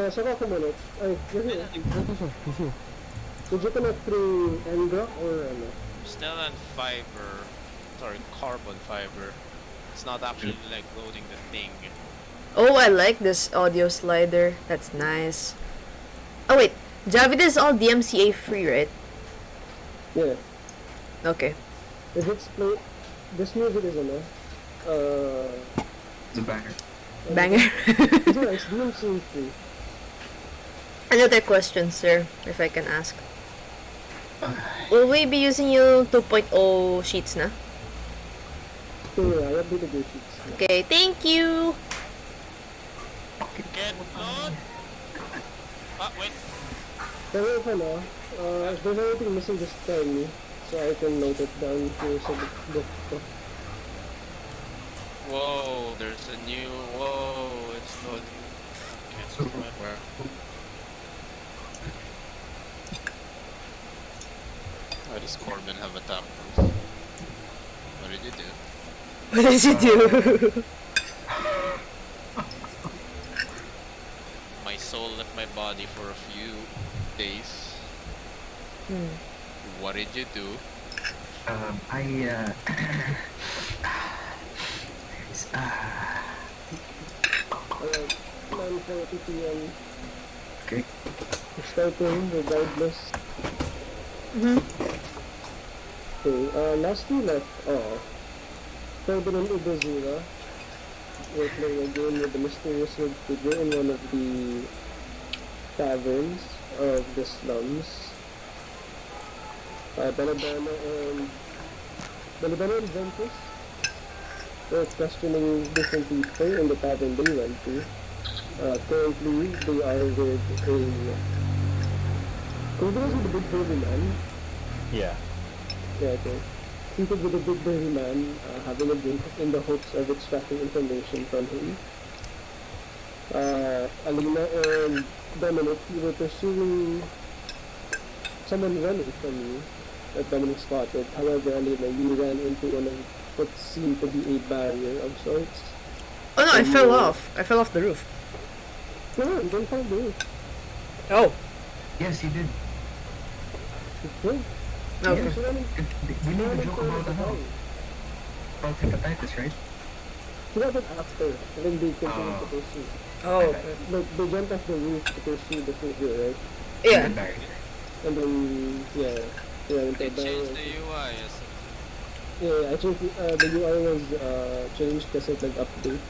Saka ako muna. Ay, you're here. He's here. Did you connect through Engra or ano? Still on fiber. Sorry, carbon fiber. It's not actually like loading the thing. Oh, I like this audio slider. That's nice. Oh wait, Javid is all DMCA free, right? Yeah. Okay. If it's play, this music is ano? It's a banger. Banger. Yeah, it's DMCA free. Another question, sir, if I can ask. Will we be using yung 2.0 sheets na? So yeah, I updated your sheets. Okay, thank you! Get load! Ah, wait. Pero if ano, if there's anything missing, just tell me. So I can note it down here sa book ko. Whoa, there's a new. Whoa, it's loading. Okay, so where? Why does Corbin have a top boost? What did you do? What did you do? My soul left my body for a few days. What did you do? Alright, 9:40 PM. Okay. Starting regardless. Okay, last two left are Ferdinand Ubazura. We're playing a game with the mysterious red figure in one of the taverns of the slums. Balabana and Ventus were questioning different people in the tavern they went to. Currently, they are with a... Who was with the big burly man? Yeah. Yeah, okay. Seated with a big burly man, having a drink in the hopes of extracting information from him. Alina and Dominic, you were pursuing someone running from you that Dominic spotted. However, Alina, you ran into one of what seemed to be a barrier of sorts. Oh no, I fell off. I fell off the roof. No, you don't fall the roof. Oh. Yes, you did. Okay. Okay. Yes. We made a joke about the hell. About hepatitis, right? You got it after, and then they continued to pursue. Oh. They jumped off the roof to pursue the figure, right? Yeah. The barrier. And then, yeah, into They a barrier. changed the UI. Yes. Yeah, I think the UI was changed kasi nag-update.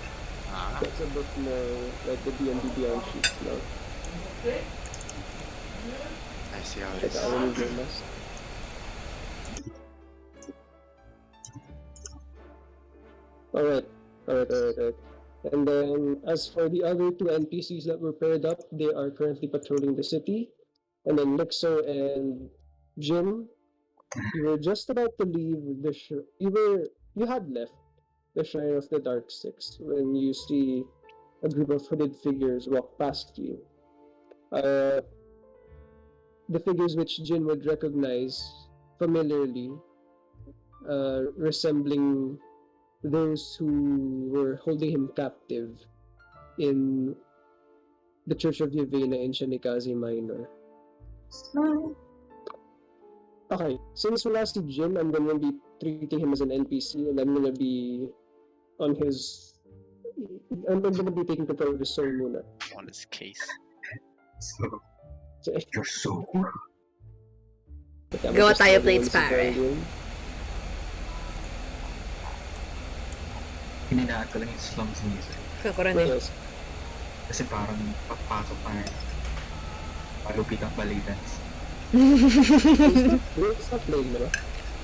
Ah. That's a bit more like the D&D Beyond sheet now. I see how it Like is. I really do mess. Alright. And then, as for the other two NPCs that were paired up, they are currently patrolling the city. And then Nixo and Jim, you were just about to leave the you had left the Shrine of the Dark Six when you see a group of hooded figures walk past you. The figures which Jin would recognize familiarly, resembling those who were holding him captive in the Church of Yevena in Shinikaze Minor. Okay, since we last see Jin, I'm gonna be treating him as an NPC, and I'm gonna be on his... I'm gonna be taking control of his soul muna. On this case. So, So, you're so... Gawa tayo plates, pare. Hininaat ko lang yung slums music. Ako rin eh. Yes. Kasi parang papasok na malupit ang balidans. It's not playing, diba?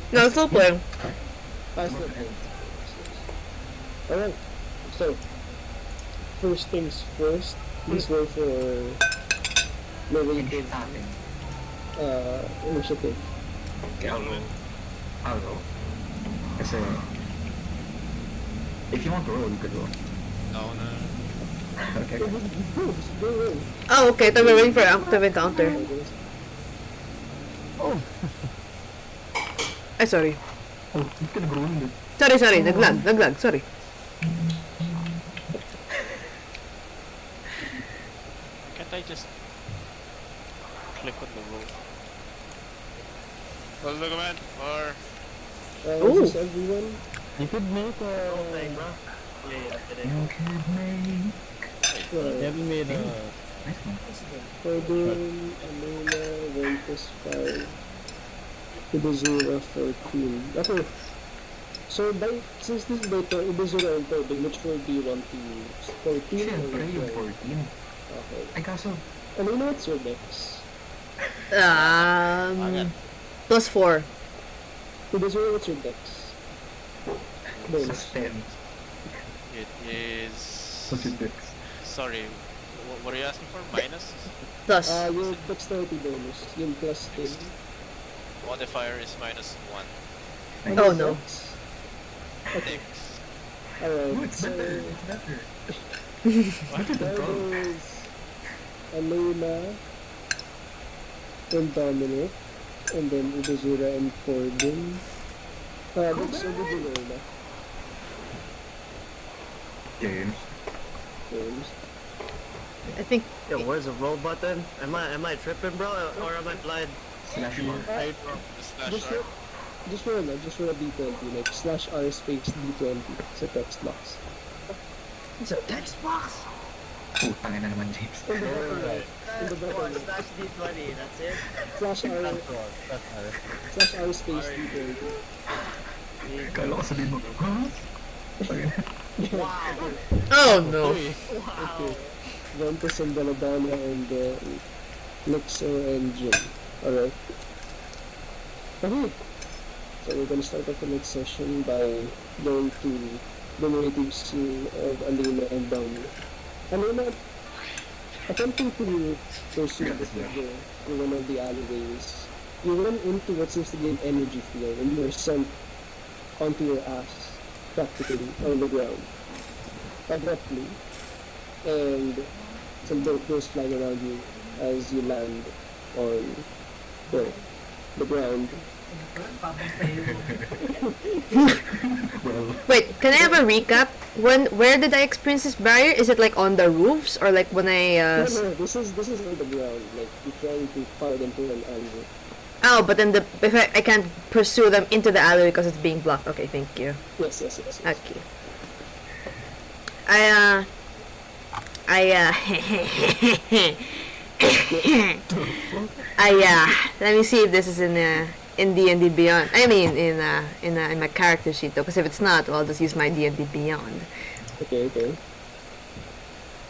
No, still playing. It's not playing. Alright, so, first things first, please roll for Hindi natin. initiative. Kaya I'll roll. Kasi if you want to roll, you could roll. No, no. Okay. Oh, okay. We're waiting for active encounter. Oh! Ay, sorry. Oh, hindi ka nag-roll yun. Sorry. Naglag. Sorry. 2 Can't I just click on the roof? Well, look, man. Or Ooh. Is this everyone? You could make Okay, bro. Yeah, it is. You could make... you haven't made a Nice one. Cordon, Amina, Ventus 5, Ibizura 14. Okay. So since this is by Ibizura and Cordon, which one do you want to use? 14 Siyempre, or yung 12? 14. Okay. Ay, kaso, Amina, what's your dex? +4. Ibizura, what's your dex? Bonus. plus 10. it is. What's your dex? Sorry, what are you asking for? Minus? Plus. Your dexterity bonus, yung plus 10. Modifier is -1. Oh, no. Dex? Thanks. Oh, Alright, it's so better. It's better. What? there is Alena and Dominic, and then Ibizura and Cordon. Next over the Lola. James. James. I think Yo, where's the roll button? Am I tripping, bro, or am I blind? Slash bar. The slash Just R. roll a d20, like /r space d20 sa text box. It's a text box. Putangin na naman, James. In the bottom right. In the bottom What? right. Slash D20, that's it? /r space d20. Kala ko sabihin mo, huh? Wow. oh no. Okay. Ventus and Belladonna and Nixo and Jim. Alright. Okay. So we're gonna start off the next session by going to the native scene of Alina and Dominic. Alina, attempting to pursue the figure in one of the alleyways, you run into what seems to be an energy field and you are sent onto your ass, practically, on the ground. Abruptly. And some dirt goes flying around you as you land on the ground. Well, Wait, can I have a recap? Where did I experience this barrier? Is it like on the roofs or like when I No, this is on the ground. Like you're trying to fire them through an alleyway. Oh, but then if I can't pursue them into the alley because it's being blocked. Okay, thank you. Yes. Okay. Let me see if this is in D&D Beyond. I mean in my character sheet though, because if it's not, well, I'll just use my D&D Beyond. Okay.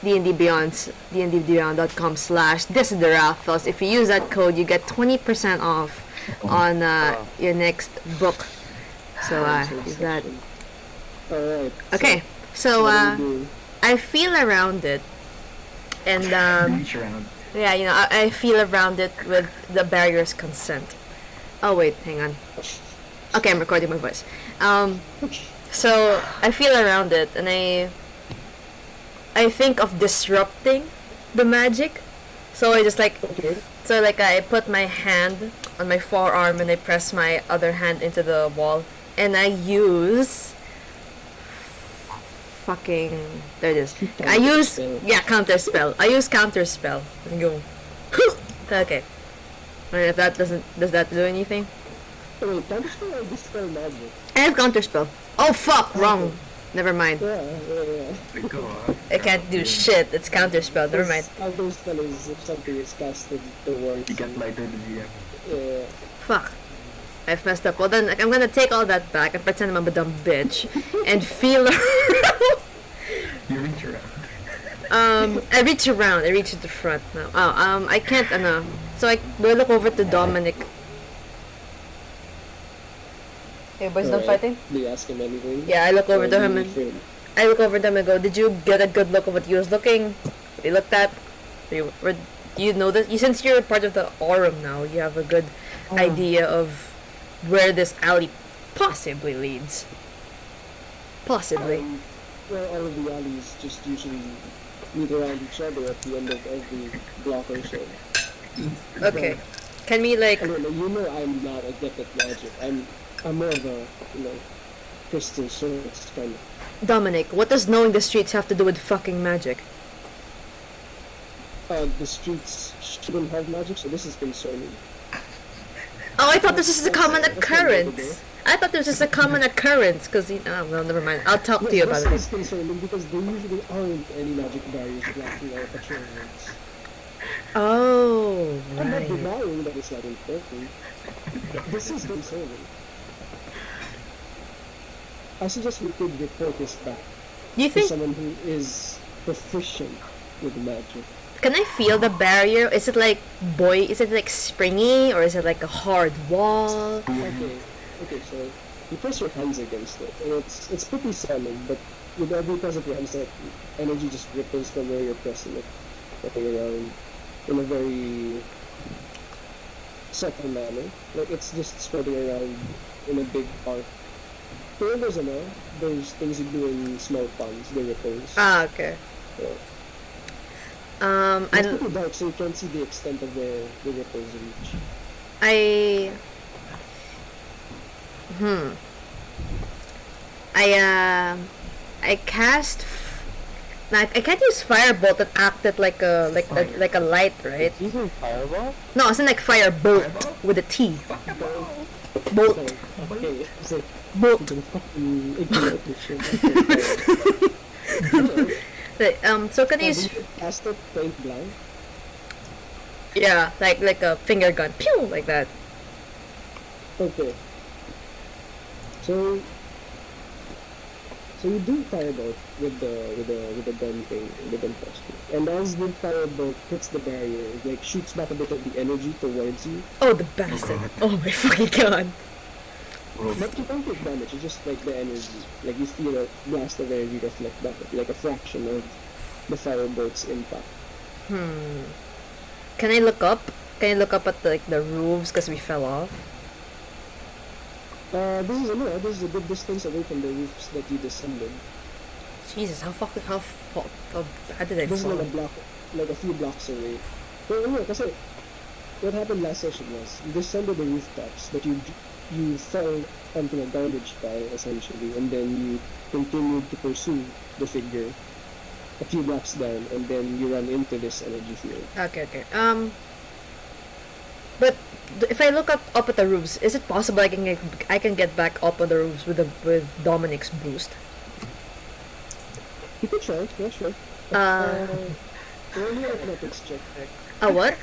D&D Beyond, dndbeyond.com/This is the Rathos. If you use that code, you get 20% off on your next book. So use that. Alright. Okay, so what do you do? I feel around it, and reach around. yeah, you know, I feel around it with the barrier's consent. Oh wait, hang on. Okay, I'm recording my voice. So I feel around it, and I think of disrupting the magic. So I just like, Okay. so like I put my hand on my forearm and I press my other hand into the wall, and I use fucking, there it is. I use, yeah, counter spell. I use counter spell and go. Okay. Alright, if that does that do anything? Oh, wait, can you spell dispel magic? I have counter spell. Oh fuck, wrong. Never mind. Yeah. Go I can't do shit. It's counter spell. Never mind. Counter spell is if something is casted towards You get lighter than the Yeah. Fuck. I've messed up. Well then, I'm gonna take all that back and pretend I'm a dumb bitch and feel. You reach around. I reach around. I reach to the front now. Oh, I can't. So I look over to Dominic. Hey, boys, done Alright. fighting? Do you ask him anything? Yeah, I look over Or to do him you and refrain? I look over to him and go, "Did you get a good look of what he was looking? What he looked at? Do you know this? Since you're part of the Aurum now, you have a good idea of where this alley possibly leads. Possibly. Well, all of the alleys just usually meet around each other at the end of every block or so. Okay. Can we like? I don't know, you know I'm not adept at magic. I'm more of a, crystal source kind of. Dominic, what does knowing the streets have to do with fucking magic? the streets shouldn't have magic, so this is concerning. Oh, I thought this is a common That's not good to occurrence. I thought this is a common occurrence, because, well, never mind. I'll talk to you about This it. is concerning because there usually aren't any magic barriers blocking our patrol routes. Oh, I'm not right. denying that it's not important. This is concerning. I suggest we could report this back You to think, someone who is proficient with magic. can I feel the barrier? Is it like, springy, or is it like a hard wall? Okay, so you press your hands against it, and it's pretty solid, but with every press of your hands, that energy just ripples from where you're pressing it, walking around in a very subtle manner. Like it's just spreading around in a big arc. Pero there's things you do in small ponds, the ripples. Ah, okay. Yeah. It's I, pretty dark, so you can't see the extent of where the ripples reach. I, I cast. I can't use firebolt that acted like a light, right? Using fireball? No, it's not like firebolt with a T. Bolt. Okay, so Bolt. you can fucking ignore this shit. So can I Did use? you cast it point blank? Yeah, like a finger gun, pew, like that. Okay. So you do firebolt with the gun thing, the gun posture. And as the firebolt hits the barrier, it like shoots back a bit of the energy towards you. Oh, the bastard! Oh my fucking god! But you don't take damage, it's just like the energy. Like you feel a blast of energy reflect back at you, like a fraction of the firebolt's impact. Can I look up? Can I look up at the roofs because we fell off? This is a good distance away from the roofs that you descended. Jesus, how bad did I This is like fall? a block, like a few blocks away. But anyway, kasi what happened last session was you descended the rooftops, but you fell onto a garbage pile essentially, and then you continued to pursue the figure a few blocks down, and then you run into this energy field. Okay. But if I look up at the roofs, is it possible I can get back up on the roofs with Dominic's boost? You could try, yeah, sure. Roll me an athletics check. A what?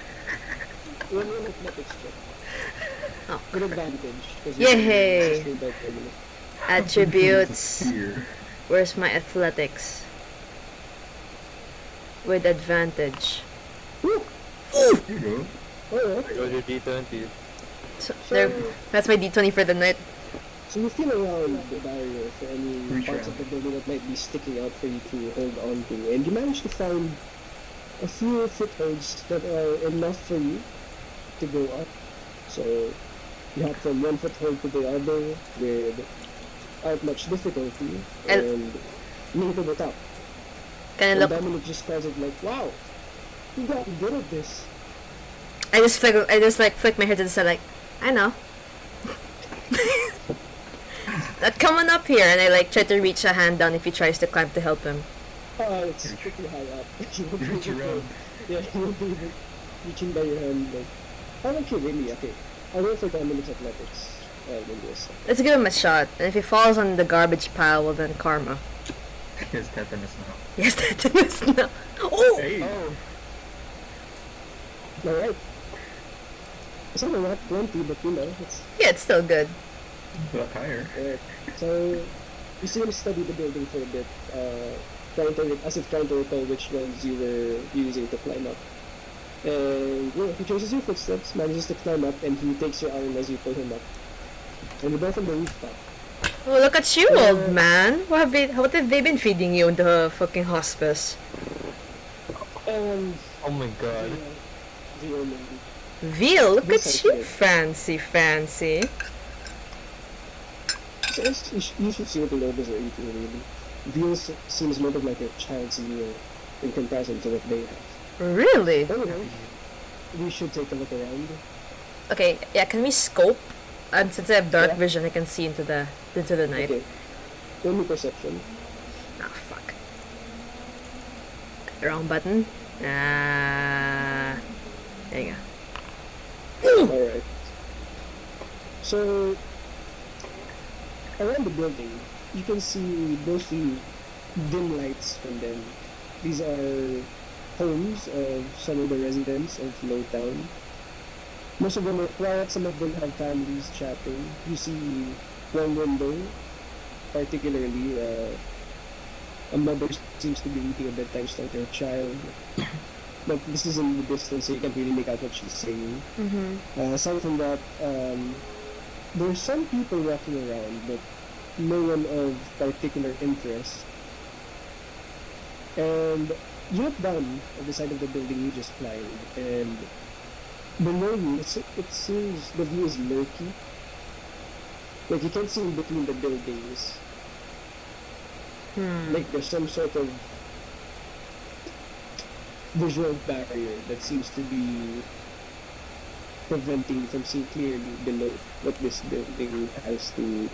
Roll me an athletics check. Oh. With advantage. 'cause Yay! you're sustained by permanent. Attributes. Here. Where's my athletics? With advantage. Here you go. Alright. There goes your D20. So, there. That's my D20 for the night. So you feel around the barrier for any Reach parts around. of the building that might be sticking out for you to hold on to, and you manage to find a few footholds that are enough for you to go up. So you hop from one foothold to the other without much difficulty, and make to the top. Can I And look? Dominic just calls it like, "Wow, you got good at this." I just flick my hair to the side, like, I know. Come on up here, and I try to reach a hand down if he tries to climb to help him. It's pretty high up. You won't be Reach able to- around. Yeah, you won't be able reaching by your hand. Like, how about you really? Okay, I'll go for Dominic's athletics. Maybe this. Let's give him a shot, and if he falls on the garbage pile, well then karma. Here's tetanus now. Yes, that is no. Oh! Hey! Alright. It's not a lot plenty, but it's Yeah, it's still good. A lot higher. alright. So, you see him study the building for a bit, trying to recall which ones you were using to climb up. And he traces your footsteps, manages to climb up, and he takes your arm as you pull him up. And you go from the rooftop. Oh, look at you, old man. What have they been feeding you in the fucking hospice? Oh my god. The only Veal, look This at is you, good. fancy. So you should see what the locals are eating, really. Veal seems more of like a child's meal in comparison to what they have. Really? Anyway, we should take a look around. Okay, yeah, can we scope? And since I have dark Yeah. vision, I can see into the night. Okay. Only perception. Ah, fuck. Wrong button. Ah, there you go. Alright. So, around the building, you can see mostly dim lights from them. These are homes of some of the residents of Lowtown. Most of them are quiet, some of them have families chatting. You see one window, particularly a mother seems to be reading a bedtime story to her child. But this is in the distance, so you can't really make out what she's saying. Aside from that, there's some people walking around, but no one of particular interest. And you look down at the side of the building you just climbed, and below you, it seems the view is murky. Like you can't see in between the buildings. Like there's some sort of visual barrier that seems to be preventing you from seeing clearly below what this building has to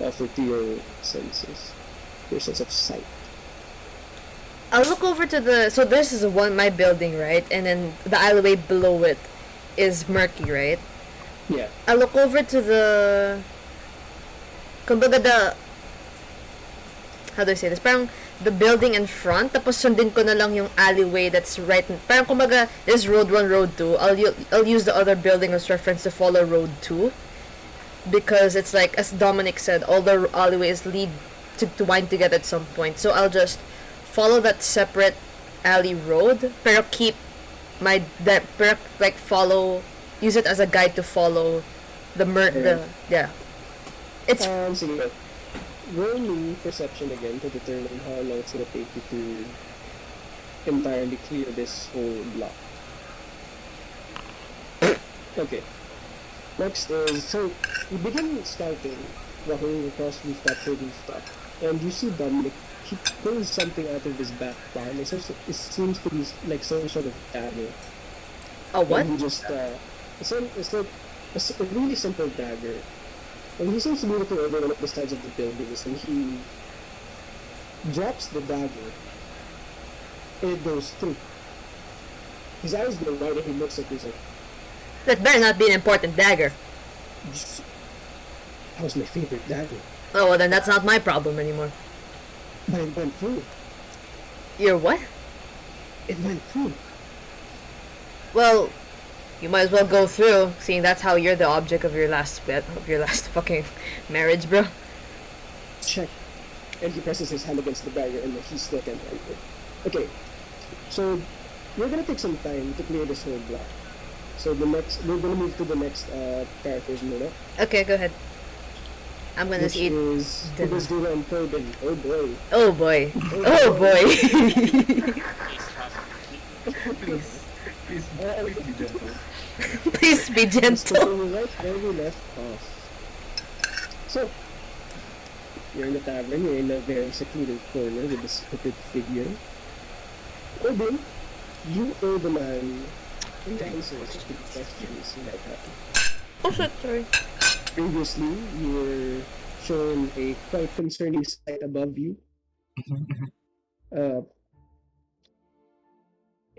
offer to your senses, your sense of sight. I'll look over to the. So this is my building, right? And then the alleyway below it is murky, right? Yeah. I'll look over to the. Kumbaga the. How do I say this? Parang the building in front, tapos sundin ko na lang yung alleyway that's right. Parang kumbaga, there's road 1, road 2. I'll use the other building as reference to follow road 2. Because it's like, as Dominic said, all the alleyways lead to wind together at some point. So I'll just follow that separate alley road, pero keep follow, use it as a guide to follow yeah. It's Sige. Roll me perception again to determine how long it's gonna take you to entirely clear this whole block. Okay. Next is, so you begin scouting, walking across rooftop to rooftop, and you see Dominic. He pulls something out of his back pocket. It seems to be like some sort of dagger. a what? And he just, it's like a really simple dagger. And he seems to be looking over one of the sides of the buildings, and he drops the dagger, and it goes through. His eyes go wide, and he looks at you, he's like, That better not be an important dagger. that was my favorite dagger. Oh, well then that's not my problem anymore. But it went through. Your what? It went through. Well, you might as well go through, seeing that's how you're the object of your last fucking marriage, bro. Check. And he presses his hand against the barrier, and he still can't enter. Okay, so we're gonna take some time to clear this whole block. So we're gonna move to the next characters muna, Okay, go ahead. I'm gonna which eat. is dinner. Hibisdura and Corbin. Oh boy. Oh boy. Oh boy. Please be gentle. Please be So gentle. right where we left off. So you're in the tavern. You're in a very secluded corner with this crooked figure. Corbin, you owe the man the answers to the questions you might have. Oh shit, sorry. Previously, you were shown a quite concerning sight above you.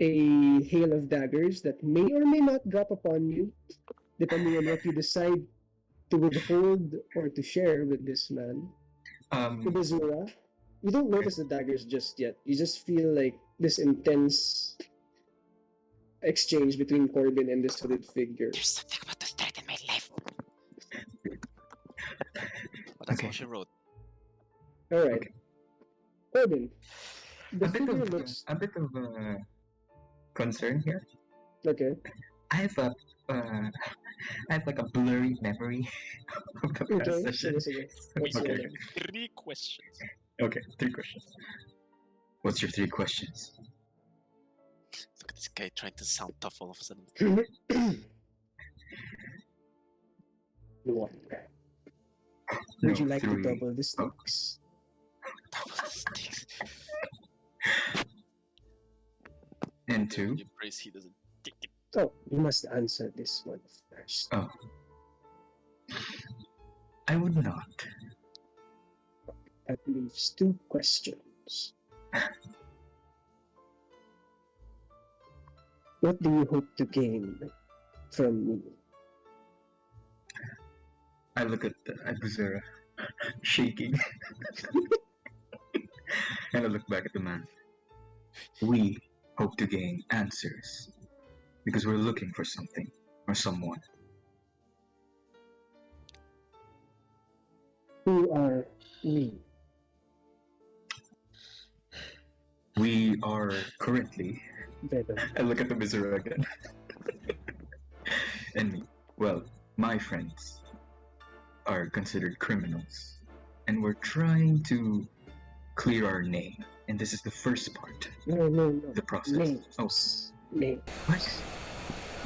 A hail of daggers that may or may not drop upon you, depending on what you decide to withhold or to share with this man. With Azura, you don't notice the daggers just yet. You just feel like this intense exchange between Corbin and this hooded figure. There's something about the threat in my life. But that's Okay. what she wrote. Alright. Corbin, the A bit figure of looks... concern here. Okay. I have like a blurry memory of the past Okay, session. sige. What's Okay. your... 3 questions. Okay, 3 questions. What's your 3 questions? Look at this guy trying to sound tough all of a sudden. One. Would you No, like to 3. double the stakes? Double the stakes. And 2. You praise he doesn't take it. Oh, you must answer this one first. Oh. I would not. That leaves 2 questions. What do you hope to gain from me? I look at Buzura, shaking, and I look back at the man. We hope to gain answers because we're looking for something or someone. Who are we? We are currently. Venom. I look at the Buzura again. And me. Well, my friends are considered criminals, and we're trying to clear our name. And this is the first part, No. the process. Names. Oh, Name. what?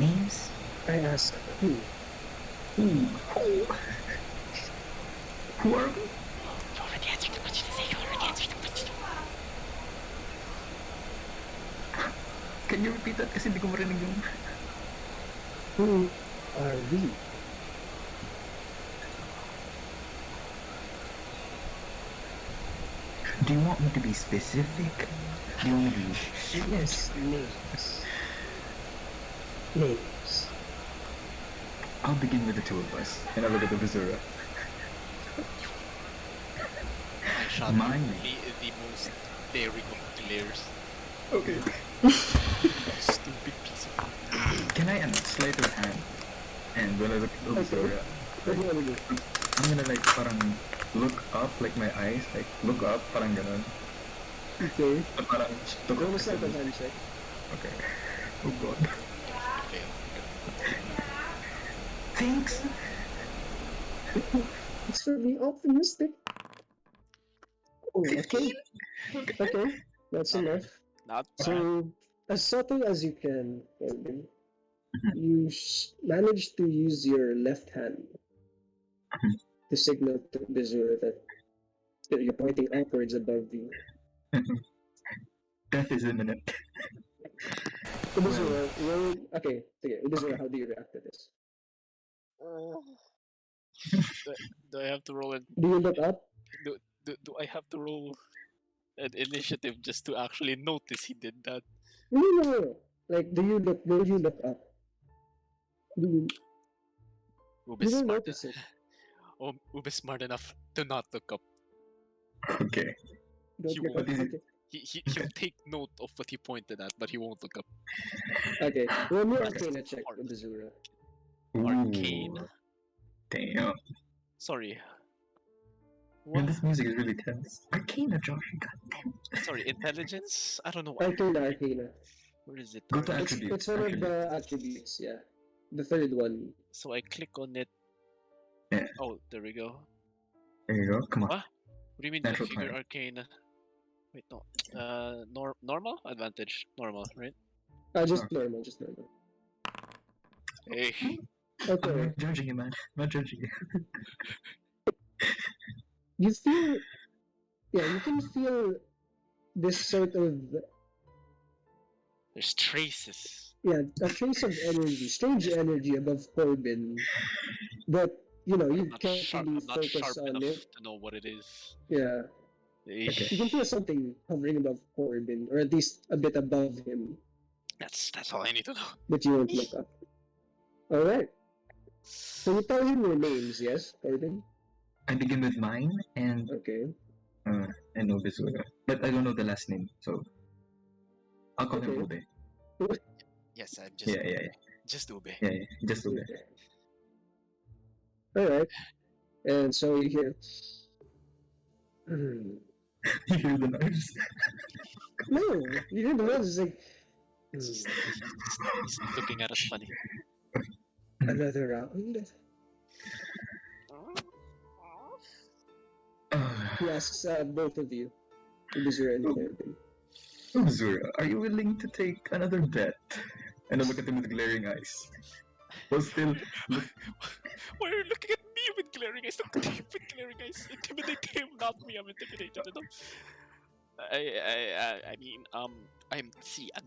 Names? I ask who? Who? Who are we? You already answered the question. You already answered the question. Can you repeat that? Kasi hindi ko marinig yung... Who are we? Do you want me to be specific? Do you want me to be... Yes, names. Names. I'll begin with the two of us, and I look at the Buzura. I shot Mine. the most daring of glares. Okay. Stupid piece of... Can I sleight of hand? And when I look at the Buzura, What do you want to do? I'm gonna like parang look up, like my eyes, like look up, parang ganon. Okay. Parang look Roll a up. sleight of hand check. Okay. Oh god. Fail. Thanks. It's for the optimistic. Oh, okay. Okay. That's enough. Not bad. So, as subtle as you can, Corbin, you managed to use your left hand to signal to Bizura that you're pointing upwards above you. Death is imminent. Bizura, okay, Bizura, how do you react to this? Do I have to roll it? Do you look up? Do I have to roll an initiative just to actually notice he did that? No. Like, do you look up? Do Ube you don't smart. notice it? Ube smart enough to not look up. Okay. Don't You look won't. up. What is it? He'll take note of what he pointed at, but he won't look up. Okay. Roll me Okay. Arcana check, Art. Bizura. Arcane. Ooh, damn. Sorry. Man, What? this music is really tense. Arcana, Josh. Goddamn. Sorry, intelligence? I don't know. Why. Arcana. Where is it? Go to It's, attributes. it's one of the attributes, yeah. The third one. So I click on it. Yeah. Oh, there we go. There you go. Come on. What? What do you mean Natural configure 20. arcane? Wait, no. Normal? Advantage. Normal, right? Just normal, just normal. Hey. I'm Okay. not judging you, man. I'm not judging you. You feel, you can feel this sort of, There's traces. a trace of energy, strange energy above Corbin, but, you can't I'm really not focus sharp on enough it. to know what it is. Yeah. Eh, Okay. You can feel something hovering above Corbin, or at least a bit above him, That's all I need to know. but you won't look up. Alright. So you tell him your names, yes, Corbin? I begin with mine and Okay. know Bizura. But I don't know the last name, so I'll call him Okay. Ube. Yes, I'm just Yeah. just Ube. Yeah. Just Ube. Okay. Alright. And so you hear. You hear the noise? No, you hear the noise. It's like. He's looking at us funny. Another round? He asks both of you. Is there anything? Bizura, are you willing to take another bet? And I look at him with glaring eyes. Well, still, Why are you looking at me with glaring eyes? Look at him with glaring eyes. Intimidate him, not me. I'm intimidated. I mean, I'm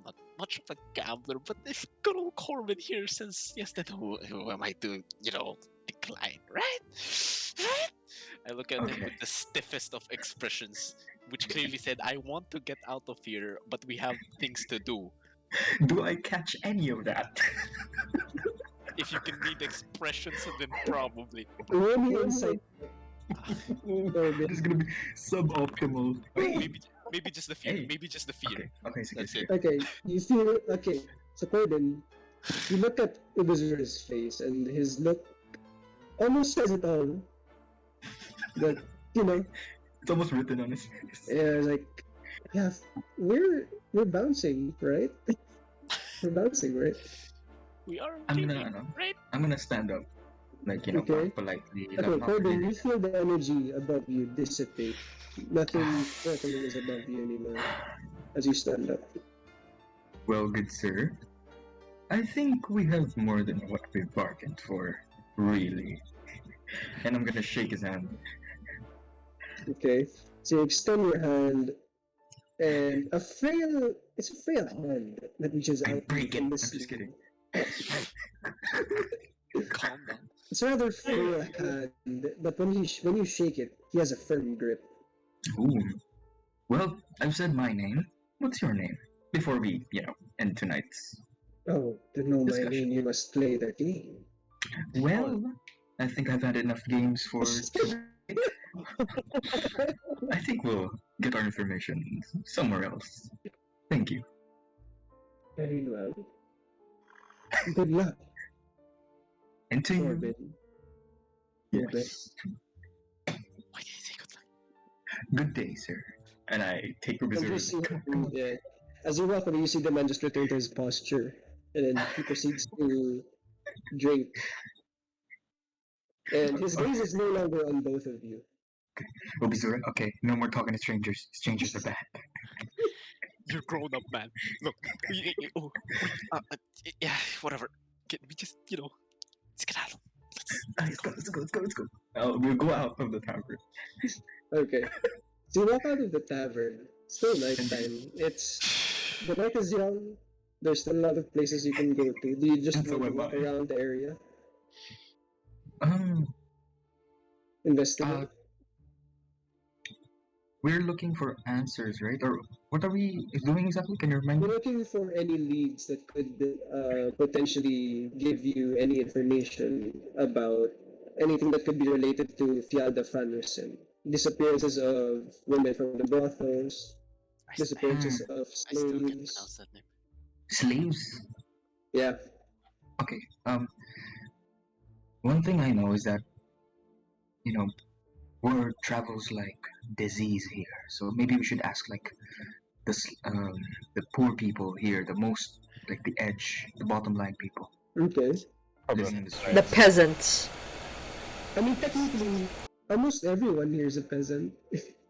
not much of a gambler, but if good old Corbin here says yes, then who am I to, decline, right? Right? I look at him Okay. with the stiffest of expressions, which clearly said, I want to get out of here, but we have things to do. Do I catch any of that? If you can read expressions, then probably. Roll me insight. It is gonna be suboptimal. Maybe just the fear. Hey. Maybe just the fear. Okay, sige, That's sige. it. Okay, you feel okay. So Corbin, you look at Ibizur's face, and his look almost says it all. That you know, It's almost written on his face. yeah, like, yeah, we're bouncing, right? We're bouncing, right? We are I'm gaming, gonna, ano, right? I'm gonna stand up, like Okay. politely. Okay, not Corbin, really. you feel the energy above you dissipate. Nothing is above you anymore as you stand up. Well, good sir, I think we have more than what we bargained for, really. And I'm gonna shake his hand. Okay, so you extend your hand, and it's a frail hand that reaches I out break it. from I'm the just sleeve. kidding. Calm down. It's a rather frail hand, but when you shake it, he has a firm grip. Ooh. Well, I've said my name. What's your name? Before we, end tonight's. Oh, to know my Discussion. name, you must play the game. Well, I think I've had enough games for tonight. I think we'll get our information somewhere else. Thank you. Very well. Good luck, And to you. Corbin. Yes. Why did you say good luck? Good day, sir. And I take And you Rubizur's. see, yeah, as you walk away, you see the man just return to his posture, and then he proceeds to drink. And his gaze is no longer on both of you. Rubizura, okay, no more talking to strangers. Strangers are bad. You're grown up, man. Look, yeah, whatever. Can we just, let's get out. Let's go. We'll go out of the tavern. Okay. So you walk out of the tavern. It's still nighttime. The night is young. There's still a lot of places you can go to. Do you just And so want to am walk I. around the area? Um, Investigate? we're looking for answers, right? Or what are we doing exactly? Can you remind We're me? looking for any leads that could potentially give you any information about anything that could be related to Fialda Fanderson. Disappearances of women from the brothels, disappearances of I still can't slaves. pronounce that name. Slaves? Yeah. Okay, one thing I know is that, word travels like disease here. So maybe we should ask, like, the poor people here, the most, like, the edge, the bottom line people Okay. living in the streets. The peasants. I mean, technically, almost everyone here is a peasant.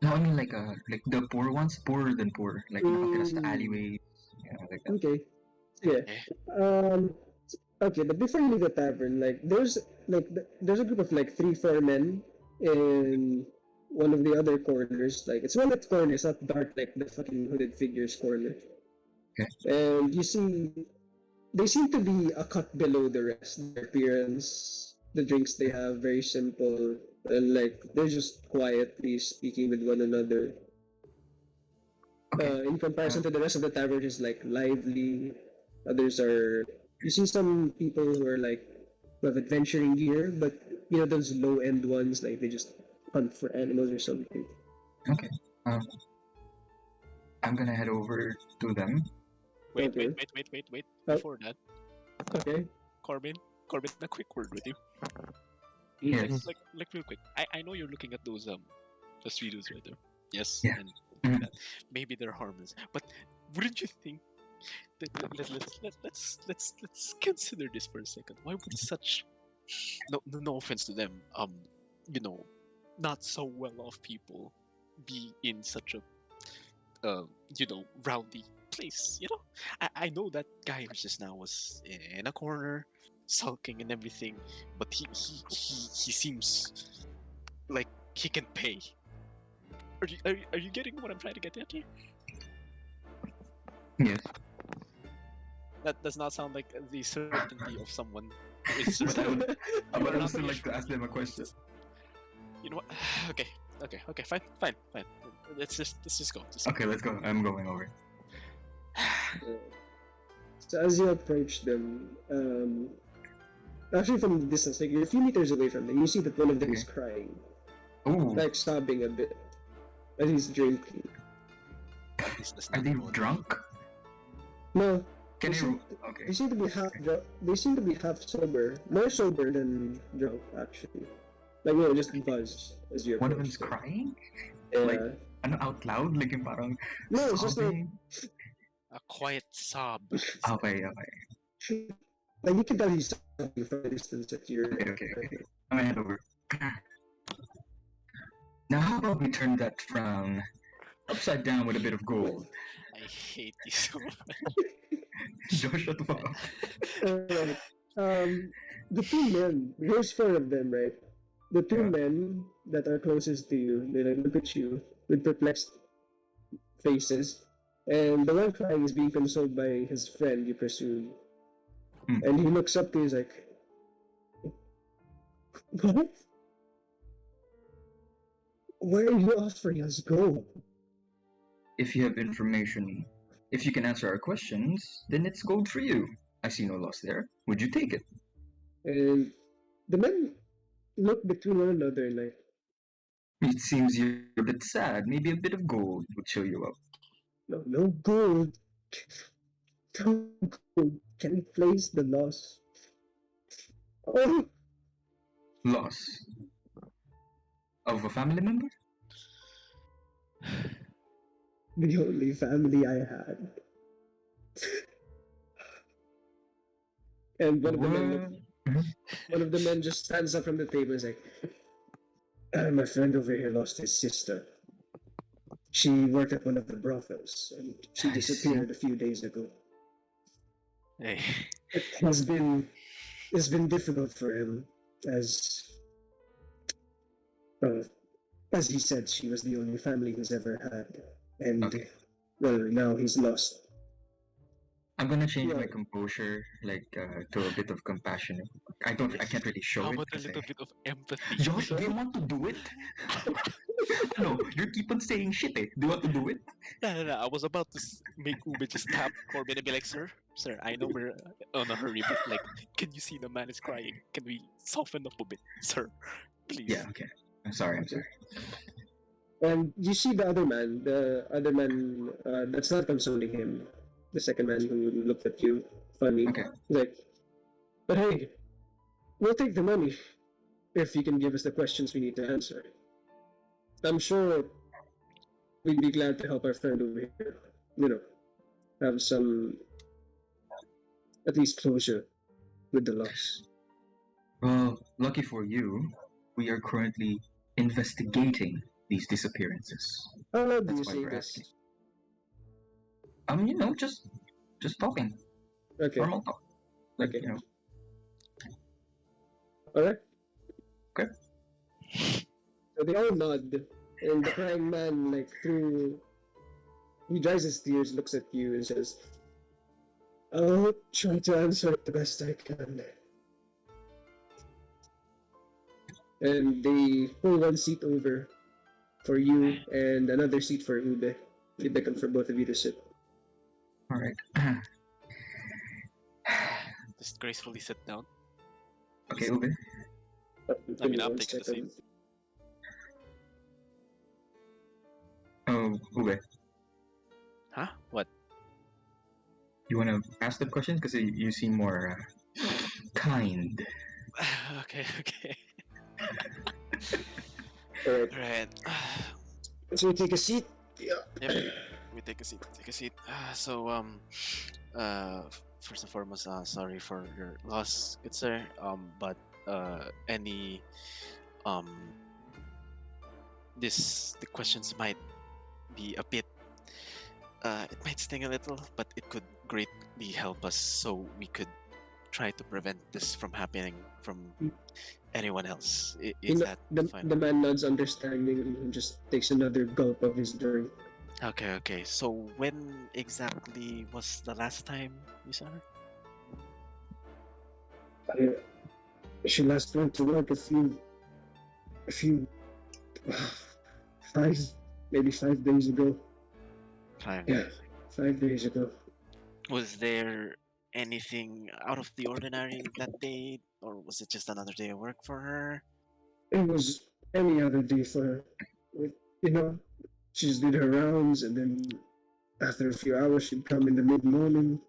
No, I mean like the poor ones, poorer than poor, like nakatira sa Mm. alleyways, like that. Okay. Yeah. Um. Okay, but before you leave the tavern, there's a group of 3-4 men in one of the other corners. Like it's one of the corners, not dark like the fucking hooded figures corner. Okay. And you see, they seem to be a cut below the rest. Their appearance, the drinks they have, very simple, and they're just quietly speaking with one another. Okay. In comparison to the rest of the tavern, is lively. Others are. You see some people who are who have adventuring gear, but those low end ones, they just hunt for animals or something. Okay. I'm gonna head over to them. Wait. Okay. Oh. Before that, Okay. Corbin, a quick word with you. Yes. Like real quick. I know you're looking at those three dudes right there. Yes. Yeah. And Mhm. that. Maybe they're harmless, but wouldn't you think that let's consider this for a second? Why would such no offense to them, not so well off people be in such a rowdy place? I know that guy who just now was in a corner sulking and everything, but he seems like he can pay. Are you getting what I'm trying to get at here? Yes. That does not sound like the certainty of someone who is But I would not also really like to sure. ask them a question. You know what? Okay, fine. Let's just go. Okay, let's go. I'm going over. So as you approach them, actually from the distance, like you're a few meters away from them, you see that one of them is crying, Oh, like sobbing a bit, as he's drinking. Business are not they good. drunk? No, Can they I? seem, Okay. they seem to be half drunk. They seem to be half sober, more sober than drunk actually. Like just buzzed as you One of approach them's them. crying? Yeah. Like, ano, out loud? Like yung parang No, it's just like sobbing? A quiet sob. Okay, okay. like you can tell he's sobbing from a distance at your. Okay. I'm gonna head over. Now, how about we turn that frown upside down with a bit of gold? I hate you so much. Josh, shut the fuck up. Alright. The two men, there's four of them, right? The two Yeah. men that are closest to you, they like look at you with perplexed faces, and the one crying is being consoled by his friend, you presume. Hmm. And he looks up to you, he's like, "What? Where are you offering us gold?" If you have information, if you can answer our questions, then it's gold for you. I see no loss there. Would you take it? And the men look between one another and like, It seems you're a bit sad. Maybe a bit of gold would chill you up. no gold. No gold can replace the loss. Oh, Loss of a family member? the only family I had. And one of the men just stands up from the table and is like, my friend over here lost his sister. She worked at one of the brothels and she I disappeared a few days ago. Hey. It's been difficult for him uh, as he said, she was the only family he's ever had. And Okay. well, now he's lost. I'm gonna change my Yeah. composure, to a bit of compassion. I can't really show How it. about a kasi- little bit of empathy? Josh, do you want to do it? No, you keep on saying shit. Do you want to do it? No. I was about to make Ube just tap Corbin and be like, sir, I know we're on a hurry, but like, can you see the man is crying? Can we soften up a bit, sir? Please. Yeah. Okay. I'm sorry. And you see the other man that's not consoling him, the second man who looked at you funny. Okay. He's like, but hey, we'll take the money if you can give us the questions we need to answer. I'm sure we'd be glad to help our friend over here. Have some at least closure with the loss. Well, lucky for you, we are currently investigating these disappearances. How loud do That's you why say we're this? asking. Just talking, Okay. normal talk. Okay. You know. Alright. Okay. So they all nod, and the crying man, he dries his tears, looks at you, and says, I'll try to answer it the best I can. And they pull one seat over for you and another seat for Ube. They beckon for both of you to sit. All right. Just gracefully sit down. Okay, Ube. I mean, I'm taking the seat. Oh, Ube, Huh? What? you wanna ask the questions because you seem more kind. Okay. Alright, Right. so we take a seat. Yeah. Yep. We take a seat. First and foremost, sorry for your loss, good sir. But any the questions might be a bit. It might sting a little, but it could greatly help us, so we could try to prevent this from happening from anyone else. Is that fine? The man nods understanding and just takes another gulp of his drink. Okay. So when exactly was the last time you saw her? She last went to work a few, maybe 5 days ago. 5 Yeah, days. 5 days ago. Was there anything out of the ordinary that day, or was it just another day of work for her? It was any other day for her. You know, she just did her rounds, and then after a few hours, she'd come in the mid morning.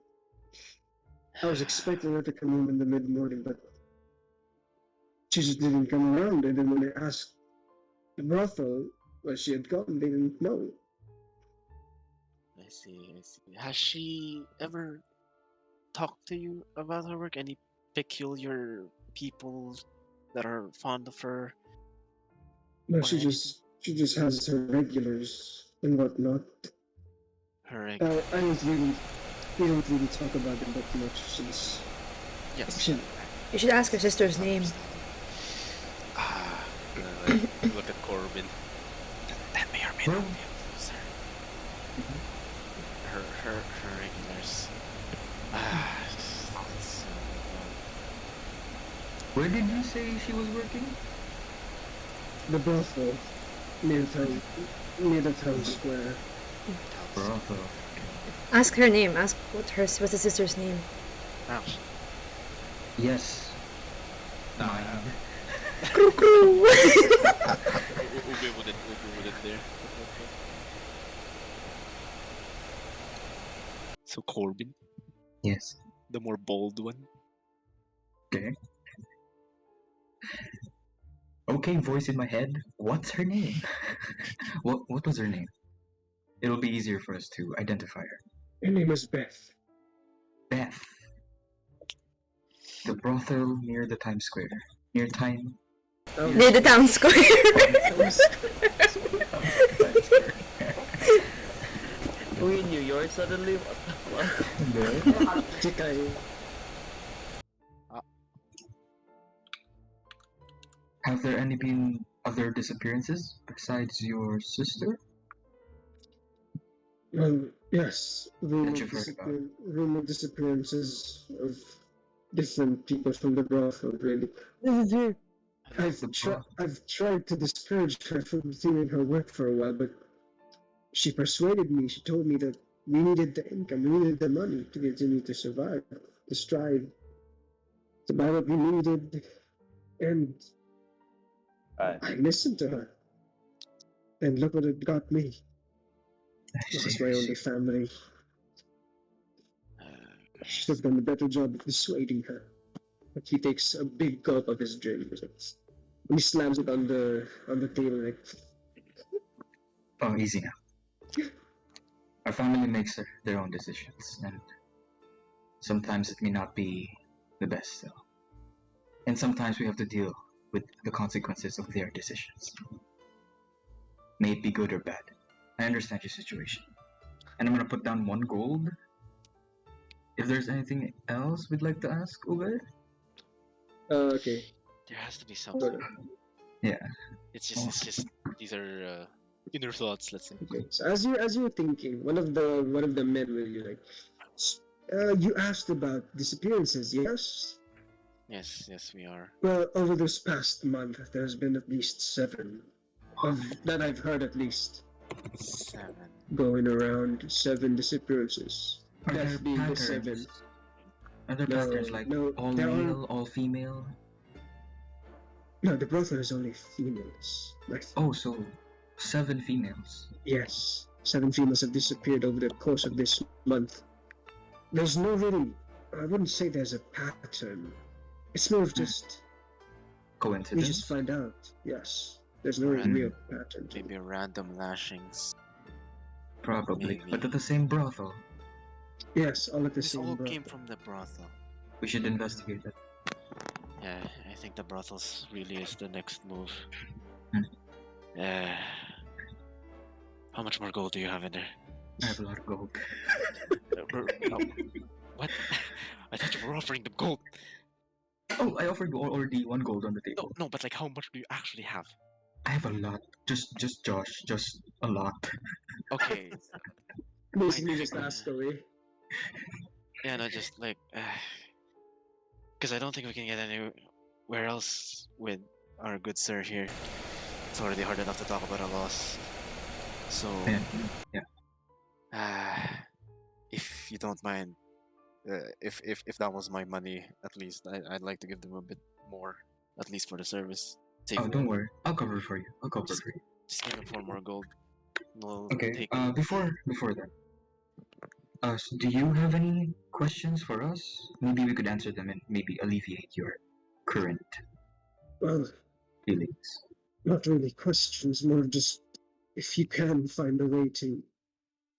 I was expecting her to come home in the mid morning, but she just didn't come around. And then when I asked the brothel where she had gone, they didn't know. I see, I see. Has she ever talked to you about her work? Any peculiar people that are fond of her? No, Or she anything? just has her regulars and whatnot. Her I don't really we don't really talk about it that much since yes. she, You should ask her sister's name. Ah, look at Corbin. That may or may not be a loser. Her regulars. That's so Where did you say she was working? the brothel near the town square. Brothel. Ask her name. Ask what's the sister's name. Ouch. Yes. Nah, Mine. Crew crew. We'll go with it there. So Corbin, Yes. the more bold one. Okay. Okay, voice in my head. What's her name? What was her name? It'll be easier for us to identify her. Her name is Beth. Beth. The brothel near the Times Square. Near Time. Near the town square. We in New York suddenly? What the fuck? Chikai. Have there any been other disappearances besides your sister? Yes, That you've heard about. rumored disappearances of different people from the brothel. Really, I've tried to discourage her from doing her work for a while, but she persuaded me. She told me that we needed the income, we needed the money to continue to survive, to strive, to buy what we needed, and I listened to her. And look what it got me. Lost my only family. I should have done a better job of dissuading her. But he takes a big gulp of his drink. And he slams it on the table like, Oh, easy now. Our family makes their own decisions, and sometimes it may not be the best, though. And sometimes we have to deal with the consequences of their decisions. May it be good or bad. I understand your situation. And I'm gonna put down 1 gold. If there's anything else we'd like to ask, Uber? okay. There has to be something. Yeah. It's just these are inner thoughts. Let's say. Okay. So as you're thinking, one of the men will you like, you asked about disappearances, yes? Yes, we are. Well, over this past month, there's been at least 7 of that I've heard at least 7. going around. 7 disappearances. Are there Death being the patterns? 7. Are there No, patterns like no, all there are- male, all female? No, the brothel is only females. Like, Oh, so 7 females. yes, 7 females have disappeared over the course of this month. There's no really, I wouldn't say there's a pattern. It's more of just, we Coincidence? just find out. Yes, there's no Random. real pattern. Maybe random lashings. Probably. Maybe. But at the same brothel. Yes, all at the This same all brothel. came from the brothel. We should investigate that. Yeah, I think the brothels really is the next move. Hmm. How much more gold do you have in there? I have a lot of gold. Oh, what? I thought you were offering them gold. Oh, I offered already 1 gold on the table. No, but like, how much do you actually have? I have a lot. Just Josh, just a lot. Okay. Basically, just ask away. Yeah, no, just like, because I don't think we can get anywhere else with our good sir here. It's already hard enough to talk about a loss. So, Yeah. if you don't mind, if that was my money, at least I'd like to give them a bit more, at least for the service. Take Oh, don't worry. I'll cover for you. I'll cover for you. Just give them 4 more gold. No, Okay. take Before that, do you have any questions for us? Maybe we could answer them and maybe alleviate your current Well, feelings. not really questions, more of just if you can find a way to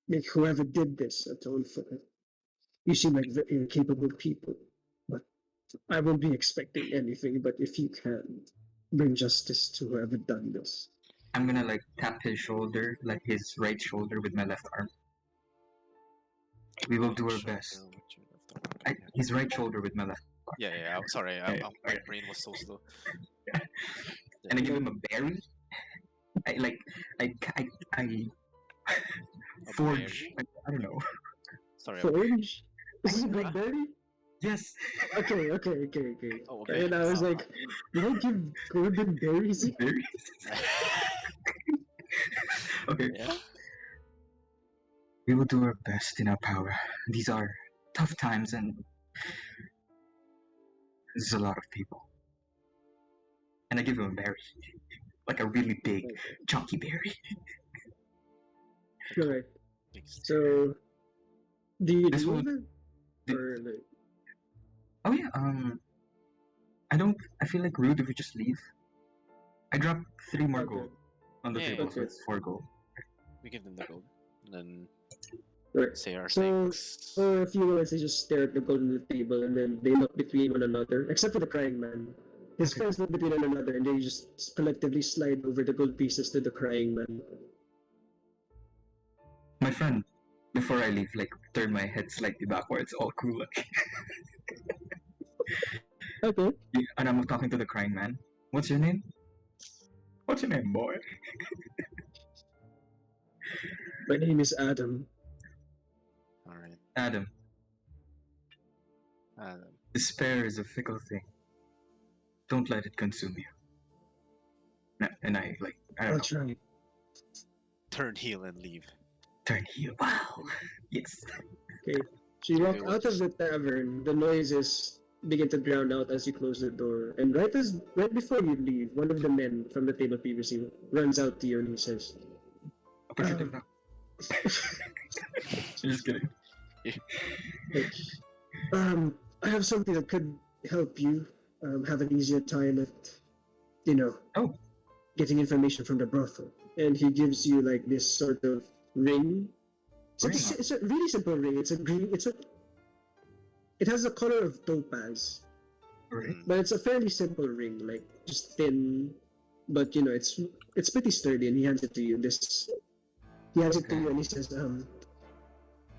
make whoever did this atone for it. You seem like very capable people, but I won't be expecting anything. But if you can, bring justice to whoever done this. I'm gonna like tap his shoulder, like his right shoulder, with my left arm. We will do our best. His right shoulder with my left. Yeah. I'm sorry. Yeah, My brain was so slow. And I give him a berry. I A forge. berry? I don't know. Sorry. Forge? Is it Bruh. blackberry? Yes. Okay. Oh, okay. And I was like, did I give golden berries? Berries. Okay. Yeah. We will do our best in our power. These are tough times, and there's a lot of people. And I give him a berry, like a really big, chunky berry. Alright. Thanks. So, do you This do one- that? the- Or like, Oh yeah. I feel like rude if we just leave. I dropped 3 more Okay. gold on the Yeah, table, so okay. it's 4 gold. We give them the gold, and then right. say our So, thanks. for a few minutes, they just stare at the gold on the table, and then they look between one another, except for the crying man. His friends look between one another, and they just collectively slide over the gold pieces to the crying man. My friend, before I leave, like turn my head slightly backwards, all cool. Like. Okay. Yeah, and I'm talking to the crying man. What's your name? What's your name, boy? My name is Adam. All right. Adam. Um, Despair is a fickle thing. Don't let it consume you. And I I'll don't know, try. turn heel and leave. turn heel. Wow. Yes. So you walk out of the tavern. The noises begin to drown out as you close the door. And right before you leave, one of the men from the table previously runs out to you and he says, Appreciative now. Just kidding. "Hey, I have something that could help you have an easier time at, Oh. getting information from the brothel." And he gives you like this sort of ring. It's a really simple ring. It has the color of topaz, Right. but it's a fairly simple ring, like just thin, but it's pretty sturdy. And he hands it to you. He hands it to Okay. you, and he says,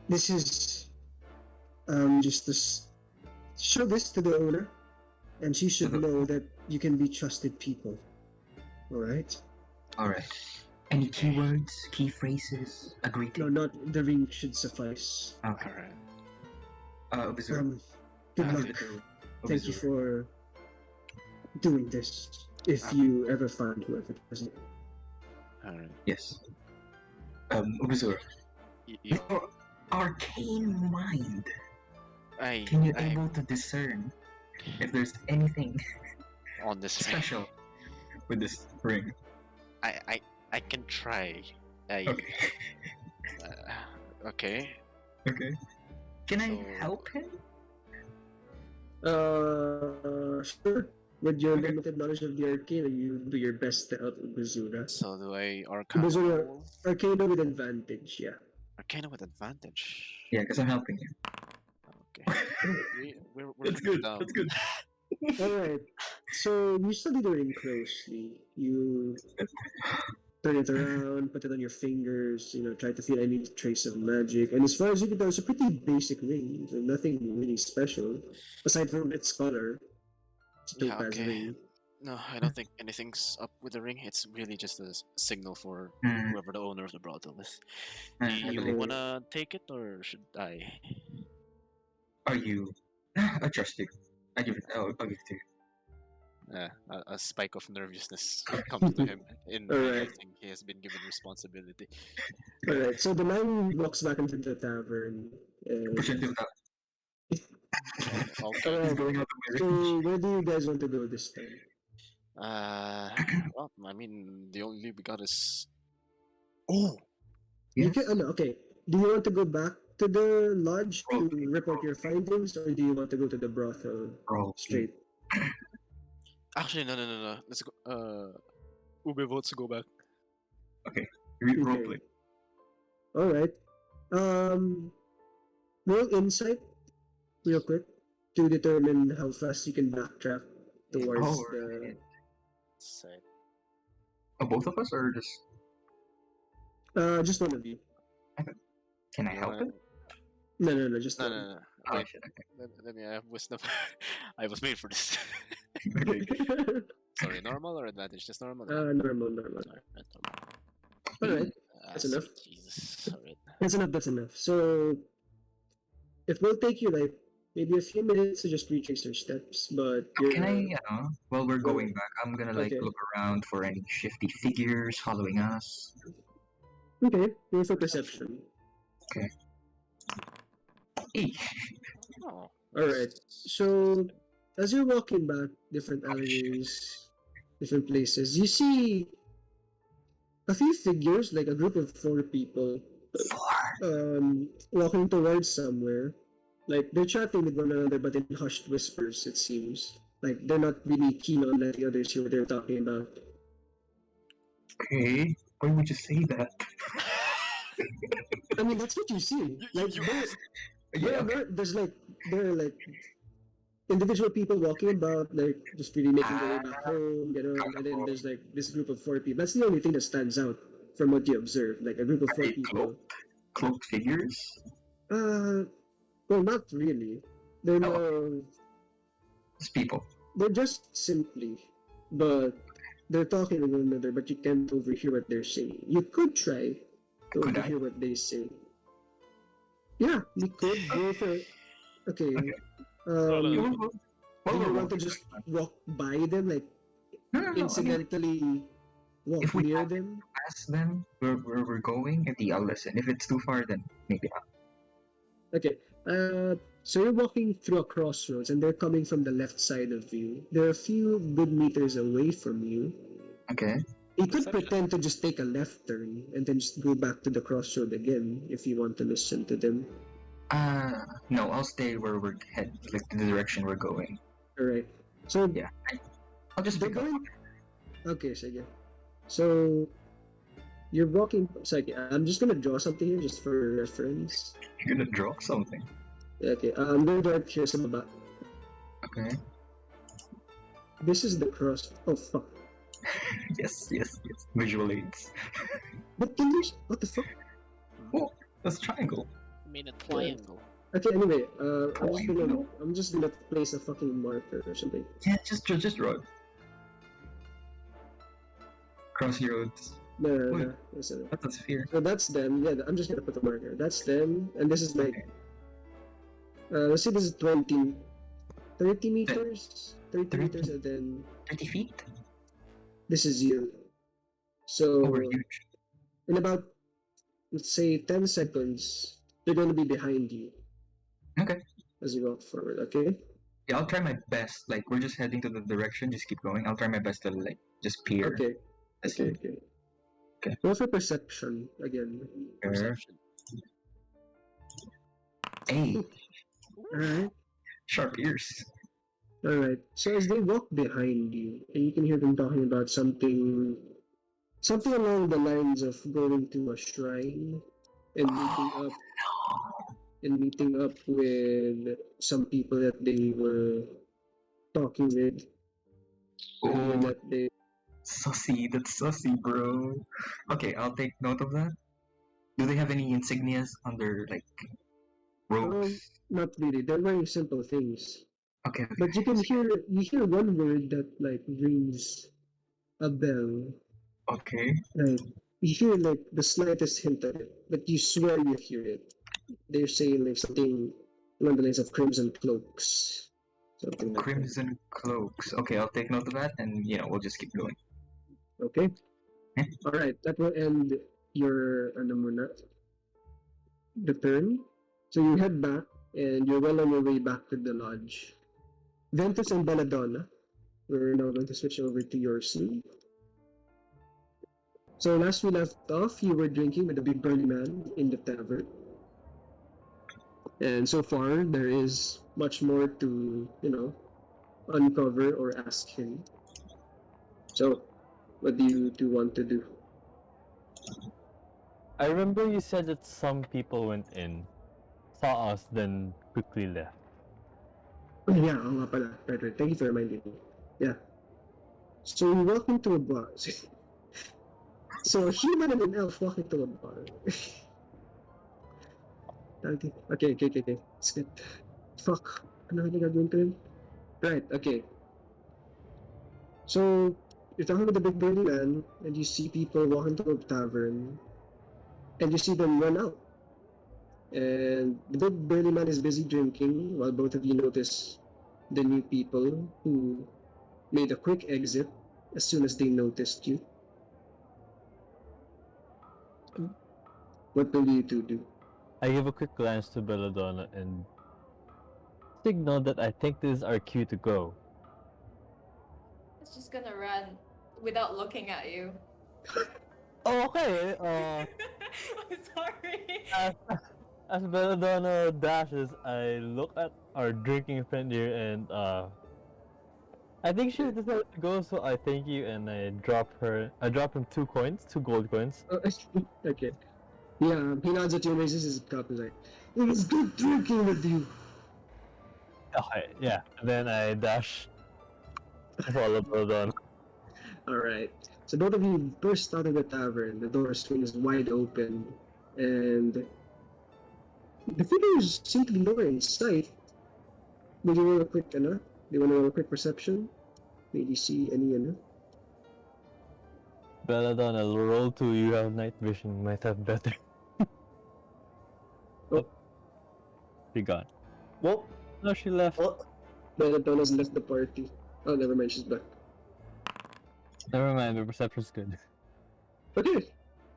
"This is just this. Show this to the owner, and she should To the- know that you can be trusted people. All right? Alright. Any keywords, key phrases, a No, greeting? not the ring should suffice. Okay. All right. Good Observe. luck. Thank you for doing this. If you ever find whoever does it." All right. Yes. Observe. You, With your arcane mind, I, can you I able to discern if there's anything on this ring. special with this ring? I can try. Okay. Okay. Okay. Can I So- help him? Sure. With your Okay. limited knowledge of the arcane, you do your best to help Bazura. So do I Arcana? Bazura, roll? Arcana with advantage, yeah. Arcana with advantage. Yeah, because I'm helping you. Okay. We're That's good. That's good. Alright. So you study the ring closely. You turn it around, put it on your fingers, try to feel any trace of magic. And as far as you can tell, it's a pretty basic ring. So nothing really special. Aside from its color. It's a Yeah, topaz okay. ring. No, I don't think anything's up with the ring. It's really just a signal for Hmm, whoever the owner of the brothel is. I Do you believe- wanna take it or should I? Are you? I trust you. I'll give it to you. A spike of nervousness comes to him in Alright. realizing he has been given responsibility. Alright, so the man walks back into the tavern. And Appreciative now. Okay. Alright, Going out of my so range. where do you guys want to go this time? Well, I mean, the only we got is. Oh, You Yes. can, okay. Do you want to go back to the lodge to Roleplay, report your findings, or do you want to go to the brothel roleplay. straight? actually, no. Let's go. Ube votes to go back. Roleplay. All right. Roll insight real quick to determine how fast you can backtrack towards Oh, the. right. So, Oh, both of us, or just Just one of you. can I you help wanna- it? No, just No, one. no. Oh Wait, shit. Okay. then I have wisdom. I was made for this. Okay, okay. Sorry, normal or advantage? Just normal. Normal. Alright, All right, That's enough. Jesus. Alright. That's enough. So it will take you like maybe a few minutes to just retrace your steps, but you're Can I, while we're Well, going back, I'm gonna like okay. look around for any shifty figures following us. Okay. Roll for perception. Hey, Oh. All right. So as you're walking back different alleyways, different places, you see a few figures, like a group of 4 people, walking towards somewhere. Like they're chatting with one another, but in hushed whispers. It seems like they're not really keen on letting others hear what they're talking about. okay. Why would you say that? I mean, that's what you see. Like Yeah, okay. there are like individual people walking about, like just really making their way back home, and then there's like this group of 4 people. That's the only thing that stands out from what you observe. Like a group of Are four they people. cloaked figures? Uh, well, not really. They're Oh. more. It's people. They're just simply, but they're talking to one another, but you can't overhear what they're saying. You could try to Could I? overhear what they say. Yeah, you could go for. Okay. Okay. no. Do Well, you we're want to walking just back. walk by them, like No. I mean, incidentally walk if we near have them? ask them where we're going, and I'll listen. If it's too far, then maybe not. Okay. So you're walking through a crossroads, and they're coming from the left side of you. They're a few good meters away from you. Okay. You could Perception. pretend to just take a left turn and then just go back to the crossroad again if you want to listen to them. No, I'll stay where we're head, like the direction we're going. Alright. So Yeah. I'll just they're pick up. going. Okay, sige. So you're walking. Sorry, I'm just gonna draw something here just for reference. You're gonna draw something. Okay, I'm gonna draw it here sa baba. Okay. This is the cross. Oh fuck! Yes. Visual aids. But can you? What the fuck? Oh, that's triangle. Made a triangle. Okay, anyway, I'm just gonna place a fucking marker or something. Yeah, just draw it. Crossroads. No. Listen. That's a sphere. So that's them. Yeah, I'm just gonna put a marker. That's them, and this is like, let's say this is 30 meters, 30 30. meters, and then 30 feet? this is you. So Oh, we're huge. in about, let's say 10 seconds, they're gonna be behind you Okay. as you walk forward. Okay. Yeah, I'll try my best. Like, we're just heading to the direction. Just keep going. I'll try my best to, like, just peer. Okay. Listen. Okay. Roll for perception again. Perception. Hey, Alright. sharp ears. Alright. So as they walk behind you, and you can hear them talking about something along the lines of going to a shrine and meeting up with some people that they were talking with. Oh, That they sussy. That's sussy, bro. Okay, I'll take note of that. Do they have any insignias on their, like, robes? not really. They're very simple things. Okay. But you hear one word that like rings a bell. Okay. Like you hear like the slightest hint of it, but you swear you hear it. They're saying like something along the lines of crimson cloaks. Something like Crimson cloaks. Okay, I'll take note of that, and we'll just keep going. that. Okay. Yeah. Alright, that will end your ano muna, the turn. So you head back and you're well on your way back to the lodge. Ventus and Belladonna, we're now going to switch over to your scene. So last we left off, you were drinking with the big burly man in the tavern. And so far, there is much more to, uncover or ask him. So, what do you two want to do? I remember you said that some people went in, saw us, then quickly left. Oh, yeah, oo nga pala. Right. Thank you for reminding me. Yeah. So, we walk into a bar. So, a human and an elf walk into a bar. Okay. It's good. Fuck. Ano na gagawin ko yun? Right, okay. So, you're talking with the big burly man, and you see people walk into a tavern, and you see them run out. And the big burly man is busy drinking, while both of you notice the new people who made a quick exit as soon as they noticed you. What will you two do? I give a quick glance to Belladonna and signal that I think this is our cue to go. I was just gonna run without looking at you. Oh, okay. I'm sorry. As Belladonna dashes, I look at our drinking friend here and I think she decided to go, so I thank you and I drop him 2 coins, 2 gold coins. Okay. Yeah, he nods at you and raises his cup and is like, it was good drinking with you. Okay, yeah. And then I dash. Follow Belladonna. Alright. So both of you burst out of the tavern. The door swings wide open, and the figures seem to be nowhere in sight. Would you roll a quick, do you want to roll a quick perception? Maybe see any, Belladonna, roll 2, you have night vision, might have better. Oh. She gone. Well, No, she left. Belladonna's left the party. Oh, never mind, she's back. Never mind, the perception's good. Okay.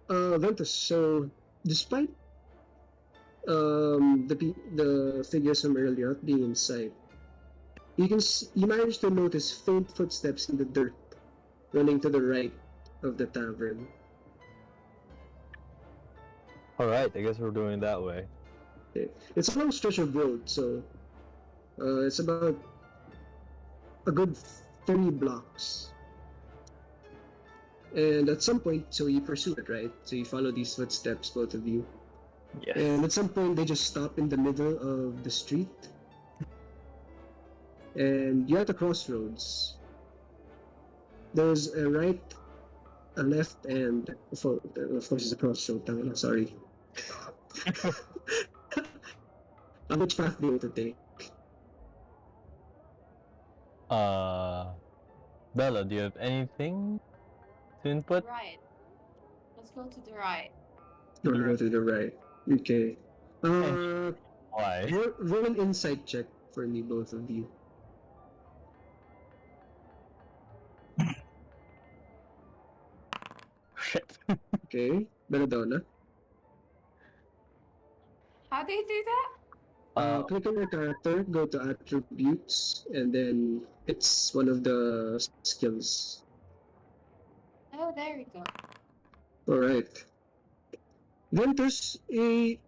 Ventus, so despite the figures from earlier not being in sight, you manage to notice faint footsteps in the dirt running to the right of the tavern. Alright, I guess we're doing it that way. Okay. It's a long stretch of road, so it's about a good 3 blocks. And at some point, so you pursue it, right? So you follow these footsteps, both of you. Yes. And at some point, they just stop in the middle of the street. And you're at a crossroads. There's a right, a left, and of course, it's a crossroad. Sorry. Which path do you want to take? Bella, do you have anything to input? Right. Let's go to the right. You want to go to the right. Okay. Why? Roll an insight check for me, both of you. Shit. Okay. Belladonna. How do you do that? Click on your character, go to attributes, and then it's one of the skills. Oh, there we go. Alright. Ventus, looking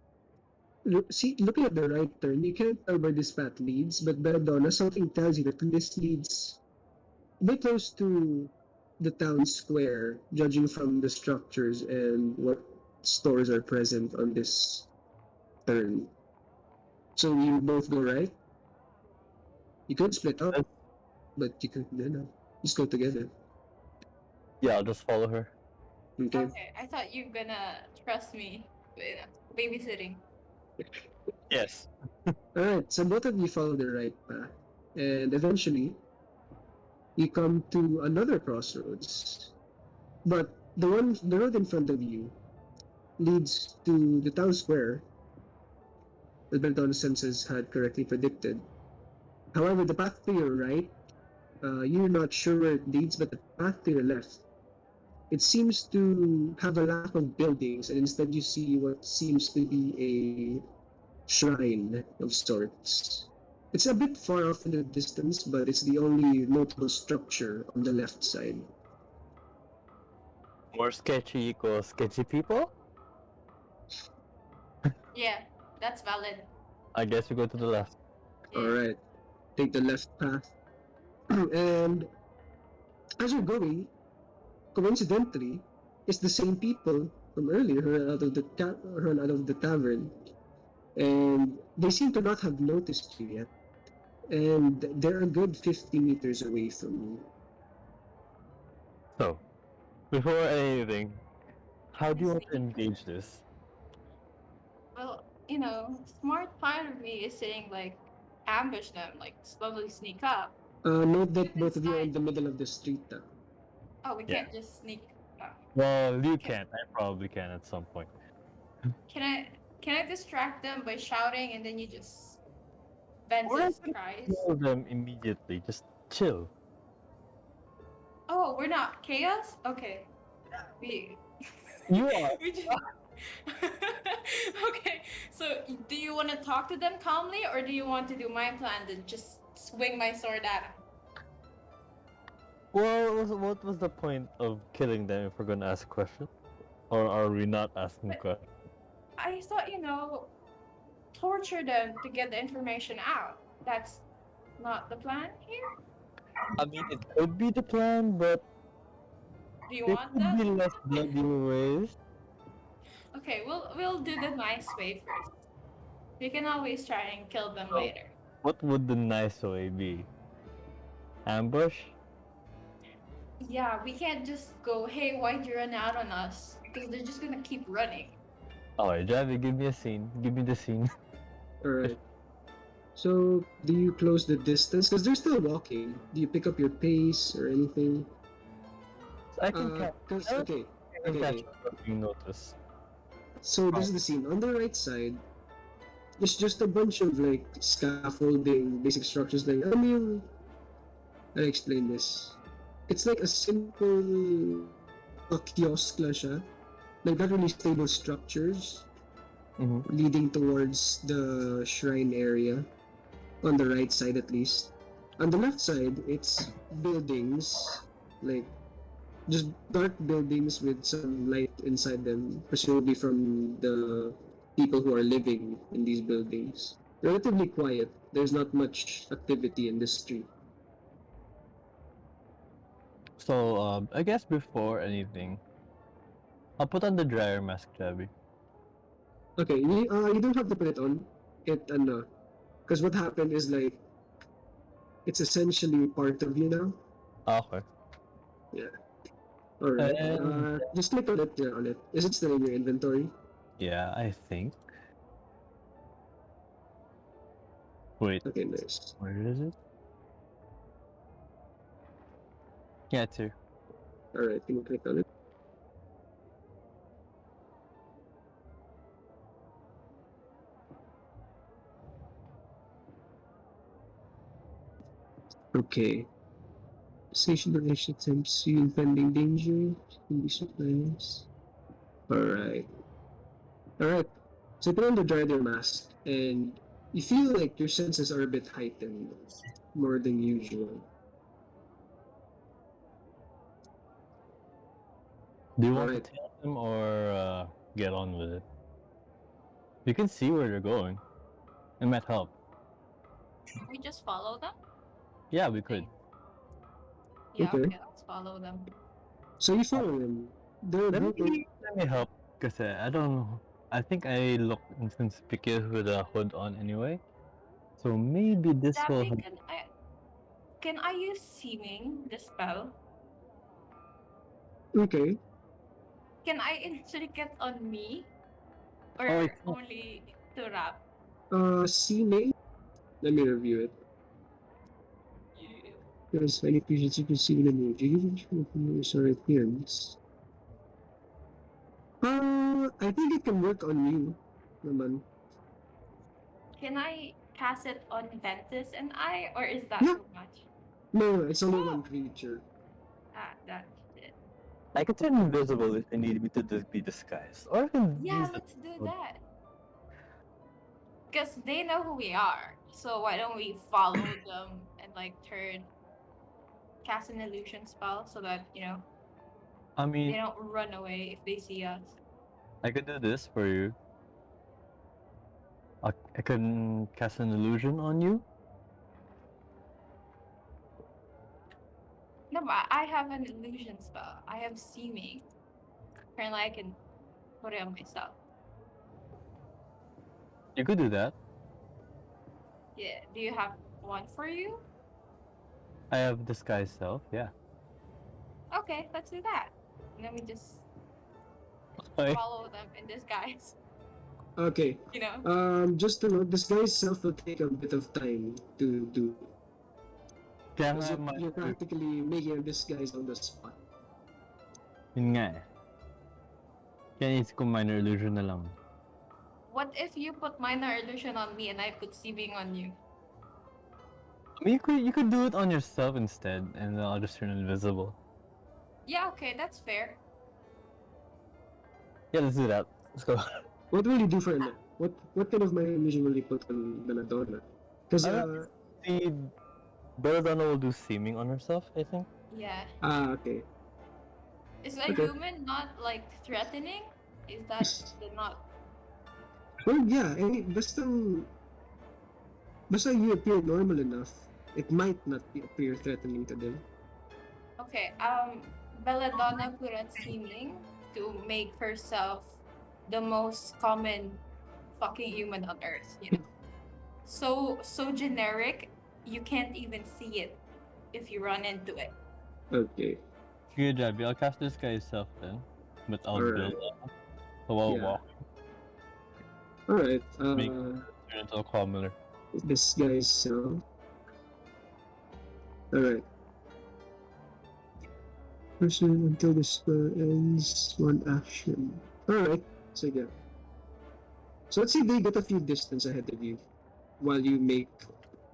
at the right turn, you can't tell where this path leads, but Belladonna, something tells you that this leads a bit close to the town square, judging from the structures and what stores are present on this turn. So you both go right? You could split up, but you could, just go together. Yeah, I'll just follow her. Okay? Okay, I thought you were gonna trust me with babysitting. Yes. Alright, so both of you follow the right path, and eventually, you come to another crossroads. But the road in front of you leads to the town square that Belladonna's senses had correctly predicted. However, the path to your right, you're not sure where it leads, but the path to your left, it seems to have a lack of buildings, and instead you see what seems to be shrine of sorts. It's a bit far off in the distance, but it's the only notable structure on the left side. More sketchy equals sketchy people? Yeah, that's valid. I guess we go to the left. Yeah. Alright, take the left path. And as you're going, coincidentally, it's the same people from earlier who ran out of the tavern. And they seem to not have noticed you yet. And they're a good 50 meters away from you. So, before anything, how do you want to engage this? Well, you know, smart part of me is saying like ambush them, like slowly sneak up. Note that both of you are in the middle of the street. Oh, we Yeah. can't just sneak. Well, you can't. I probably can at some point. Can I distract them by shouting and then you just vent Or I his can cries? kill them immediately. Just chill. Oh, we're not chaos. Okay, we You are. we just. Okay, so do you want to talk to them calmly or do you want to do my plan and just swing my sword at them? Well, what was the point of killing them if we're gonna ask questions? Or are we not asking questions? I thought, you know, torture them to get the information out. That's not the plan here. I mean, it could be the plan, but Do you there want could that? be less bloody ways. Okay, we'll do the nice way first. We can always try and kill them Oh. later. What would the nice way be? Ambush? Yeah, we can't just go, hey, why'd you run out on us? Because they're just gonna keep running. Alright, Javi, give me a scene. Give me the scene. Alright. So, do you close the distance? Because they're still walking. Do you pick up your pace or anything? I can catch. Okay. I can catch okay. without being noticed. So, this is the scene. On the right side, it's just a bunch of like scaffolding, basic structures. Like, I mean, I explain this. It's like a simple kiosk lang siya. Like, not really stable structures Mm-hmm. leading towards the shrine area. On the right side, at least. On the left side, it's buildings, like just dark buildings with some light inside them, presumably from the people who are living in these buildings. Relatively quiet. There's not much activity in the street. So, I guess before anything, I'll put on the dryer mask, Javi. Okay, you don't have to put it on. Because what happened is like it's essentially part of you now. Okay. All right. And- Just click on it. Yeah, on it. Is it still in your inventory? Yeah, I think. Wait, Okay, nice. where is it? Yeah, too. All right, can you click on it? Okay. Station relation attempts to impending danger. Can be supplies. Alright. Alright. So put on the driver mask and you feel like your senses are a bit heightened. More than usual. Do you want Alright. to tell them or get on with it? You can see where they're going. It might help. We just follow them? Yeah, we could. Yeah, Okay. okay, let's follow them. So you follow them. They're Let grouping. me help, because I don't know. I think I look inconspicuous with a hood on anyway. So maybe this will Daphne, help. can I use seeming, the spell? Okay. Can I inflict it on me? Or Oh, it's not- only to Rap? Seeming. Let me review it. Because any creatures you can see in an energy, sorry, appearance. I think it can work on you, naman. Can I cast it on Ventus and I, or is that Yeah. too much? No, it's only one creature. Ah, that's it. I can turn invisible if they need me to be disguised. Or I can Yeah, use let's do Oh. that. Because they know who we are. So why don't we follow them and like cast an illusion spell so that, I they mean, don't run away if they see us. I could do this for you. I can cast an illusion on you. No, but I have an illusion spell. I have seeming. Apparently I can put it on myself. You could do that. Yeah. Do you have one for you? I have disguise self. Yeah. Okay, let's do that. And then we just Why? follow them in disguise. Okay. Just to note, this guy's self will take a bit of time to do. Kaya Because nga you're practically making a disguise on the spot. Yun nga eh. Kaya naisip ko minor illusion na lang. What if you put minor illusion on me and I put seeming on you? I mean, you could do it on yourself instead, and then I'll just turn invisible. Yeah, okay, that's fair. Yeah, let's do that. Let's go. What will you do for Anna? What kind of minor illusion will you put on Donadonna? Because See, Belladonna will do seeming on herself, I think. Yeah. okay. Is a Okay. human not like threatening? Is that not? Well, yeah. Basta you appear normal enough, it might not appear threatening to them. Okay, Belladonna put on seeming to make herself the most common fucking human on earth, So generic, you can't even see it if you run into it. Okay. Good job. I'll cast disguise self then. But I'll Alright. build while Yeah. walking. Alright. Turn into a commoner. This guy's self. Alright. Person until the spell ends one action. Alright. Sige. So let's say they get a few distance ahead of you while you make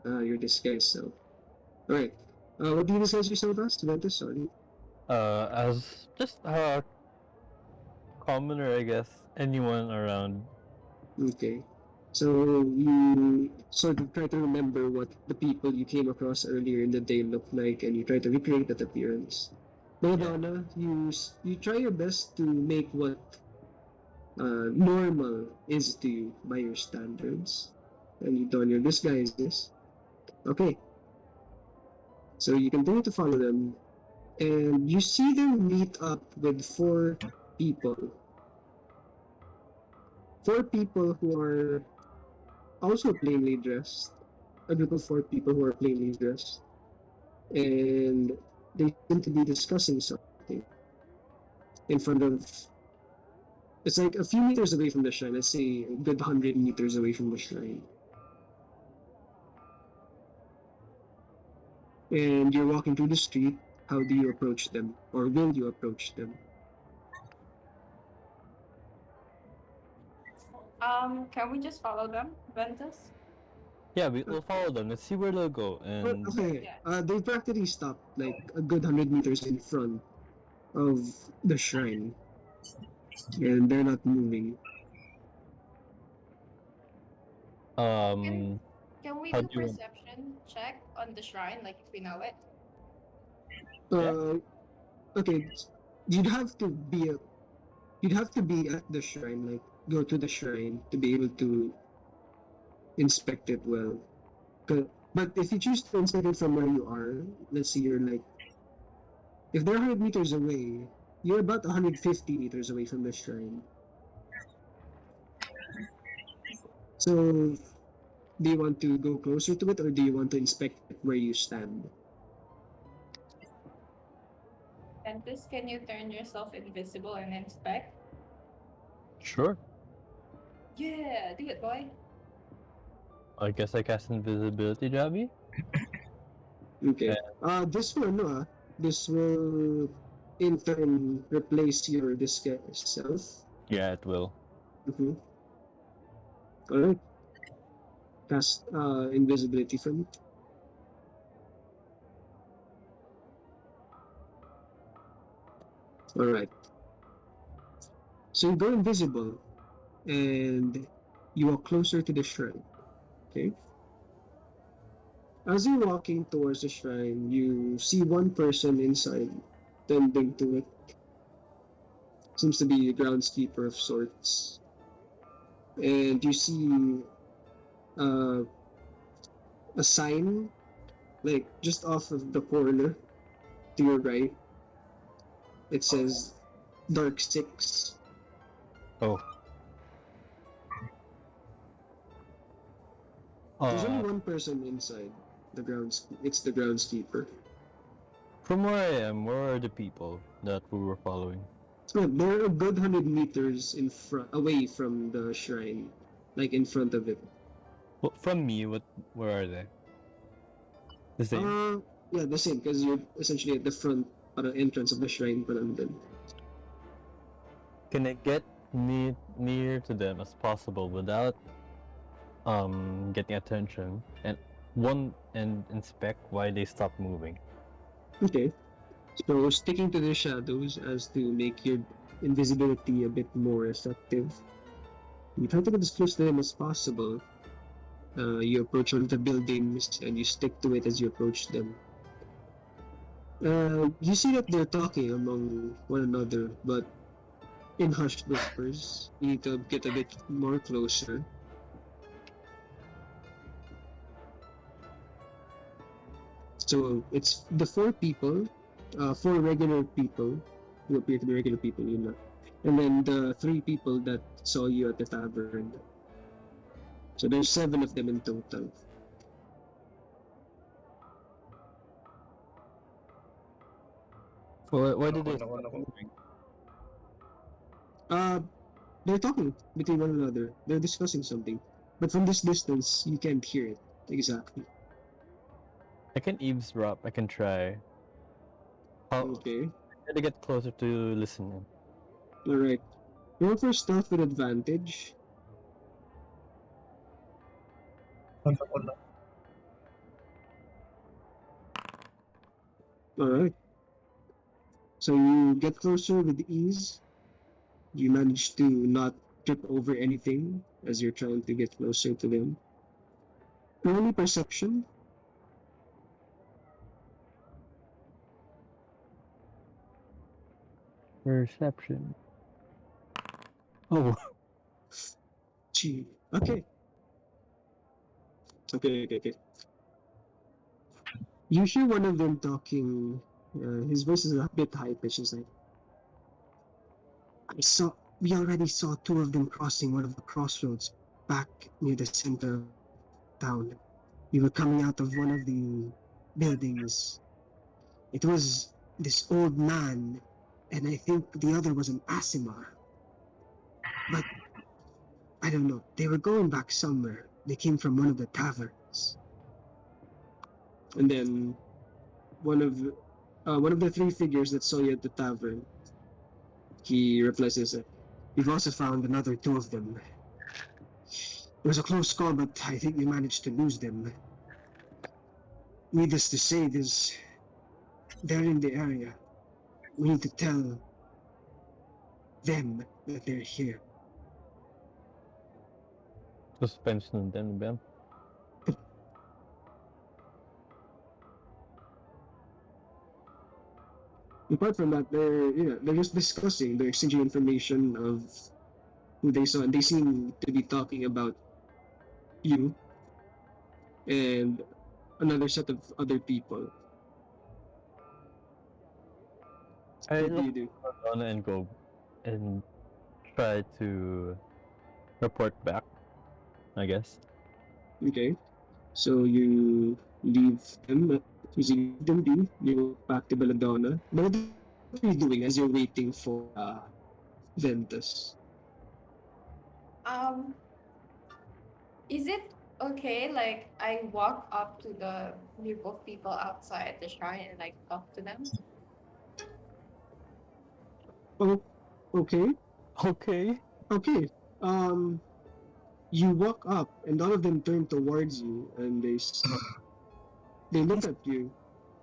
your disguise self. Alright. What do you disguise yourself as? Ventus, sorry. As just a commoner, I guess. Anyone around. Okay. So you sort of try to remember what the people you came across earlier in the day looked like, and you try to recreate that appearance. Belladonna, you try your best to make what normal is to you by your standards, and you don your disguises. Okay. So you continue to follow them, and you see them meet up with four people. Four people who are also plainly dressed. A group of four people who are plainly dressed, and they seem to be discussing something in front of. It's like a few meters away from the shrine. Let's say a good 100 meters away from the shrine. And you're walking through the street. How do you approach them, or will you approach them? Can we just follow them, Ventus? Yeah, we'll follow them. Let's see where they'll go. And Okay, Yeah. they practically stopped like a good 100 meters in front of the shrine, and they're not moving. um, Can we how do do you want? perception check on the shrine, like if we know it? Uh, okay, you'd have to be a, you'd have to be at the shrine, like go to the shrine to be able to inspect it well. But if you choose to inspect it from where you are, let's say you're like, if they're 100 meters away, you're about 150 meters away from the shrine. So, do you want to go closer to it, or do you want to inspect it where you stand? Ventus, can you turn yourself invisible and inspect? Sure. Yeah, do it, boy. I guess I cast invisibility, Javi. Okay. This will in turn replace your disguise self. Yeah, it will. Mm-hmm. Alright. Cast invisibility for me. Alright. So you go invisible, and you walk closer to the shrine. Okay. As you're walking towards the shrine, you see one person inside, tending to it. Seems to be a groundskeeper of sorts. And you see uh, a sign, like just off of the corner to your right. It says Dark Six. Oh. There's only one person inside the grounds. It's the groundskeeper. From where I am, where are the people that we were following? So they're a good 100 meters in front, away from the shrine, like in front of it. Well, from me, where are they? The same? Yeah, the same, because you're essentially at the front, entrance of the shrine, parang dun. Can I get near to them as possible without getting attention and inspect why they stop moving? Okay. So sticking to the shadows as to make your invisibility a bit more effective. You try to get as close to them as possible. You approach one of the buildings and you stick to it as you approach them. You see that they're talking among one another, but in hushed whispers. You need to get a bit more closer. So it's the four people, four regular people who appear to be regular people, you know, and then the three people that saw you at the tavern. So there's 7 of them in total. Why did they stop moving? They're talking between one another. They're discussing something, but from this distance, you can't hear it exactly. I can eavesdrop. I can try. Okay. I gotta get closer to listening. All right. Roll for stealth with advantage. All right. So you get closer with ease. You manage to not trip over anything as you're trying to get closer to them. Only perception. Perception. Oh. Gee. Okay. Okay. You hear one of them talking. His voice is a bit high pitched. He's like, we already saw 2 of them crossing one of the crossroads back near the center of town. We were coming out of one of the buildings. It was this old man, and I think the other was an Asimar. But I don't know. They were going back somewhere. They came from one of the taverns. And then one of the 3 figures that saw you at the tavern, he replies this, we've also found another 2 of them. It was a close call, but I think we managed to lose them. Needless to say, they're in the area. We need to tell them that they're here. Suspense nun din, Ben. Apart from that, they're just discussing, they're exchanging information of who they saw, and they seem to be talking about you and another set of other people. I What do look you do? at Donna and go and try to report back, I guess. Okay, so you leave them. You leave them be. You go back to Belladonna. What are you doing as you're waiting for Ventus? Is it okay? Like I walk up to the group of people outside the shrine and like talk to them. Oh, okay. Okay. You walk up, and all of them turn towards you, and they look at you.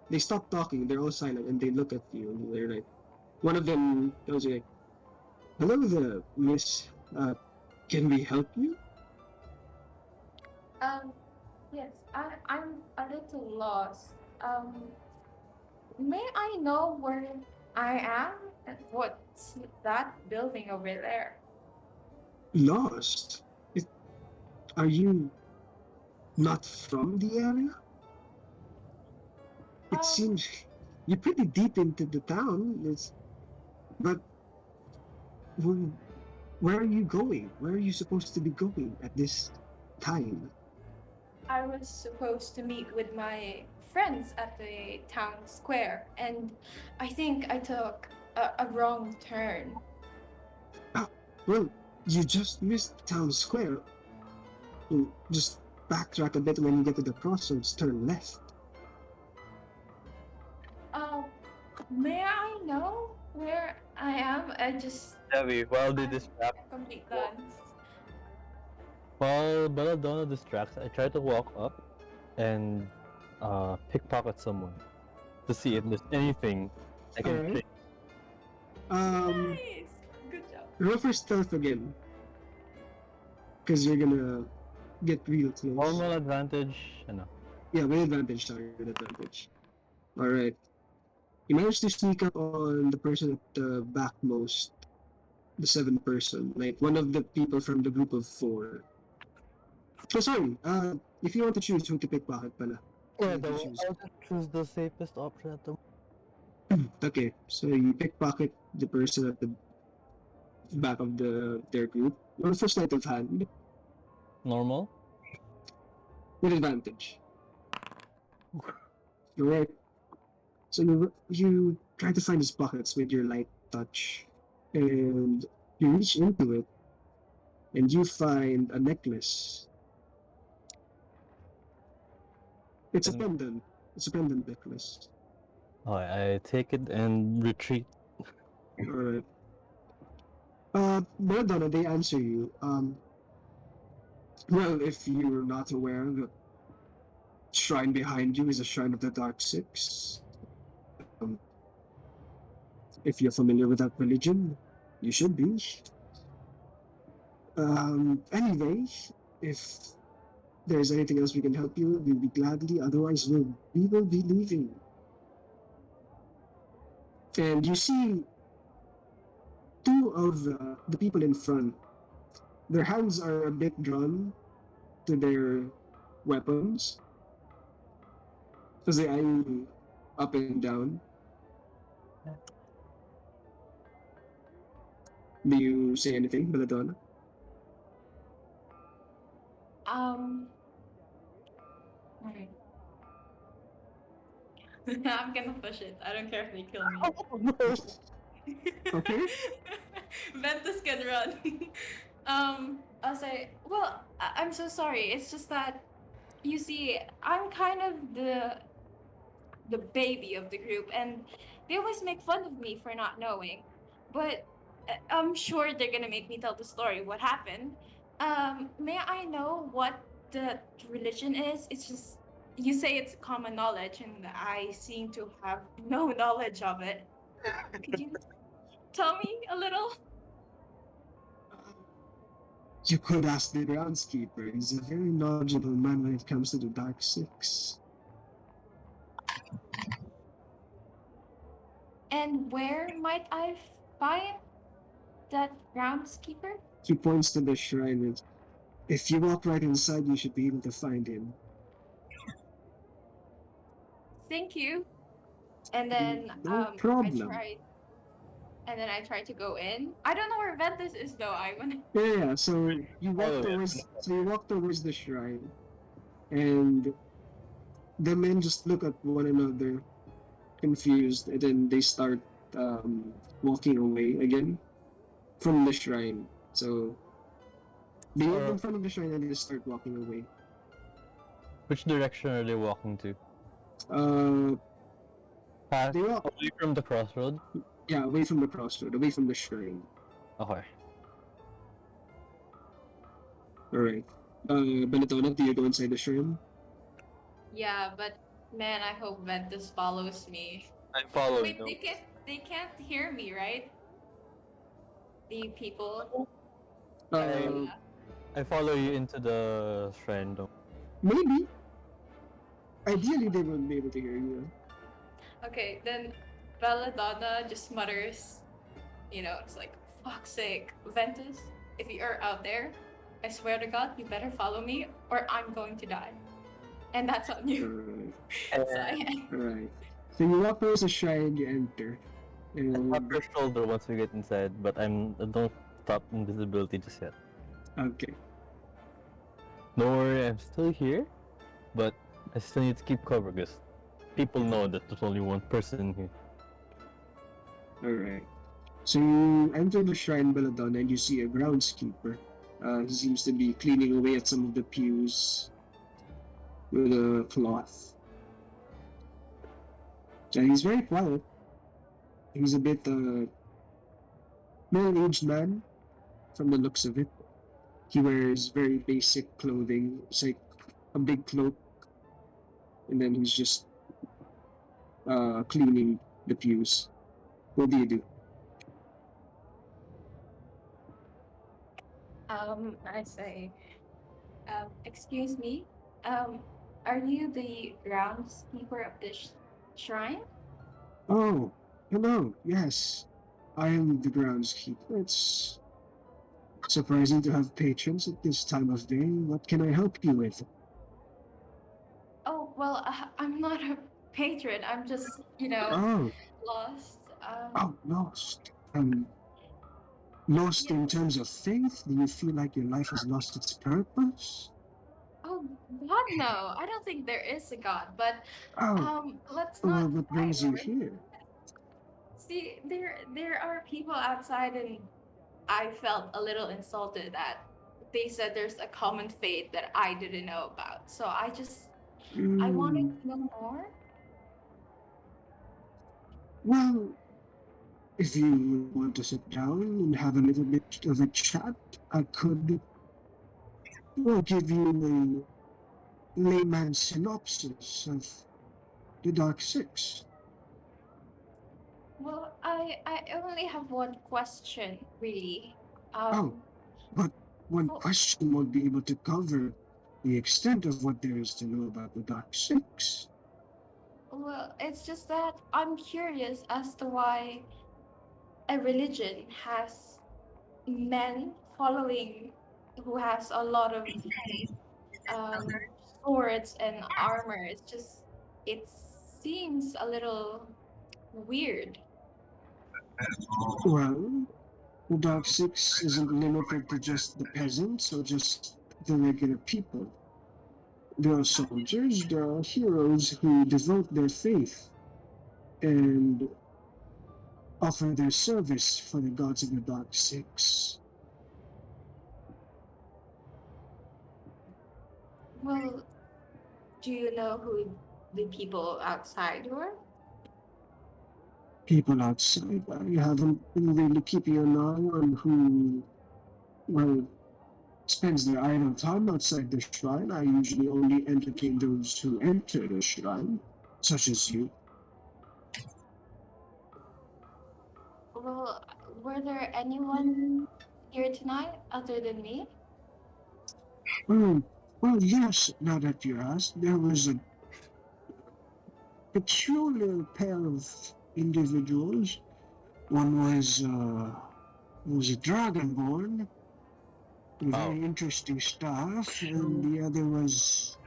They stop talking. They're all silent, and they look at you. And they're like, one of them goes like, "Hello there, Miss. Can we help you?" Yes, I'm a little lost. May I know where I am and what's that building over there? Lost? It, are you not from the area? It Um, seems you're pretty deep into the town. But wh- where are you going? Where are you supposed to be going at this time? I was supposed to meet with my friends at the town square, and I think I took a wrong turn. Ah, well, you just missed town square. You just backtrack a bit when you get to the crossroads, turn left. Um, may I know where I am? Debbie, while they I'm distract, a complete dunce. while Belladonna distracts, I try to walk up and pickpocket someone to see if there's anything I can Alright. take. Nice, good job. Roll for stealth again. Because you're gonna get real close. Normal advantage, ano. Yeah, with advantage, sorry, with advantage. Alright. You managed to sneak up on the person at the backmost, the seventh person, like one of the people from the group of four. So sorry, if you want to choose who to pickpocket pala. Yeah, Who to choose. I'll just choose the safest option at the Okay, so you pickpocket the person at the back of their group. Roll for sleight of hand normal. with advantage. Alright. So you try to find his pockets with your light touch, and you reach into it, and you find a necklace. It's a And- pendant. It's a pendant necklace. I take it and retreat. Alright. Maradona, they answer you. Well, if you're not aware, the shrine behind you is a shrine of the Dark Six. Um, if you're familiar with that religion, you should be. Anyway, if there's anything else we can help you with, we'll be gladly. Otherwise, we will be leaving. And you see two of the people in front. Their hands are a bit drawn to their weapons as they eye you up and down. Do you say anything, Belladonna? Um, alright. I'm gonna push it. I don't care if they kill me. Okay. Ventus can run. I'll say, well, I'm so sorry. It's just that, you see, I'm kind of the baby of the group, and they always make fun of me for not knowing. But I'm sure they're gonna make me tell the story what happened. May I know what the religion is? It's just, you say it's common knowledge, and I seem to have no knowledge of it. Could you tell me a little? You could ask the groundskeeper. He's a very knowledgeable man when it comes to the Dark Six. And where might I find that groundskeeper? He points to the shrine and if you walk right inside, you should be able to find him. Thank you. And then No I problem. tried, and then I tried to go in. I don't know where Ventus is though. I went. Yeah, so you walk Oh, yeah. towards the shrine, and the men just look at one another, confused, and then they start walking away again from the shrine. So they get in front of the shrine and they start walking away. Which direction are they walking to? Past, They walk, away from the crossroad? yeah, away from the crossroad, away from the shrine. Okay. Alright. Belladonna, do you go inside the shrine? Yeah, but man, I hope Ventus follows me. I follow Wait, they can't hear me, right? The people. Uh, I follow you into the shrine though. maybe. Ideally, they wouldn't be able to hear you. Okay, then Belladonna just mutters, it's like, fuck's sake, Ventus, if you are out there, I swear to God, you better follow me or I'm going to die. And that's on you. Alright. So I, Alright. So you walk towards the shrine, you enter. I And tap her shoulder once we get inside, but I don't stop invisibility just yet. okay. Don't worry, I'm still here, but I still need to keep cover because people know that there's only one person here. Alright. So you enter the shrine, Belladonna, and you see a groundskeeper. He seems to be cleaning away at some of the pews with a cloth. And he's very quiet. He's a bit middle-aged man from the looks of it. He wears very basic clothing. It's like a big cloak. And then he's just cleaning the pews. What do you do? I say, excuse me, are you the groundskeeper of this shrine? Oh, hello. Yes, I am the groundskeeper. It's surprising to have patrons at this time of day. What can I help you with? Oh, well, I'm not a patron. I'm just, Oh, lost. lost. Lost in terms of faith? Do you feel like your life has lost its purpose? Oh, God, no. I don't think there is a God, but Oh, let's well, not what fight brings you over it. here? See, there are people outside, and I felt a little insulted that they said there's a common fate that I didn't know about. So I wanted to know more. Well, if you want to sit down and have a little bit of a chat, I could give you a layman's synopsis of the Dark Six. Well, I only have one question, really. Oh, but one well- question won't be able to cover the extent of what there is to know about the Dark Six. Well, it's just that I'm curious as to why a religion has men following who has a lot of um, swords and armor. It seems a little weird. Well, the Dark Six isn't limited to just the peasants or just the regular people. There are soldiers, there are heroes who devote their faith and offer their service for the gods of the Dark Six. Well, do you know who the people outside were? People outside, I haven't been really keeping an eye on who, well, spends their idle time outside the shrine. I usually only entertain those who enter the shrine, such as you. Well, were there anyone here tonight other than me? Well, yes, now that you ask, there was a peculiar pair of individuals. One was a dragonborn, very interesting stuff, and the other was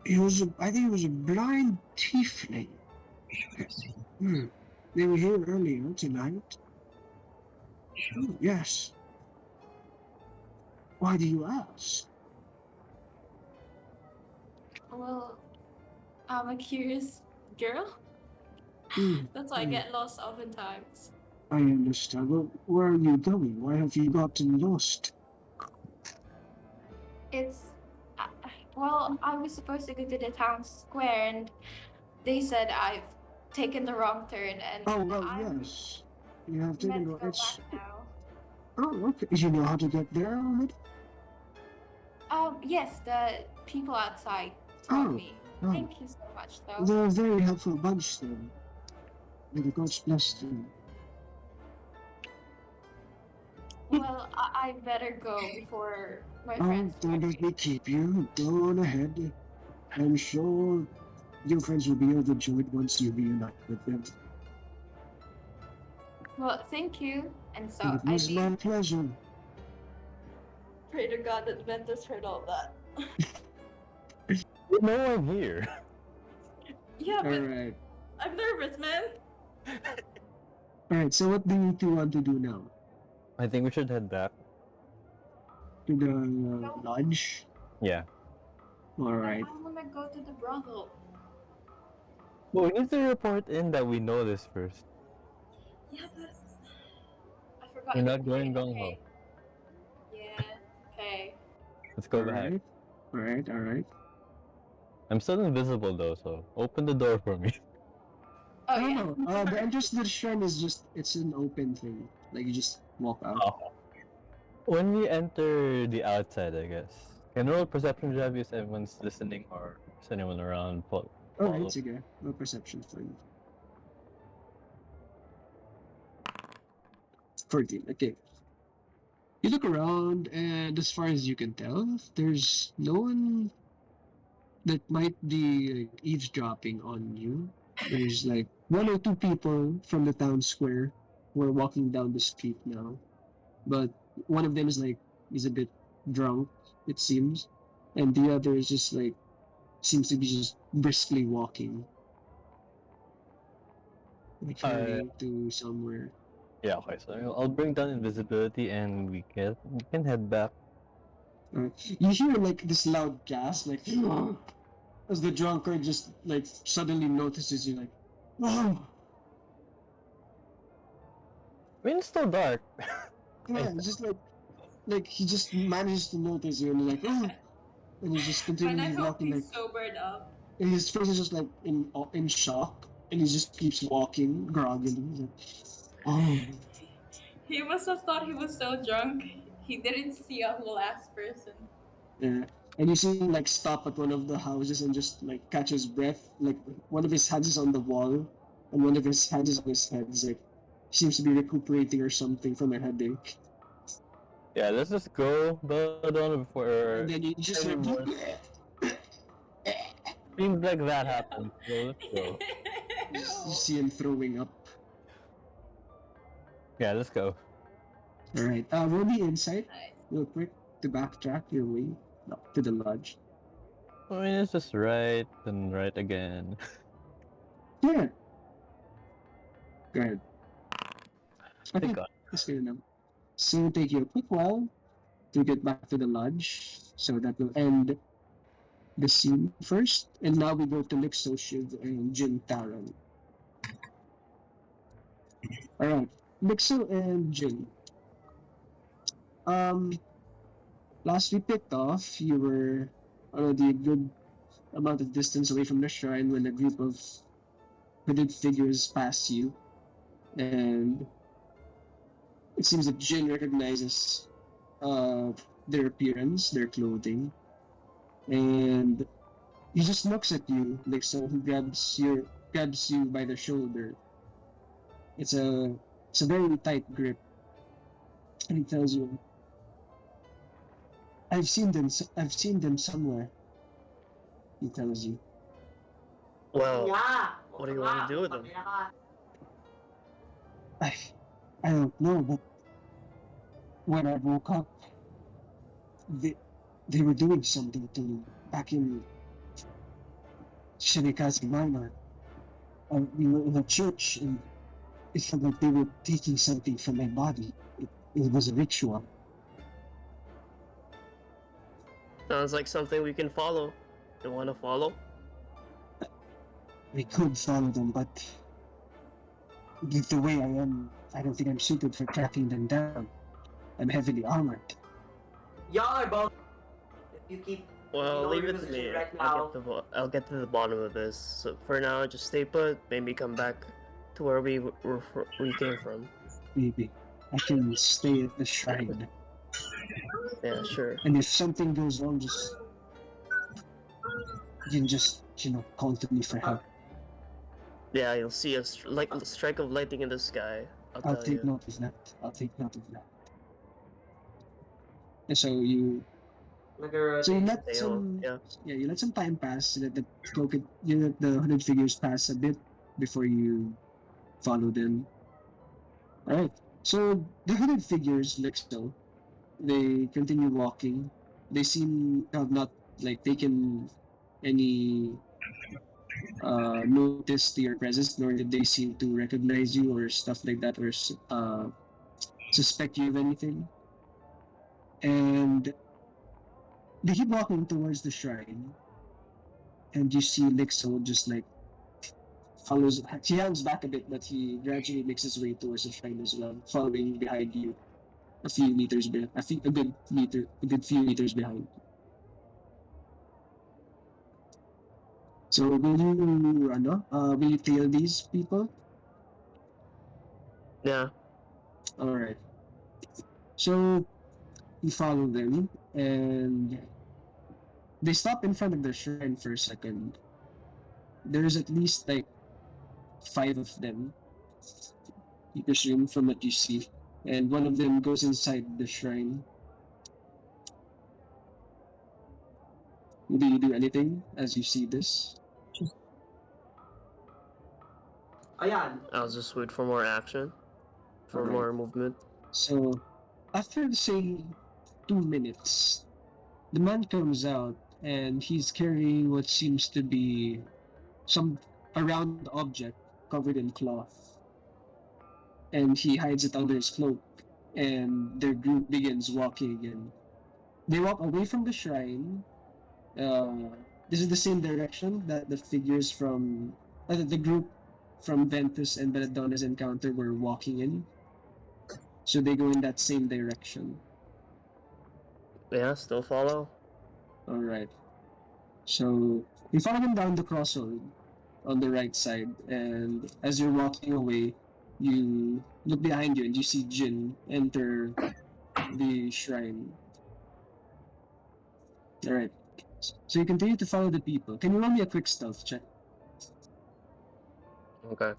I think he was a blind tiefling. They were here earlier tonight. Yes. Why do you ask? Well, I'm a curious girl. That's why I get lost oftentimes. I understand. Well, where are you going? Why have you gotten lost? Well, I was supposed to go to the town square, and they said I've taken the wrong turn, and Oh, well, I'm yes. You have meant taken to the. go It's. back now. Oh, okay. You know how to get there already? Yes, the people outside told Oh, me. oh. Thank you so much, though. They're a very helpful bunch, then. May the gods bless them. Well, I better go before my Oh, friends. don't let me keep you. Go on ahead. I'm sure your friends will be overjoyed once you reunite with them. Well, thank you. And so And it I was leave. my pleasure. Pray to God that Ventus heard all that. No one here. Yeah, but Alright. I'm nervous, man. Alright, so what do you two want to do now? I think we should head back. To the lodge? Yeah. Alright. I wanna go to the brothel. Well, we need to report in that we know this first. Yeah, but I forgot. You're not Okay, going gung ho. okay. Yeah. Okay. Let's go back. Alright. I'm still invisible though, so open the door for me. Oh No, yeah. no. The entrance to the shrine is just, it's an open thing. Like, you just walk out. Oh. When we enter the outside, I guess. Can roll perception check if everyone's listening or is anyone around? Alright, sige. No perception for you. 14, okay. You look around, and as far as you can tell, there's no one that might be like, eavesdropping on you. There's like 1 or 2 people from the town square who are walking down the street now. But one of them is like, he's a bit drunk, it seems. And the other is just like, seems to be just briskly walking. Like heading to somewhere. Yeah, okay, so I'll bring down invisibility and we can head back. You hear like this loud gasp, like as the drunkard just like suddenly notices you, like, oh, I mean, it's still dark. yeah, it's just like he just manages to notice you and like, oh, and he just When I continues hope walking, like, he's sobered up. and his face is just like in shock, and he just keeps walking groggily. He's like, oh, He must have thought he was so drunk. He didn't see a last person. yeah. And you see him like stop at one of the houses and just like catch his breath. Like one of his hands is on the wall, and one of his hands is on his head. He's like, seems to be recuperating or something from a headache. Yeah, let's just go Belladonna before. And then you just hear, everyone- Seems like that happened. So let's go. you see him throwing up. Yeah, let's go. All right, roll me insight Nice. real quick to backtrack your way to the lodge. I mean, it's just right and right again. Yeah. Go ahead. Okay, Thank God. that's good enough. So it'll take you a quick while to get back to the lodge. So that will end the scene first. And now we go to Lixo, Shiv, and Jin Taran. Alright, Lixo and Jin. Last we picked off, you were already a good amount of distance away from the shrine when a group of hooded figures passed you. And it seems that Jin recognizes their appearance, their clothing, and he just looks at you like so. He grabs you by the shoulder. It's a very tight grip, and he tells you, I've seen them somewhere." He tells you. Well, what do you want to do with them? I don't know, but when I woke up, they were doing something to me back in Shinikaze Minor. We were in a church, and it felt like they were taking something from my body. It was a ritual. Sounds like something we can follow. You want to follow? We could follow them, but with the way I am, I don't think I'm suited for tracking them down. I'm heavily armored. Y'all are both. You keep. Well, know leave your it to position me. right I'll get to the bottom of this. So for now, just stay put. Maybe come back to where we came from. Maybe I can stay at the shrine, Yeah, sure. and if something goes wrong, you can just call to me for help. Yeah, you'll see a strike of lightning in the sky. I'll I'll tell take you. note of that. And so you So you Nag-rotate. let They some all- yeah. you let some time pass. You let the hooded figures pass a bit before you follow them. All right. So the hooded figures, Lixo, they continue walking. They seem to have not like taken any notice to your presence, nor did they seem to recognize you or stuff like that, or suspect you of anything. And they keep walking towards the shrine, and you see Lixo just like follows. He hangs back a bit, but he gradually makes his way towards the shrine as well, following behind you, a few meters behind, a good few meters behind. So will you tail these people? Yeah. All right. So you follow them, and they stop in front of the shrine for a second. There's at least like 5 of them, you presume, from what you see. And one of them goes inside the shrine. Do you do anything as you see this? Ayan. I'll just wait for more action. For Alright. more movement. So, after say 2 minutes, the man comes out and he's carrying what seems to be a round object covered in cloth. And he hides it under his cloak. And their group begins walking again. They walk away from the shrine. This is the same direction that the figures from the group from Ventus and Belladonna's encounter were walking in. So they go in that same direction. Yeah, still follow. Alright. So you follow them down the crossroad on the right side, and as you're walking away, you look behind you and you see Jin enter the shrine. Alright. So you continue to follow the people. Can you roll me a quick stealth check? Okay.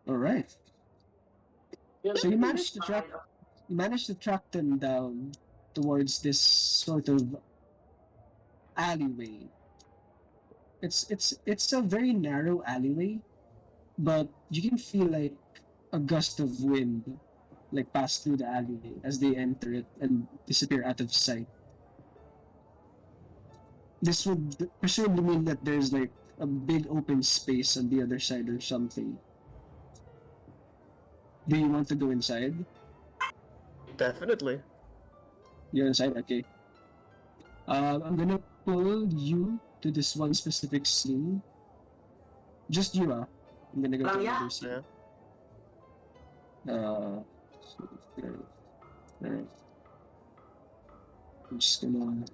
Alright. So you managed to track them down towards this sort of alleyway. It's a very narrow alleyway, but you can feel like a gust of wind like pass through the alleyway as they enter it and disappear out of sight. This would presumably mean that there's like a big open space on the other side or something. Do you want to go inside? Definitely. You're inside, okay. I'm gonna pull you to this one specific scene. Just you, ah. I'm gonna go to Yeah. another scene. Alright. I'm just gonna.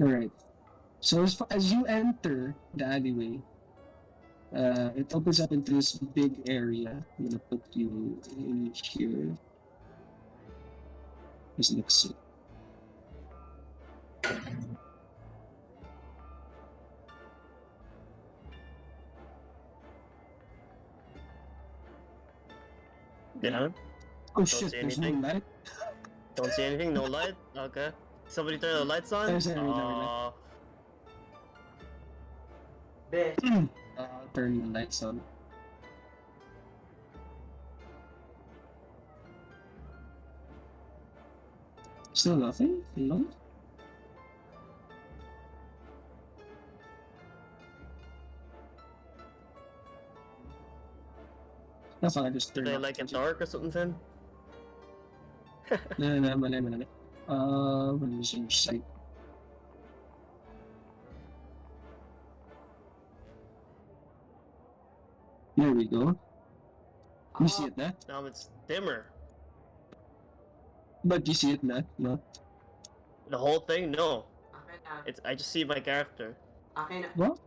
Alright. So as you enter the alleyway, it opens up into this big area. I'm gonna put you in here. Just next to. Yeah. Oh Don't shit, see there's no anything. light. Don't see anything? No light? Okay. Somebody turn the lights on? There's no light. Aw. Be. I'll turn the lights on. Still nothing? No? That's fine, I just Do turned they off like the it dark or something? No, mali. What is your site? There we go. You see it na? Now it's dimmer. But you see it na? No? The whole thing? No. Akin na. I just see my character. Akin na. What?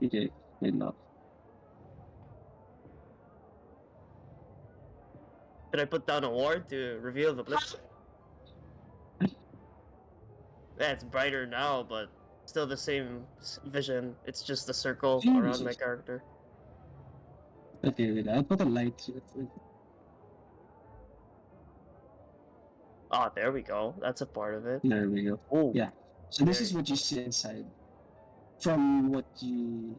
Okay, wait now. Did I put down a ward to reveal the blip? Yeah, it's brighter now, but still the same vision. It's just a circle around my Jesus. character. Okay, wait, I'll put a light here. Oh, there we go. That's a part of it. There we go. Oh, Yeah. So this There is you what you see inside. From what you,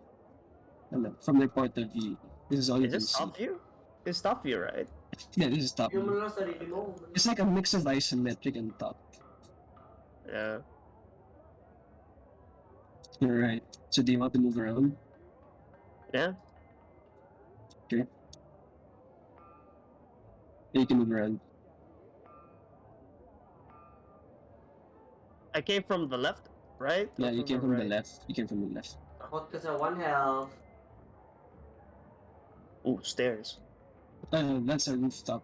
from their point of view, this is all you is can this see. top view? It's top view, right? Yeah, this is top Yung view. mo lang sarili mo. It's like a mix of isometric and top. Yeah. Alright. So do you want to move around? Yeah. Okay. Yeah, you can move around. I came from the left, right? Or Yeah, you came from the right? left. You came from the left. Takot ka sa 1 health. Ooh, stairs. That's a rooftop.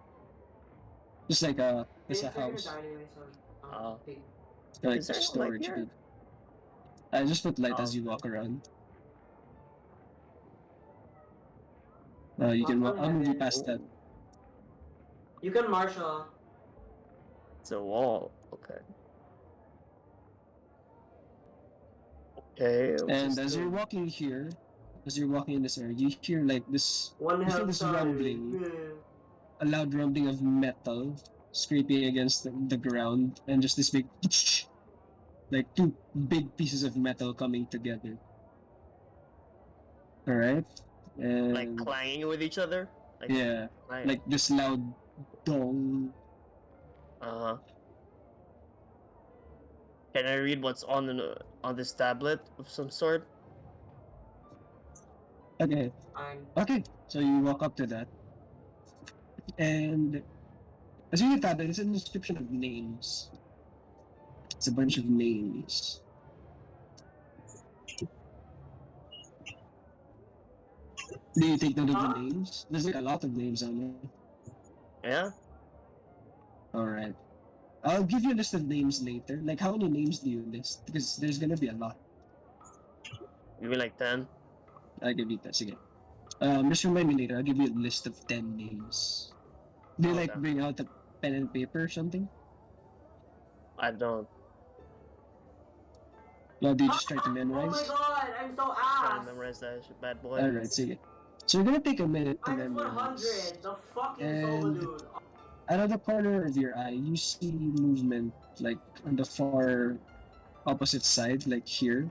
Just like it's a Things are gonna house. die anyway, so. Oh. Okay. Like Is there a light storage. here? Bit. I just put light Oh, as you okay. walk around. You can walk. I'll move you past that. You can marshal. It's a wall. Okay. Okay. And as you're walking here, as you're walking in this area, you hear like this. 1 You hear health this sorry. rumbling, Yeah. a loud rumbling of metal scraping against the ground, and just this big, like two big pieces of metal coming together. All right, and Like clanging with each other. Like, yeah, clang. like this loud dong. Uh huh. Can I read what's on this tablet of some sort? Okay, Fine. okay. So you walk up to that, and as you look at it, it's a description of names. It's a bunch of names. Do you take note of Huh? the names? There's like a lot of names on there. Yeah. Alright. I'll give you a list of names later. Like, how many names do you list? Because there's gonna be a lot. Maybe like 10. I'll give you that. Sige. Just remind me later. I'll give you a list of 10 names. Do you like Okay. bring out a pen and paper or something? I don't. Or do you just try to Oh memorize? my god, I'm so Trying ass. to memorize that shit, bad boy. Alright, sige. So you're gonna take a minute to Minus memorize. 100. The fucking And- solo dude. Out of the corner of your eye, you see movement like on the far opposite side, like here.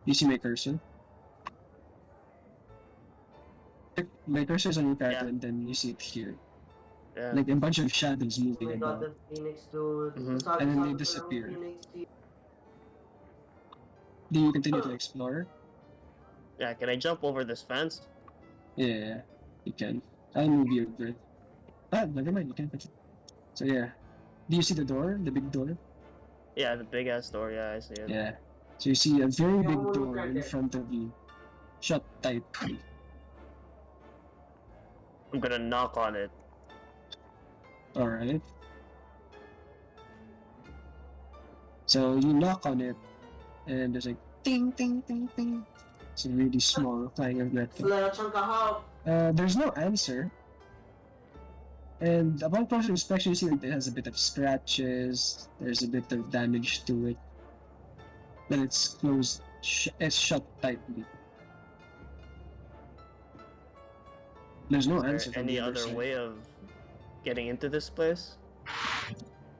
You see my cursor? My cursor is on your character, Yeah. and then you see it here. Yeah. Like a bunch of shadows Oh moving my god, about. the Phoenix dude. Mhm. Sabi- And then they sabi ko disappear. ng Phoenix, Do you continue to explore? Yeah. Can I jump over this fence? Yeah, you can. I'll move you over it. Ah, never mind, you can. So yeah. Do you see the door? The big door? Yeah, the big ass door. Yeah, I see it. Yeah. So you see a very big Yung door in credit. front of you. Shut tightly. I'm gonna knock on it. Alright. So you knock on it, and there's like ting ting ting ting. It's a really small clang of metal. Sila siyang kahap. There's no answer. And upon closer inspection, you see that it has a bit of scratches. There's a bit of damage to it. But it's closed. It's shut tightly. There's no Is there answer from any the other other side. way of getting into this place?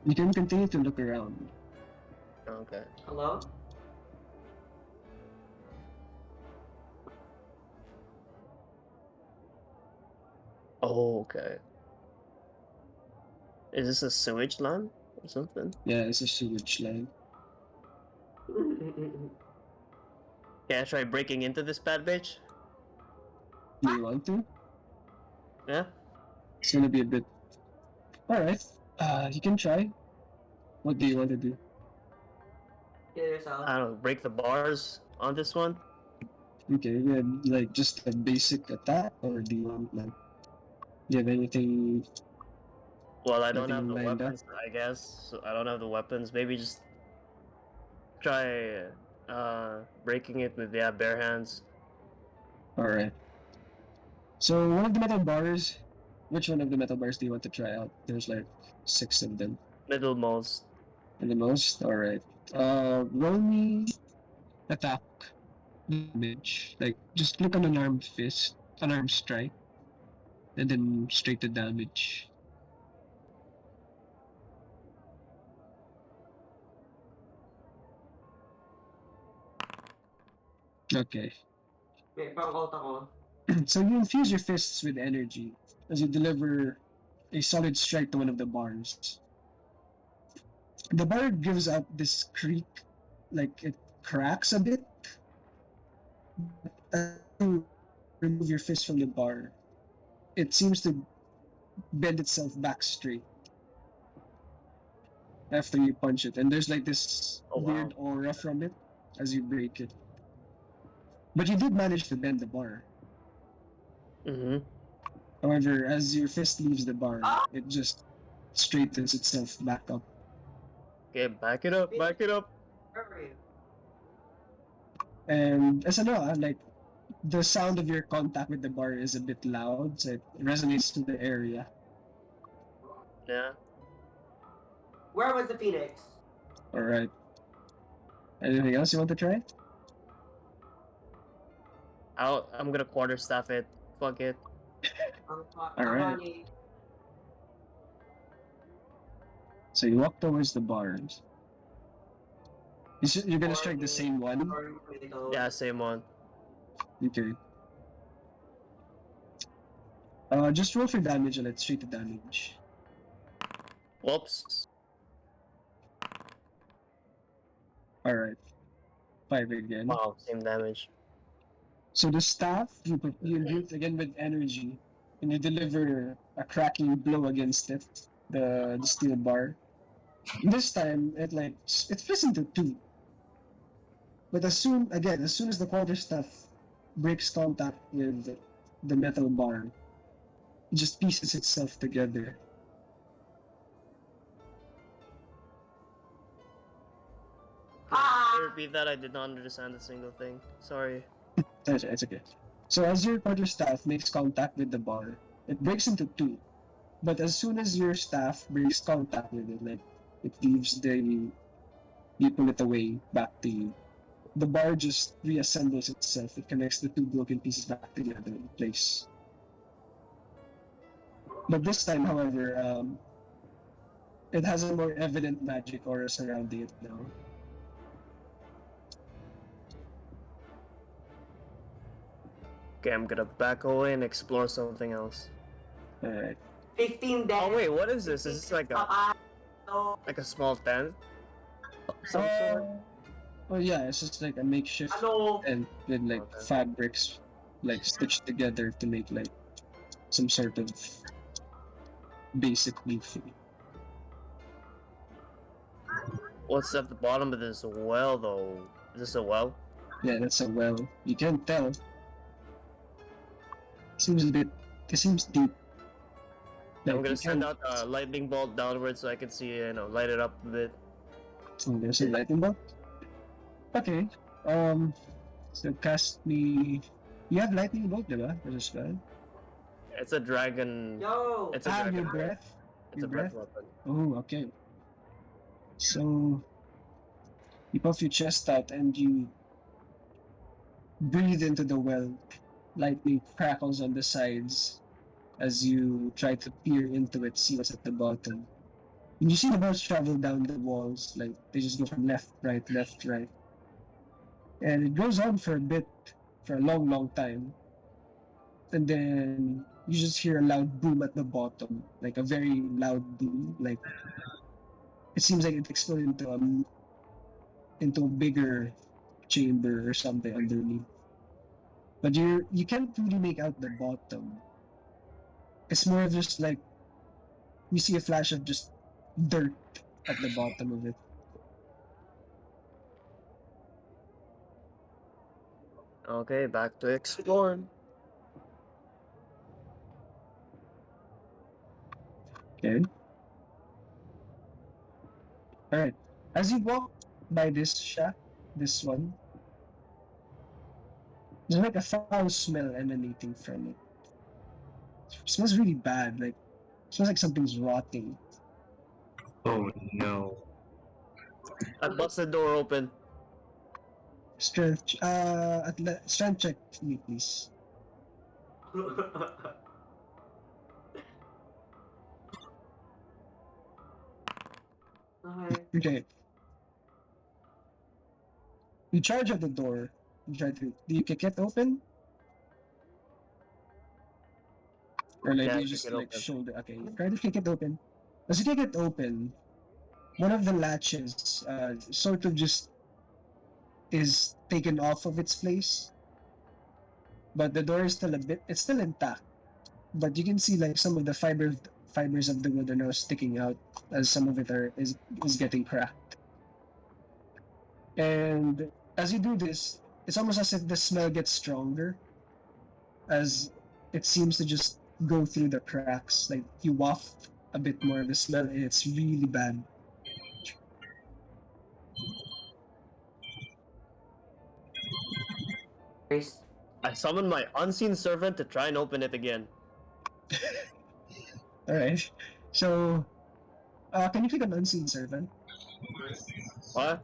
You can continue to look around. Okay. Hello? Oh, okay. Is this a sewage line or something? Yeah, it's a sewage line. Can I try breaking into this bad bitch? Do you want to? Yeah. It's gonna be a bit. Alright. You can try. What do you want to do? Kill yourself. I don't know, break the bars on this one? Okay, yeah, like just a basic attack, or do you want like? Do you have anything? Well, I don't have the Anything lined up? weapons, I guess. So I don't have the weapons. Maybe just try breaking it with bare hands. Alright. So one of the metal bars. Which one of the metal bars do you want to try out? There's like 6 of them. Middlemost. And the most? Alright. Roll me attack damage. Like just look an unarmed fist. Unarmed strike. and then straight to damage. Okay. May pang-out ako. So you infuse your fists with energy as you deliver a solid strike to one of the bars. The bar gives out this creak, like it cracks a bit. As you remove your fist from the bar, it seems to bend itself back straight after you punch it, and there's like this Oh, wow. weird aura from it as you break it. But you did manage to bend the bar. Mm-hmm. However, as your fist leaves the bar, it just straightens itself back up. Okay, back it up, back it up. Where are you? And as ano, like the sound of your contact with the bar is a bit loud, so it resonates to the area. Yeah. Where was the phoenix? All right. Anything else you want to try? I'm gonna quarterstaff it. Fuck it. Alright. So you walk towards the bars. You're gonna strike the same one? Yeah, same one. Okay. Just roll for damage and let's straight to damage. Whoops. Alright. 5 again. Wow, same damage. So the staff, you imbue it again with energy, and you deliver a cracking blow against it, the steel bar. This time, it splits into two. But as soon as the quarterstaff breaks contact with the metal bar, it just pieces itself together. Ah! Can you repeat that? I did not understand a single thing. Sorry. It's okay. So as your quarterstaff makes contact with the bar, it breaks into two. But as soon as your staff breaks contact with it, like it leaves you pull it away back to you. The bar just reassembles itself. It connects the two broken pieces back together in place. But this time, however, it has a more evident magic aura surrounding it now. Okay, I'm gonna back away and explore something else. Alright. 15 deaths. Oh wait, what is this? Is this like a small tent? Some sort? Oh yeah, it's just like a makeshift Ano? and with like Okay. fabrics like stitched together to make like some sort of basic leaf. What's at the bottom of this well though? Is this a well? Yeah, that's a well. You can't tell. It seems deep. I'm Like, gonna you send can't- out a lightning bolt downwards so I can see, light it up a bit. Oh, there's a lightning bolt? Okay. So cast me. You have lightning bolt, diba? As a spell. It's a dragon. Yo! It's a Your dragon. breath. It's a your breath breath? weapon. Oh, okay. So you puff your chest out and you breathe into the well. Lightning crackles on the sides as you try to peer into it, see what's at the bottom. And you see the bars travel down the walls, like they just go from left, right, left, right. And it goes on for a bit, for a long, long time. And then you just hear a loud boom at the bottom, like a very loud boom. Like it seems like it exploded into a bigger chamber or something underneath. But you can't really make out the bottom. It's more of just like you see a flash of just dirt at the bottom of it. Okay, back to explore. Okay. Alright. As you walk by this shack, this one, there's like a foul smell emanating from it. It smells really bad, like it smells like something's rotting. Oh no. I bust the door open. Strength strength check for me, please. Okay. Okay. You charge at the door. You try to. Do you kick it open? Or like Yeah, do you kick just it like open. shoulder? Okay, you try to kick it open. As you kick it open, one of the latches sort of just is taken off of its place, but the door is still a bit. It's still intact, but you can see like some of the fibers of the wood are now sticking out as some of it is getting cracked. And as you do this, it's almost as if the smell gets stronger as it seems to just go through the cracks. Like you waft a bit more of the smell, and it's really bad. Grace. I summon my unseen servant to try and open it again. All right. So, can you click on unseen servant? What?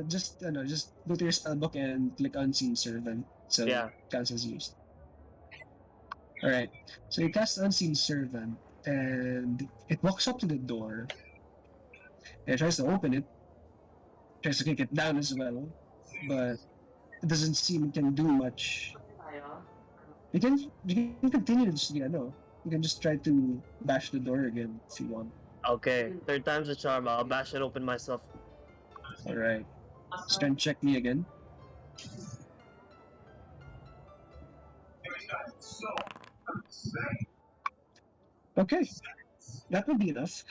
Just no, just go to your spellbook and click unseen servant. So Yeah. counts as used. All right. So you cast unseen servant, and it walks up to the door and it tries to open it. Tries to kick it down as well, but it doesn't seem it can do much. You can continue to just you can just try to bash the door again if you want. Okay, third time's a charm. I'll bash it open myself. All right. Strength check me again. Okay, that would be enough.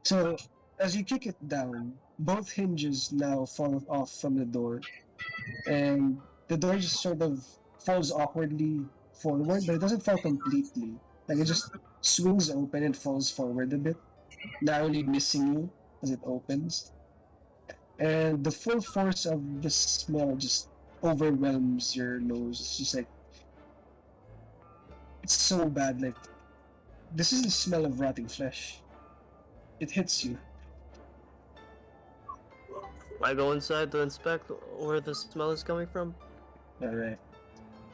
So, as you kick it down, both hinges now fall off from the door, and the door just sort of falls awkwardly forward, but it doesn't fall completely. Like it just swings open and falls forward a bit, narrowly missing you as it opens. And the full force of the smell just overwhelms your nose. It's just like it's so bad. Like this is the smell of rotting flesh. It hits you. I go inside to inspect where the smell is coming from. All right.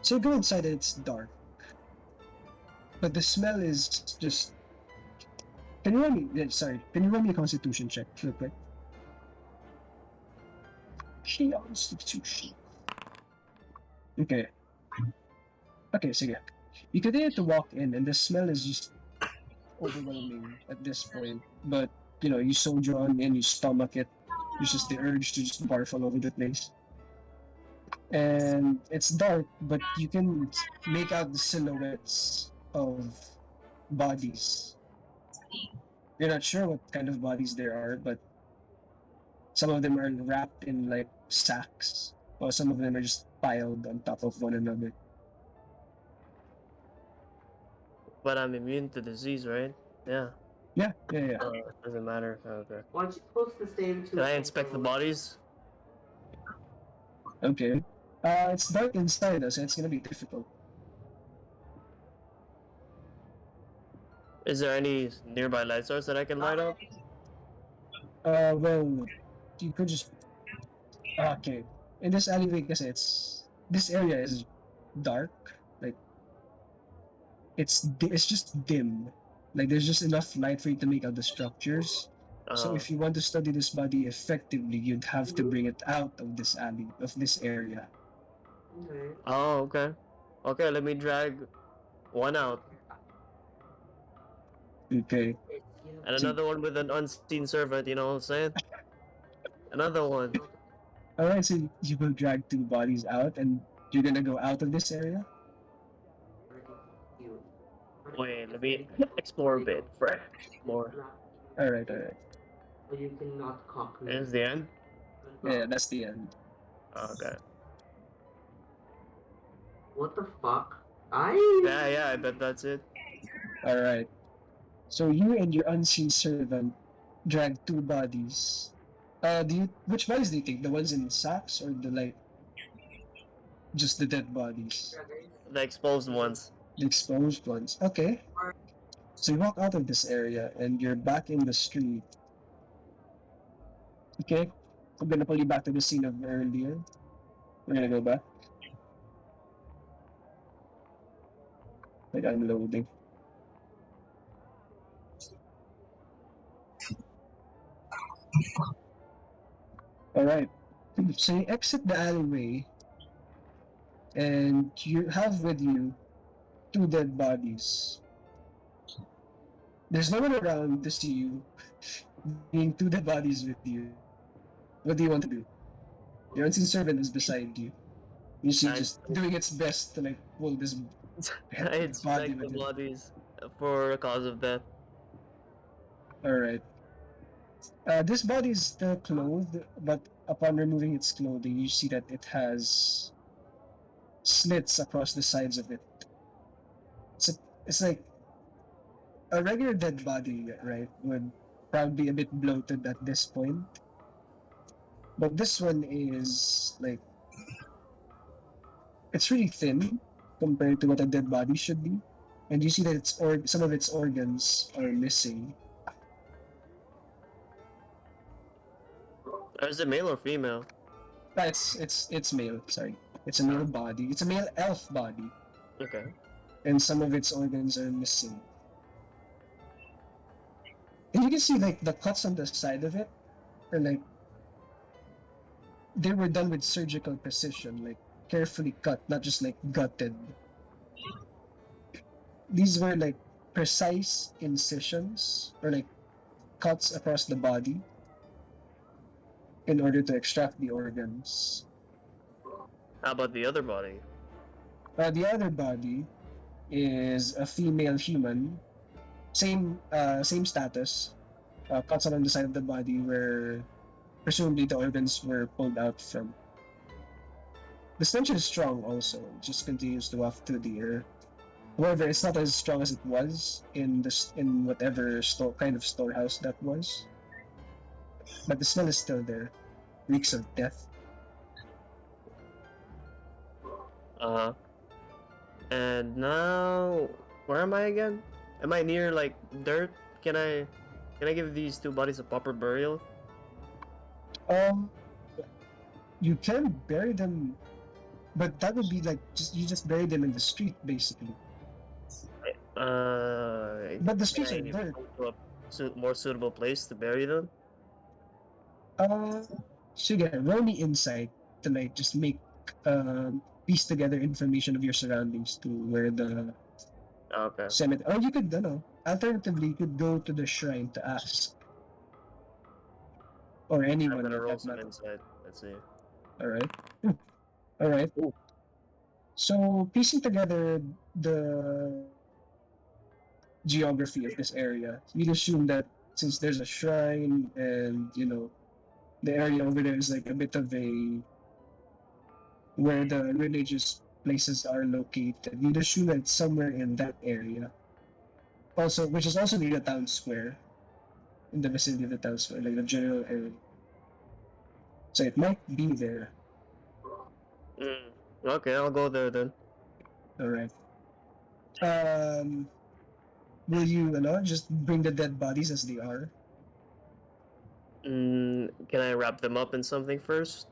So you go inside and it's dark, but the smell is just. Can you run me? Yeah, sorry. Can you run me a Constitution check real quick? Constitution. Okay. Okay, sige. You continue to walk in, and the smell is just overwhelming at this point. But you soldier on and you stomach it. There's just the urge to just barf all over the place. And it's dark, but you can make out the silhouettes of bodies. You're not sure what kind of bodies there are, but some of them are wrapped in like sacks, while some of them are just piled on top of one another. But I'm immune to disease, right? Yeah. Yeah. Doesn't matter. Okay. Why don't you post the same to Can I inspect the bodies? Okay. It's dark inside us, so it's gonna be difficult. Is there any nearby light source that I can light up? Well, you could just okay. In this alleyway, kasi this area is dark. Like it's just dim. Like there's just enough light for you to make out the structures. So if you want to study this body effectively, you'd have to bring it out of this this area. Okay. Oh, okay. Okay, let me drag one out. Okay. And another one with an unseen servant, you know what I'm saying? Another one. Alright, so you will drag two bodies out, and you're gonna go out of this area. Wait, let me explore a bit for more. Alright. But you cannot copy. Is the end? Yeah, that's the end. Okay. What the fuck? I. Yeah, I bet that's it. Alright. So you and your unseen servant drag two bodies. Which bodies do you take? The ones in sacks or just the dead bodies? The exposed ones. The exposed ones. Okay. So you walk out of this area and you're back in the street. Okay. I'm gonna pull you back to the scene of earlier. We're gonna go back. Like unloading. All right. So you exit the alleyway, and you have with you two dead bodies. There's no one around to see you, being two dead bodies with you. What do you want to do? Your unseen servant is beside you. You see, I- just doing its best to like pull this I body inspect the with it. bodies for a cause of death. All right. This body is still clothed, but upon removing its clothing, you see that it has slits across the sides of it. It's like a regular dead body, right? Would probably be a bit bloated at this point, but this one is like it's really thin compared to what a dead body should be, and you see that some of its organs are missing. Is it male or female? It's male. Sorry, it's a male body. It's a male elf body, Okay. and some of its organs are missing. And you can see like the cuts on the side of it are like they were done with surgical precision, like carefully cut, not just like gutted. These were like precise incisions or like cuts across the body in order to extract the organs. How about the other body? The other body is a female human, same status. Cuts along the side of the body where presumably the organs were pulled out from. The stench is strong also, it just continues to waft through the air. However, it's not as strong as it was in whatever kind of storehouse that was. But the smell is still there. Reeks of death. Uh-huh. And now, where am I again? Am I near like dirt? Can I give these two bodies a proper burial? You can bury them, but that would be like you just bury them in the street basically. But the streets are can I dirt. go to a more suitable place to bury them? So yeah, roll me insight to like just make piece together information of your surroundings to where the Okay. cemetery. Or you could, alternatively, you could go to the shrine to ask, or I'm anyone. gonna for roll that some matter. insight. Let's see. All right. All right. So piecing together the geography of this area, you'd assume that since there's a shrine and the area over there is like a bit of a where the religious places are located, you'd assume that it's somewhere in that area. Also, which is also near the town square, in the vicinity of the town square, like the general area. So it might be there. Okay, I'll go there then. All right. Will you, just bring the dead bodies as they are? Can I wrap them up in something first?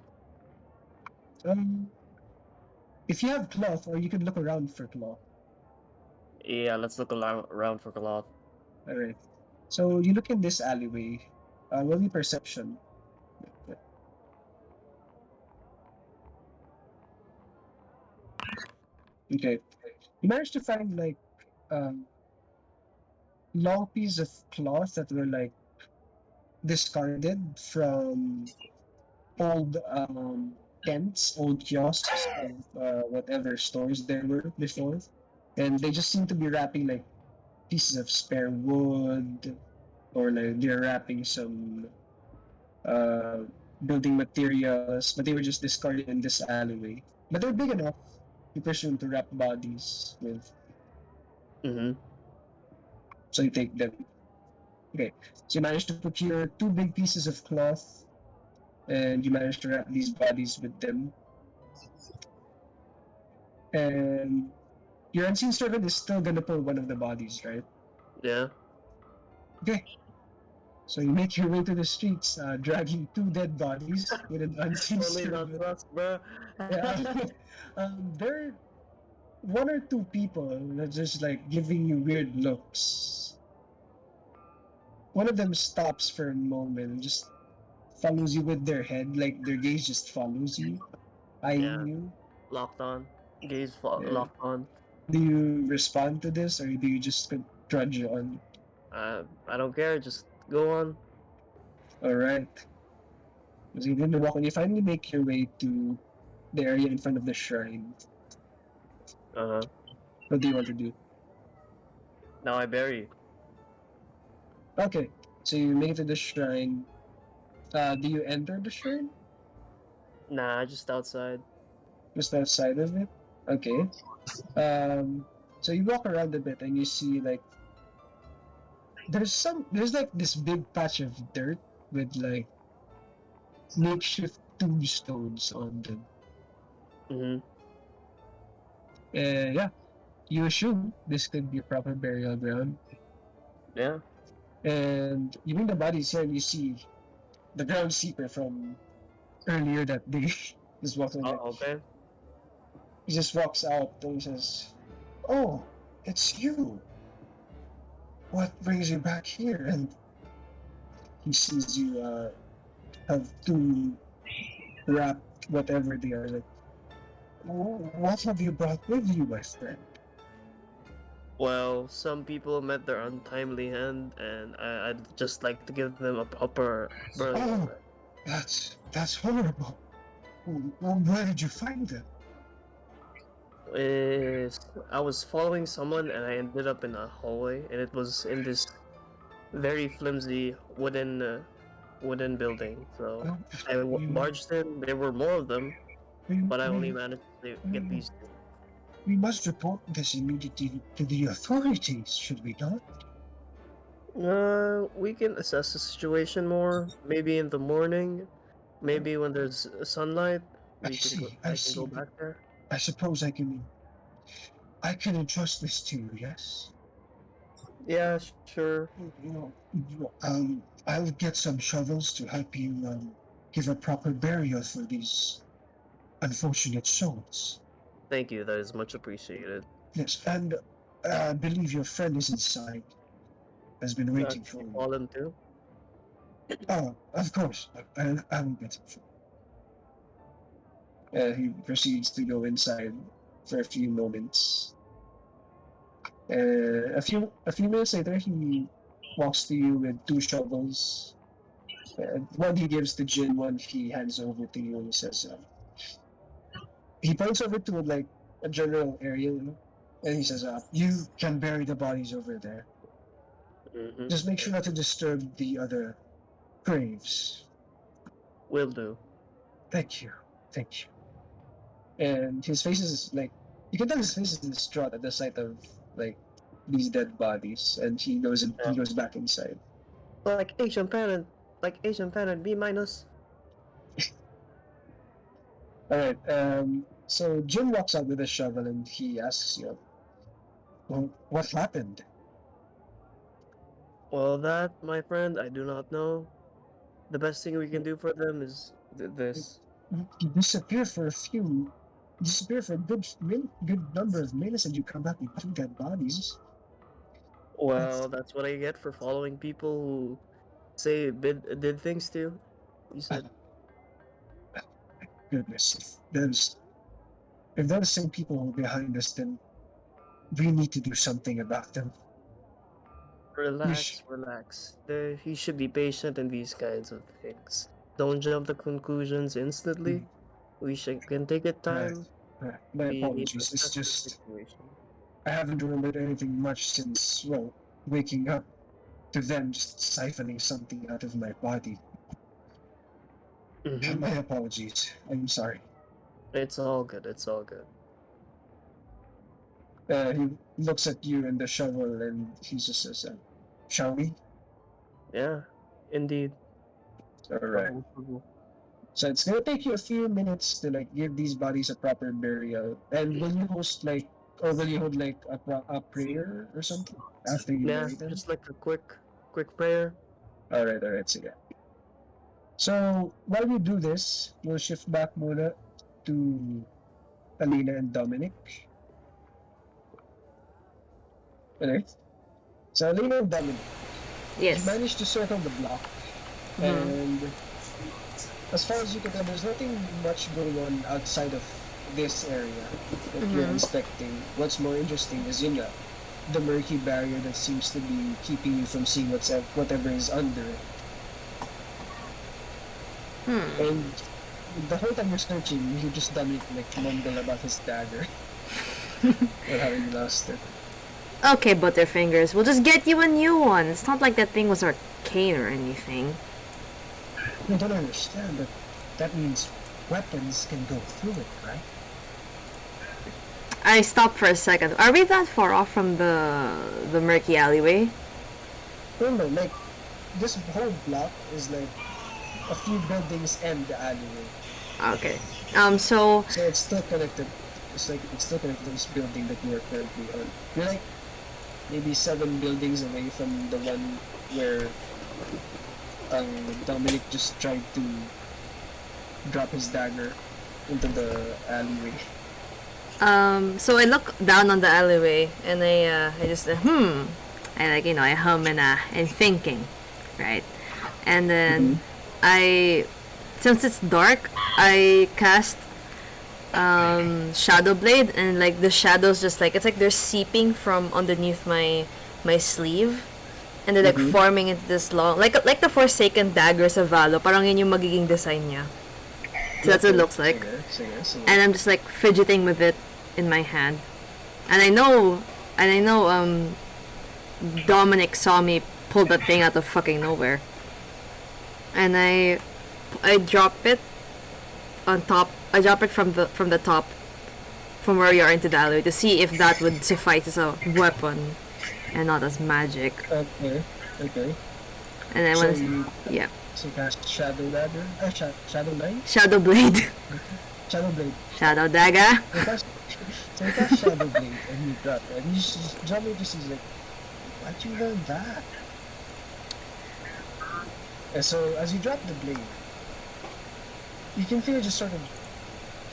If you have cloth, or you could look around for cloth. Yeah, let's look around for cloth. All right. So you look in this alleyway. Roll me perception. Okay. You managed to find like long piece of cloth that were like discarded from old tents, old kiosks of whatever stores there were before, and they just seem to be wrapping like pieces of spare wood, or like they're wrapping some building materials, but they were just discarded in this alleyway. But they're big enough, you presume, to wrap bodies with. Mm-hmm. So you take them. Okay, so you managed to procure two big pieces of cloth, and you managed to wrap these bodies with them. And your unseen servant is still gonna pull one of the bodies, right? Yeah. Okay. So you make your way to the streets, dragging two dead bodies with an unseen Only not servant. us, bro. Yeah. There are one or two people that just like giving you weird looks. One of them stops for a moment and just follows you with their head, like their gaze just follows you, eyeing Yeah. you. Locked on. Gaze Yeah. locked on. Do you respond to this, or do you just trudge on? I don't care. Just go on. All right. So you didn't walk, and you finally make your way to the area in front of the shrine. Uh huh. What do you want to do? Now I bury. Okay, so you make it to the shrine. Do you enter the shrine? Nah, just outside. Just outside of it? Okay. So you walk around a bit and you see like there's like this big patch of dirt with like makeshift tombstones on them. Mm-hmm. Yeah, you assume this could be a proper burial ground. Yeah. And you bring the bodies here and you see the groundskeeper from earlier that day. Just walks in, like, Okay. he just walks out and he says, "Oh, it's you. What brings you back here?" And he sees you have two wrapped whatever they are. Like, what have you brought with you, my friend? Well, some people met their untimely end, and I'd just like to give them a proper burial. Oh, that's horrible. Where did you find them? I was following someone, and I ended up in a hallway, and it was in this very flimsy wooden building. So Oh, I barged in. There were more of them, but I only we, managed to get these two. we must report this immediately to the authorities, should we not? We can assess the situation more. Maybe in the morning. Maybe when there's sunlight. I We can go. see, I I can see. go back there. I suppose I can entrust this to you, yes? Yeah, sure. I'll get some shovels to help you give a proper burial for these unfortunate souls. Thank you. That is much appreciated. Yes, and I believe your friend is inside. Has been waiting for you. Fallen too. Oh, of course. I will get it. He proceeds to go inside for a few moments. A few minutes later, he walks to you with two shovels. One he gives to Jin, one he hands over to you, and he says, he points over to like a general area, and he says, "You can bury the bodies over there. Mm-hmm. Just make sure not to disturb the other graves." Will do. Thank you. And his face is like, you can tell his face is distraught at the sight of like these dead bodies, and he goes back inside. Like Asian parent, B minus. All right. So Jim walks out with a shovel and he asks you, "Well, what happened?" Well, that, my friend, I do not know. The best thing we can do for them is this. You disappear for a good number of minutes, and you come back with two dead bodies. Well, that's what I get for following people who say did things to you. You said. Goodness, if they're the same people who are behind us, then we need to do something about them. Relax. You should be patient in these kinds of things. Don't jump to conclusions instantly. Can take it time. My We need to apologies. It's assess the just situation. I haven't remembered anything much since, well, waking up to them just siphoning something out of my body. Mhm. My apologies. I'm sorry. It's all good. He looks at you and the shovel, and he just says, "Shall we?" Yeah, indeed. All right. So it's gonna take you a few minutes to like give these bodies a proper burial. And will you host like, or will you hold like a prayer or something after you Yeah, bury them? just like a quick prayer. All right. Sige. So while we do this, we'll shift back muna to Alina and Dominic. Alright. So Alina and Dominic, you Yes. managed to circle the block, Mhm. and as far as you can tell, there's nothing much going on outside of this area that you're Mhm. inspecting. What's more interesting is the murky barrier that seems to be keeping you from seeing whatever is under it. And the whole time you're searching, you just Dominic like mumble about his dagger or how he lost it. Okay, Butterfingers, we'll just get you a new one. It's not like that thing was arcane or anything. I don't understand, but that means weapons can go through it, right? I stopped for a second. Are we that far off from the murky alleyway? Remember, like this whole block is like a few buildings and the alleyway, Okay. so it's still connected. It's still connected to this building that you are currently on. You're like maybe 7 buildings away from the one where Dominic just tried to drop his dagger into the alleyway. So I look down on the alleyway and I just I like I hum and I'm thinking, right? And then since it's dark, I cast Shadow Blade, and like the shadows just like it's like they're seeping from underneath my sleeve, and they're like forming into this long like the Forsaken daggers of Valo. Parang yun yung magiging design niya. So that's what it looks like. Sige. And I'm just like fidgeting with it in my hand, and I know Dominic saw me pull that thing out of fucking nowhere, and I drop it on top. I drop it from the top, from where you are into the alleyway, to see if that would suffice as a weapon, and not as magic. Okay. And then So once, you yeah, so you cast Shadow Dagger, Shadow Knight, Shadow Blade, Shadow Blade. Shadow Dagger. So you cast Shadow Blade and you drop it, and you just Dominic just is like, why'd you learn that? And so as you drop the blade, you can feel it just sort of,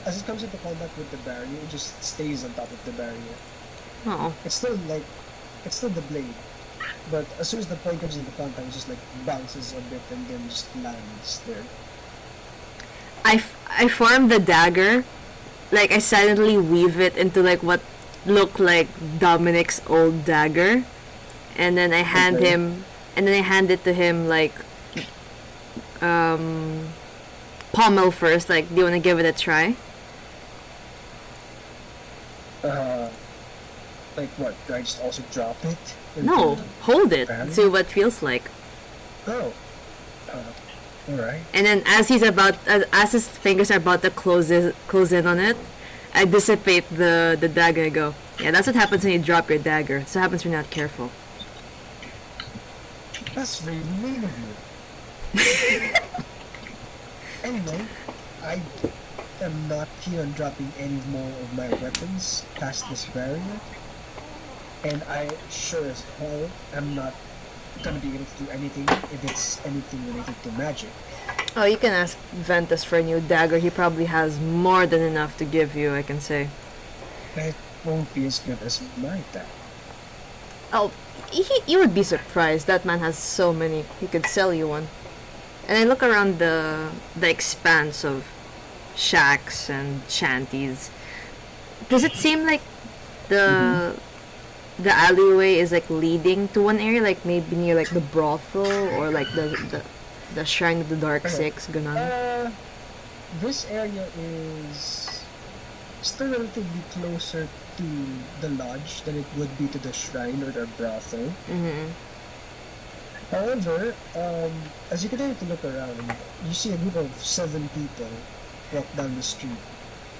as it comes into contact with the barrier, it just stays on top of the barrier. Oh, It's still the blade, but as soon as the point comes into contact, it just like bounces a bit and then just lands there. I form the dagger, like I silently weave it into like what looked like Dominic's old dagger, and then I hand Okay. it to him like pommel first. Like, do you want to give it a try? Like what? Do I just also drop it? No, hold it. Barrier? See what it feels like. Oh. Alright. And then as his fingers are about to close in on it, I dissipate the dagger and go, yeah, that's what happens when you drop your dagger. That's what happens when you're not careful. That's really mean of you. Anyway, I am not keen on dropping any more of my weapons past this barrier. And I sure as hell am not gonna be able to do anything if it's anything related to magic. Oh, you can ask Ventus for a new dagger. He probably has more than enough to give you, I can say. That won't be as good as my dagger. Oh, you would be surprised. That man has so many. He could sell you one. And I look around the expanse of shacks and shanties. Does it seem like the alleyway is like leading to one area, like maybe near like the brothel or like the shrine of the Dark Okay. Six, ganon? This area is still relatively closer to the lodge than it would be to the shrine or the brothel. Mm-hmm. However, as you continue to look around, you see a group of 7 people walk down the street.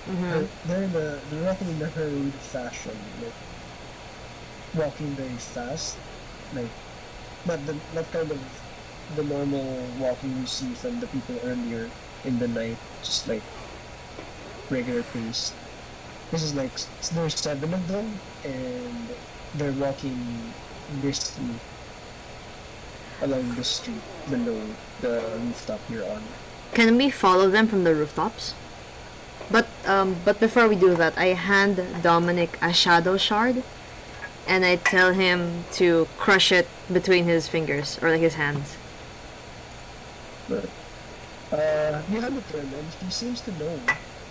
Mm-hmm. They're walking in a hurried fashion, like walking very fast, like not kind of the normal walking you see from the people earlier in the night, just like regular pace. This is like there's 7 of them, and they're walking briskly along the street below the rooftop you're on. Can we follow them from the rooftops? But before we do that, I hand Dominic a shadow shard, and I tell him to crush it between his fingers or like his hands. But You hand it to him, and he seems to know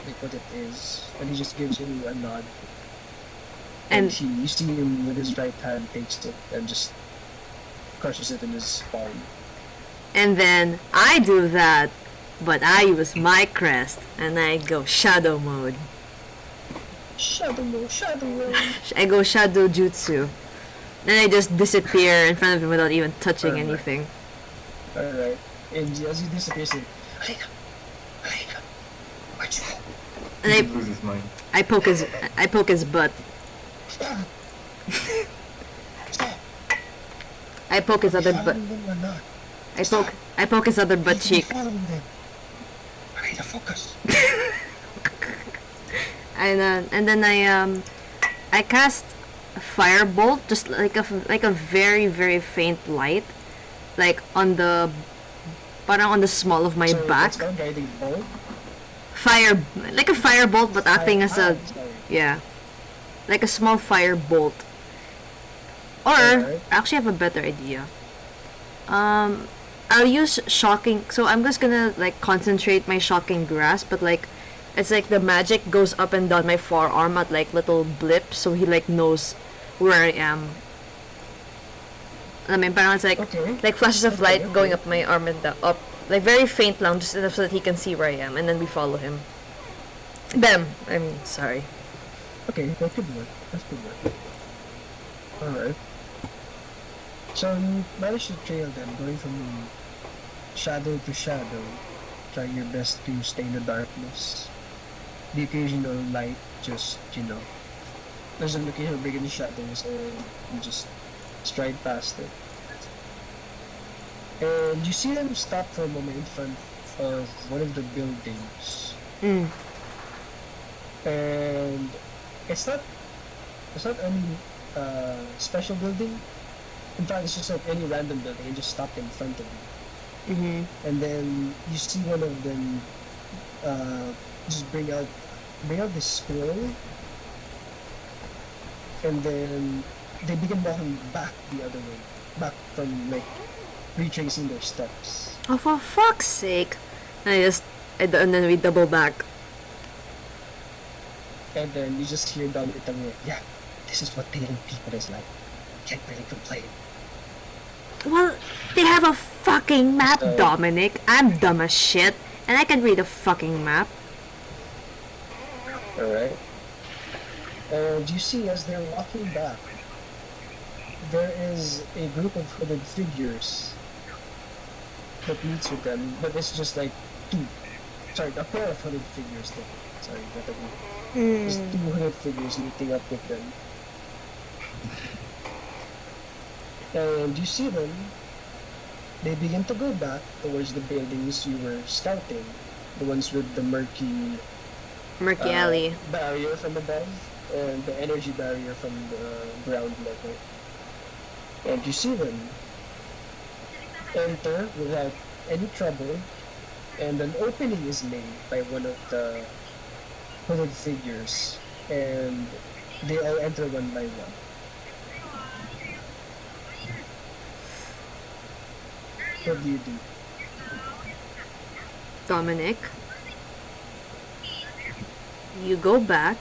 like what it is, and he just gives you a nod. And you see him with his right hand takes it and just crushes it in his palm. and then I do that, but I use my crest and I go shadow mode. Shadow mode, shadow mode. I go shadow jutsu. And I just disappear in front of him without even touching Alright. anything. Alright. And as you disappear, say, Alika, Alika, where'd you go? And He loses his mind. I poke his butt. Stop! Stop! I poke his other butt. Following them or not? I poke his other butt You need to be cheek. following them. Alright, focus. And then I cast a firebolt, just like a very very faint light, like on the parang on the small of my So back. it's called guiding bolt. Fire, like a firebolt, but acting as a Sorry. yeah, like a small firebolt. Or Alright. actually, I have a better idea. I'll use shocking. So I'm just gonna like concentrate my shocking grasp, but like it's like the magic goes up and down my forearm at like little blips, so he like knows where I am. I mean, parang it's Okay. like flashes of Okay, light okay. going up my arm and up, like very faint lang, just enough so that he can see where I am, and then we follow him. Them. I mean, sorry. Okay, that could work. That could work. Alright. So you managed to trail them, going from shadow to shadow, trying your best to stay in the darkness. The occasional light just, there's an occasional break in the shadows and you just stride past it. And you see them stop for a moment in front of one of the buildings. Mm. And it's not any special building. In fact, it's just like any random building. You just stop in front of you, Mhm. and then you see one of them just bring out this scroll, and then they begin walking back the other way, back from like retracing their steps. Oh, for fuck's sake! And then we double back. And then you just hear Dominic telling you, yeah, this is what dating people is like. Can't really complain. Well, they have a fucking map, So- Dominic. I'm dumb as shit, and I can read a fucking map. Alright. And you see as they're walking back, there is a group of hooded figures that meets with them, but it's just like a pair of hooded figures though. Sorry, not a group. Just two hooded figures meeting up with them. And you see them, they begin to go back towards the buildings you were scouting, the ones with the murky Murky Alley. barrier from above and the energy barrier from the ground level. And you see them enter without any trouble, and an opening is made by one of the hooded figures, and they all enter one by one. What do you do? Dominic, you go back.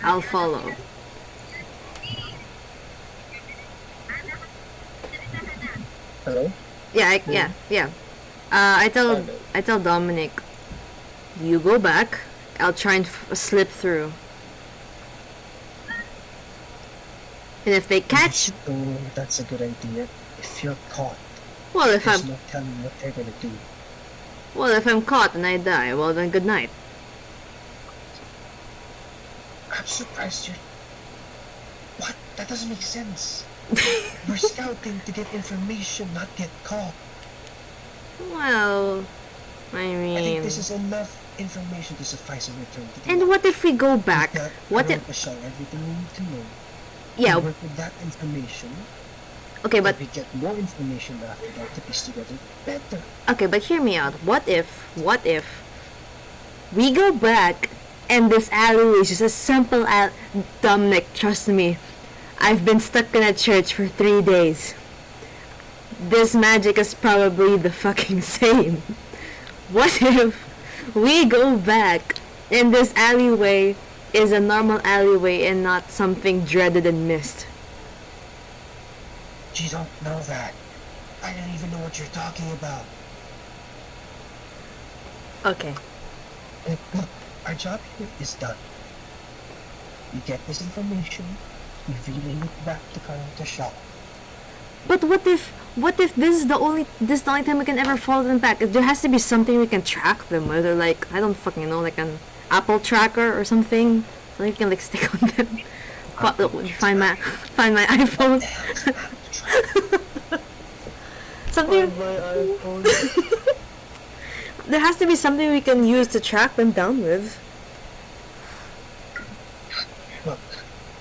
I'll follow. Hello? Yeah, yeah. I tell Dominic, you go back. I'll try and slip through. And if they catch, Oh, that's a good idea. If you're caught, well, if there's I'm no telling what they're gonna do. caught and I die, well then good night. I'm surprised you're... What? That doesn't make sense. We're scouting to get information, not get caught. Well, I I mean, think this is enough information to suffice a return to the and what if we go back? With that, What I if? want to show everything we need to know. Yeah. We work with that information. Okay, but If we get more information after that to piece together, better. okay, but hear me out. What if we go back and this alleyway is just a simple Dominic, trust me. I've been stuck in a church for 3 days. This magic is probably the fucking same. What if we go back and this alleyway is a normal alleyway and not something dreaded and missed? You don't know that. I don't even know what you're talking about. Okay. Look, our job here is done. We get this information, we relay it back to Karate Shaw. But what if this is the only time we can ever follow them back? There has to be something we can track them, whether like I don't fucking know, like an Apple tracker or something, so you can like stick on them. Find my iPhone. Something. Find my iPhone. There has to be something we can use to track them down with. Look,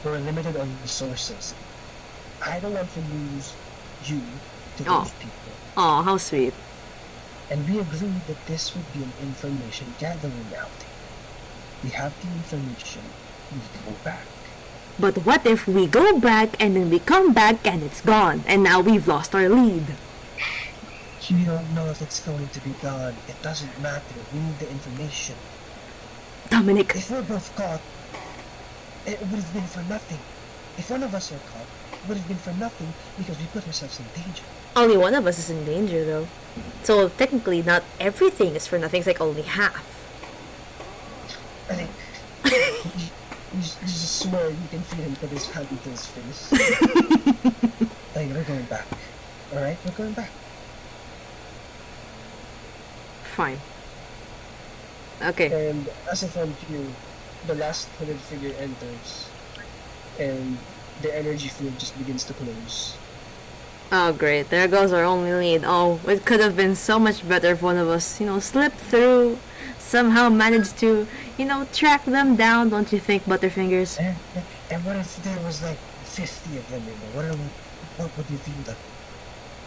we're limited on resources. I don't want to lose you to Oh. those people. Oh, how sweet. And we agreed that this would be an information gathering outing. We have the information, we go back. But what if we go back and then we come back and it's gone, and now we've lost our lead? You don't know if it's going to be gone. It doesn't matter. We need the information. Dominic, If we're both caught, it would have been for nothing. If one of us are caught, it would have been for nothing because we put ourselves in danger. only one of us is in danger though. So technically not everything is for nothing, it's like only half. I think you just swear you can feel him put his hand into his face. Like, we're going back. Alright, we're going back. Fine. Okay. And as I found you, the last hooded figure enters, and the energy field just begins to close. Oh great, there goes our only lead. Oh, it could have been so much better if one of us, slipped through, somehow managed to, track them down, don't you think, Butterfingers? And what if there was like 50 of them in there? What would you feel like?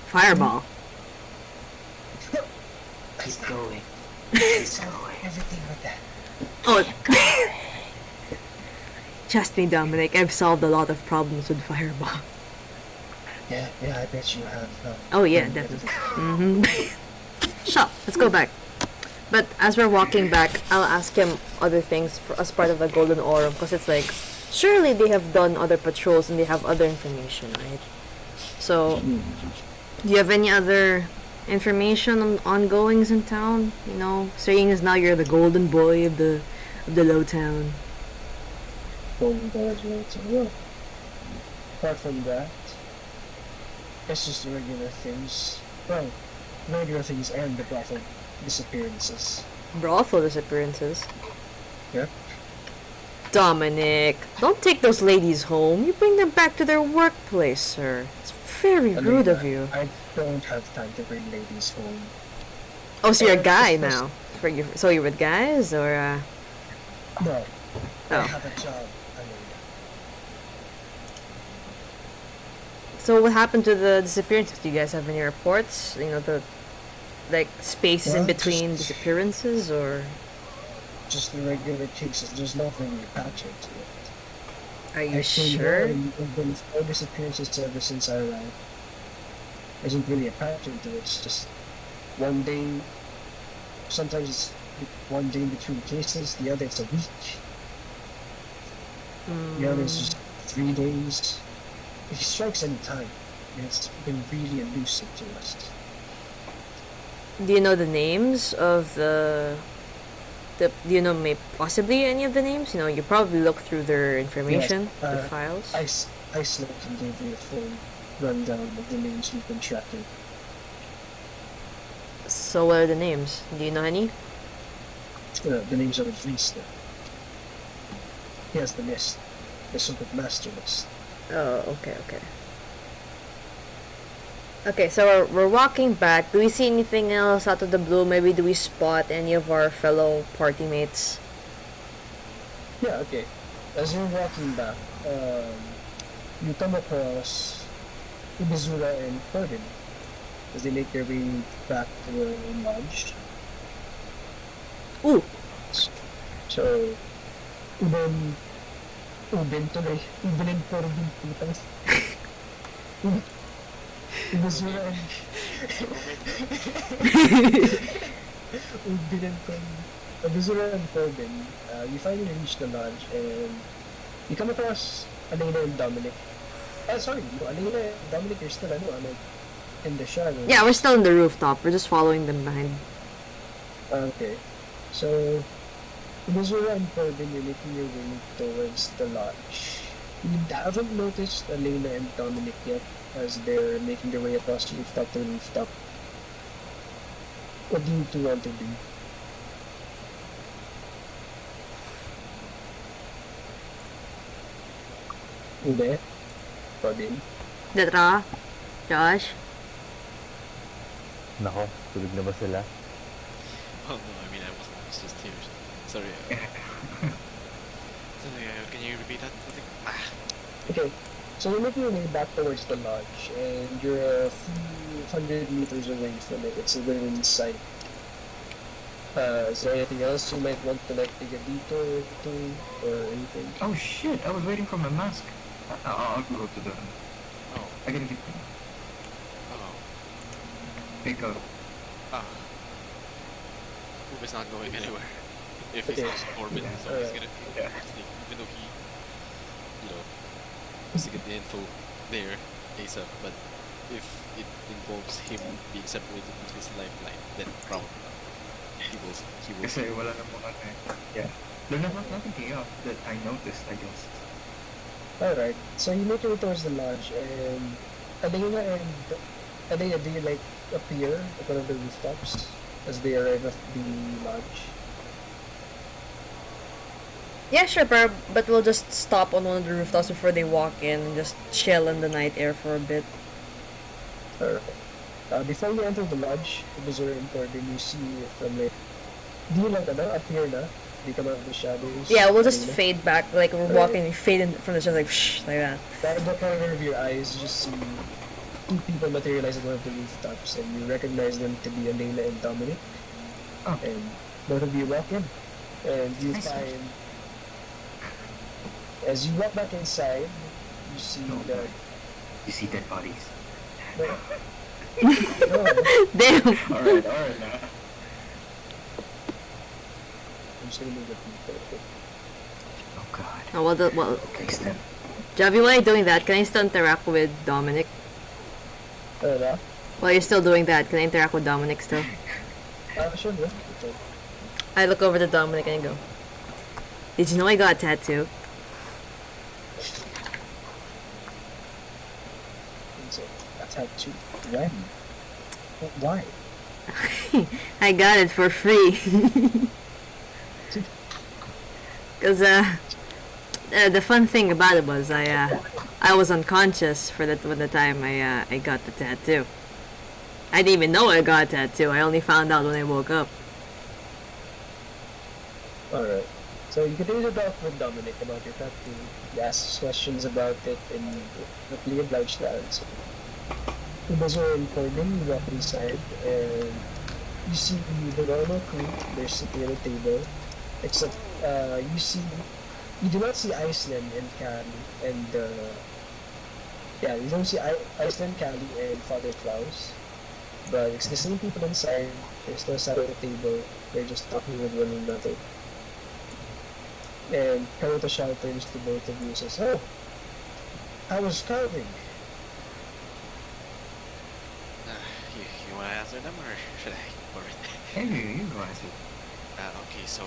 Fireball. Keep going. Keep going. Everything with that. Oh. Trust me, Dominic, I've solved a lot of problems with Fireball. Yeah, I bet you have. Oh yeah, definitely. Mm-hmm. Shut. Let's go back. But as we're walking back, I'll ask him other things as part of the Golden Orb, because it's like, surely they have done other patrols and they have other information, right? So, do you have any other information on ongoings in town? Seeing as now you're the golden boy of the low town. Apart from that, it's just the regular things. Well, regular things and the brothel disappearances. Brothel disappearances. Yep. Dominic, don't take those ladies home. You bring them back to their workplace, sir. It's very rude of you. I don't have time to bring ladies home. Oh, so you're a guy It's just- now. So you're with guys, or No, Oh. I have a job. So what happened to the disappearances? Do you guys have any reports? The spaces in Well, between just- disappearances, or Just the regular cases. There's nothing pattern to it. are you Actually, sure? There's been 4 disappearances ever since I arrived. There isn't really a pattern to it. It's just one day. Sometimes it's one day in between cases. The other it's a week. The other is Mm, just 3 days. It strikes any time. And it's been really elusive to us. do you know the names of the? Do you know possibly any of the names? You probably look through their information, the uh, files. I slept and gave you a full rundown of the names we've been tracking. So what are the names? Do you know any? The names are released now. He has the list. The sort of master list. Oh, okay. Okay, so we're walking back. Do we see anything else out of the blue? Maybe do we spot any of our fellow party mates? Yeah, okay. As you're walking back, you come across Ibizura and Corbin as they make their way back to the lodge. Ooh, So, Ubin tuloy. Ubin and Corbin putas. Ibizura and Abizura and Corbin, you finally reach the lodge and you come across Alena and Dominic. Sorry, no, Alena and Dominic are still like in the shadows. Yeah, we're still on the rooftop. We're just following them behind. Okay. So, Abizura and Corbin, you're making your way towards the lodge. You haven't noticed Alena and Dominic yet as they're making their way across rooftop to rooftop. What do you two want to do? Hindi. Robin. Datra? Josh? Nako, tulog na ba sila? Oh no, I mean I was just here. Sorry. Can you repeat that? Okay. So you're making your way back towards the lodge, and you're a few hundred meters away from it. It's within sight. Is there anything else you might want to like take a detour to, or anything? Oh shit! I was waiting for my mask. I'll go to the. Oh. I gotta get. Oh. Pick up. Ah. Hoop is not going anywhere. If he's Okay. not Corbin, Yeah. so he's gonna Yeah. even though he, has to get the info there ASAP, but if it involves him being separated from his lifeline, then probably he will Kasi wala namang ano eh. Yeah. There's nothing chaos that I noticed, I guess. Alright, so you make your way towards the lodge, and Alena, do you like appear at one of the rooftops as they arrive at the lodge? Yeah, sure, but we'll just stop on one of the rooftops before they walk in and just chill in the night air for a bit. Alright. Before you enter the lodge, Abizura and Corbin, you see from it. Do you like appear na? Do you come out of the shadows? Yeah, we'll just Alena? fade back, like we're walking, we fade in from the shadows, like shh, like that. Out of the corner of your eyes, you just see two people materialize at one of the rooftops, and you recognize them to be Alena and Dominic. Oh. And both of you walk in, and you Nice. find. As you walk back inside, you see No. that. You see dead bodies. No, no, Damn! Alright now. I'm just gonna move the people. Oh god. Oh, well, Please then. Javi, while you're doing that, can I still interact with Dominic? Ano? While you're still doing that, can I interact with Dominic still? Sure, yeah. Okay. I look over to Dominic and I go, did you know I got a tattoo? So, a tattoo. When? Why? I got it for free. Cause the fun thing about it was I was unconscious for that when the time I got the tattoo. I didn't even know I got a tattoo. I only found out when I woke up. Alright. So you continue to talk with Dominic about your tattoo. You ask questions about it and hopefully obliged to answer. Abizura and Corbin, you walk inside and you see the normal crew. They're sitting at a table. Except you do not see Iceland and Cali and you don't see Iceland, Cali and Father Klaus. But it's the same people inside. They're still sat at the table. They're just talking with one another. And Karuta Shao turns to both of you and says, "Oh, I was carving." You want to answer them or should I? Or Hey, you go answer. okay, so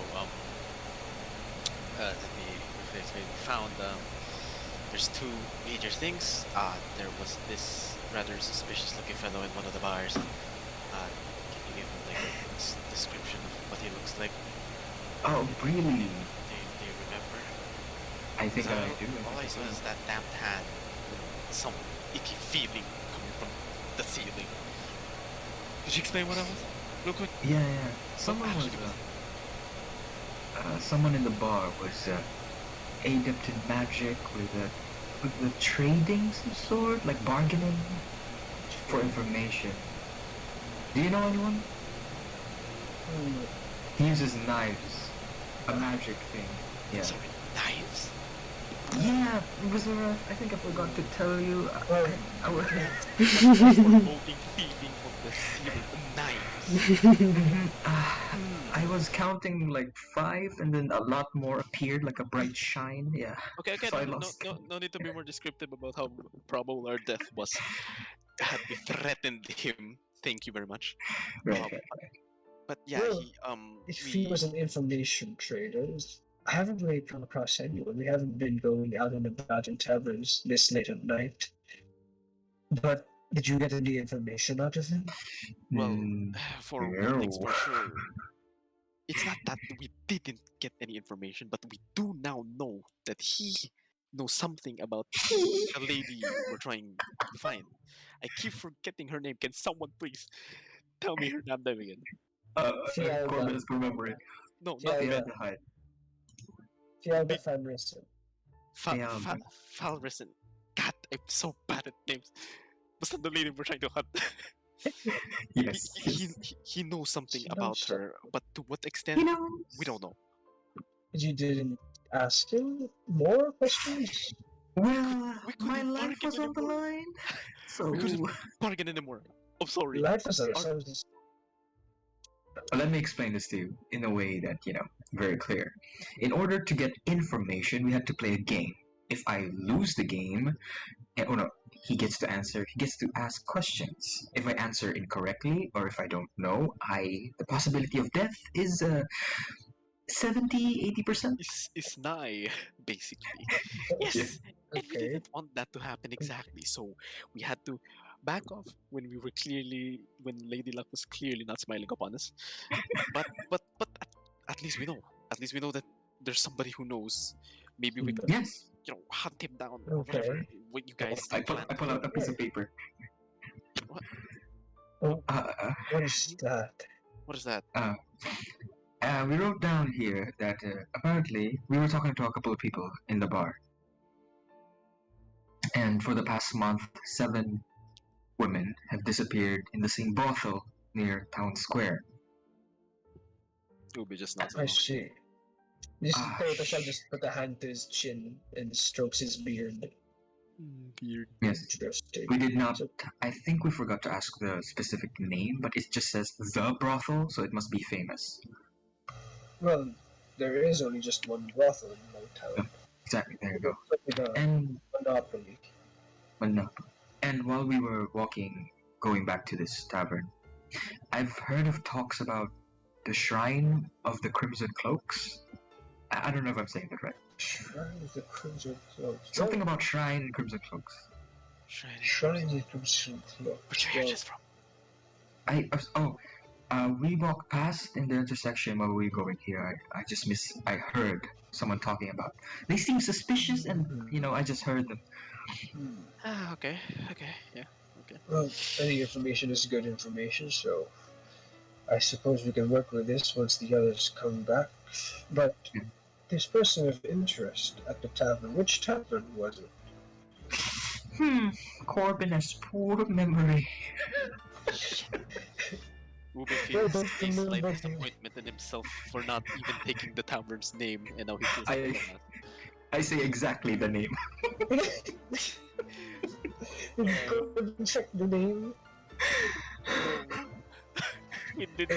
let me reflect. We found there's two major things. There was this rather suspicious-looking fellow in one of the bars. Can you give him like a description of what he looks like? Oh, really? Do you remember? I think So, I do. all I saw is that damned hand, some icky feeling coming from the ceiling. Could you explain what that was? Real quick. Yeah. Someone was. Someone in the bar was adept in magic with the trading some sort, like bargaining for information. Do you know anyone? He uses knives, a magic thing. Yeah. Sorry, knives? Yeah, Bazura, I think I forgot to tell you. I was. Foreboding feeling of the sealed knives. I was counting like 5, and then a lot more appeared, like a bright shine. Yeah. Okay, So I no, lost. no need to be more descriptive about how probable our death was. Had we threatened him, thank you very much. Right, Um, right. But yeah, Well, he If he was an information trader, I haven't really come across anyone. We haven't been going out and about in taverns this late at night. But did you get any information out of him? well, Mm, for one thing's no. for sure, it's not that we didn't get any information, but we do now know that he knows something about the lady we're trying to find. I keep forgetting her name. Can someone please tell me her name again? Fialga. Corbin is remembering. No, Yeah, not yeah. Red. Fialga Hyde. Fialga Big- Fanrison. Fa- Falrison. God, I'm so bad at names. Basta the lady we're trying to hunt. Yes. He knows something She about knows her, but to what extent, You know. we don't know. You didn't ask him more questions? Well, we my couldn't life bargain was on the anymore. line. So We couldn't bargain anymore. I'm sorry. Life is Our- ourselves. let me explain this to you in a way that very clear. In order to get information, we had to play a game. If I lose the game, oh no, he gets to answer. He gets to ask questions. If I answer incorrectly or if I don't know, the possibility of death is 70-80%. is nigh, basically. Yes, Yeah. and we Okay. didn't want that to happen exactly. So we had to back off when Lady Luck was clearly not smiling upon us. But at least we know. At least we know that there's somebody who knows. Maybe we could Yes. hunt him down or whatever. Okay. What you guys I plan to pull do. out a piece of paper. What? Oh, Uh, what is that? What is that? we wrote down here that apparently we were talking to a couple of people in the bar. And for the past month, 7 women have disappeared in the same brothel near town square. Ubi just nods I along. see. This Ah, Toyota just put a hand to his chin and strokes his beard. Weird. Yes. Interesting. We did not. So- I think we forgot to ask the specific name, but it just says the brothel, so it must be famous. Well, there is only just one brothel in my town. Exactly. There you go. Like a And monopoly. and while we were walking, going back to this tavern, I've heard of talks about the shrine of the Crimson Cloaks. I don't know if I'm saying that right. Shrine of the Crimson Cloaks. Something about shrine and Crimson Cloaks. Shrine of the Crimson Cloaks. Where'd you hear this from? We walked past in the intersection while we were going here. I heard someone talking about. They seem suspicious, and I just heard them. Ah, okay, yeah. Well, any information is good information, so I suppose we can work with this once the others come back. But this person of interest at the tavern, which tavern was it? Corbin has poor memory. Ubi Well, feels don't a slight remember- disappointment in himself for not even taking the tavern's name, and now he feels I- like that. I say exactly the name. Check the name. We did.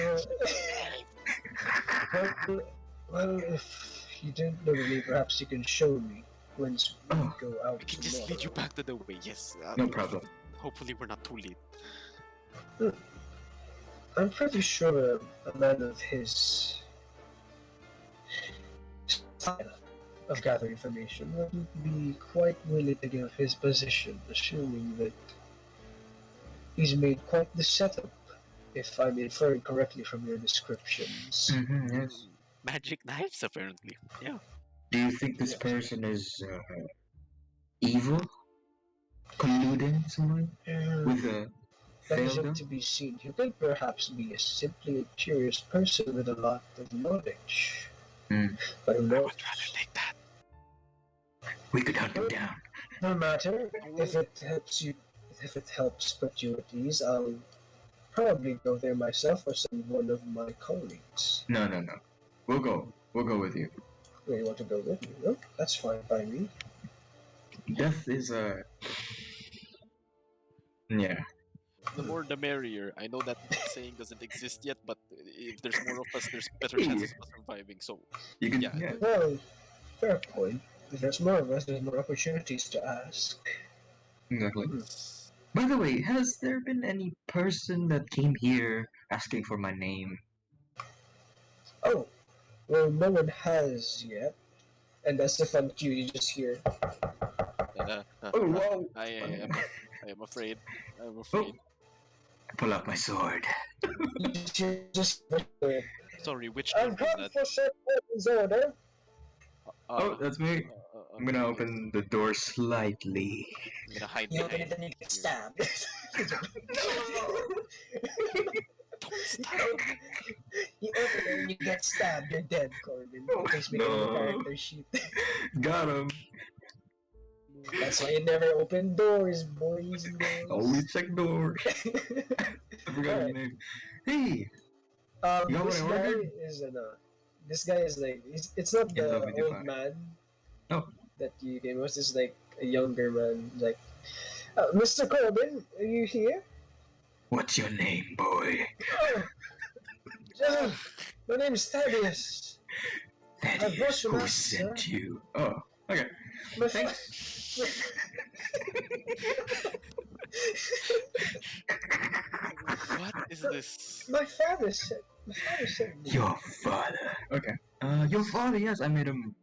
Well, if you didn't know me, perhaps you can show me once we Oh, go out. We can just lead you tomorrow. back to the way. Yes. No problem. Hopefully, we're not too late. I'm pretty sure a man of his style of gathering information would be quite willing to give his position, assuming that he's made quite the setup, if I'm inferring correctly from your descriptions. Yes. Magic knives, apparently. Yeah. Do you think this person is evil? Colluding someone with a That is failed? yet to be seen. He could perhaps be simply a curious person with a lot of knowledge. But who I knows? would rather take that. We could hunt him down. No matter. If it helps put you at ease, I'll probably go there myself or send one of my colleagues. No. We'll go with you. Where you want to go with me? No, that's fine by me. Death is a yeah. The more the merrier. I know that saying doesn't exist yet, but if there's more of us, there's better Hey. chances of us surviving. So You can Yeah. yeah. Well, fair point. If there's more of us, there's more opportunities to ask. Exactly. Hmm. By the way, has there been any person that came here asking for my name? Oh, well, no one has yet. And that's the fun cue you just hear. Oh wow! I am afraid. I'm afraid. Pull out my sword. You just hear, Sorry, which I've orc is come that? for certain weapons order. Oh, that's me. I'm gonna okay, open the door slightly. I'm gonna hide You open behind. it and you get here. stabbed. Don't stab me. You open it and you get stabbed. You're dead, Corbin. Oh, Please make it on your no. character sheet. Got him. That's why you never open doors, boys and girls. Always check doors. I forgot your Alright. name. Hey, You got what This I guy ordered? is this guy is like it's not In the love with you, old Father. man Oh. that you came with. It's like a younger man. Like, Mr. Corbin, are you here? what's your name, boy? Oh, my name is Thaddeus. Thaddeus, brought you who masks, sent sir. you? Oh, okay. My What is this? my father sent me. Your father. Okay. Your father, yes, I made him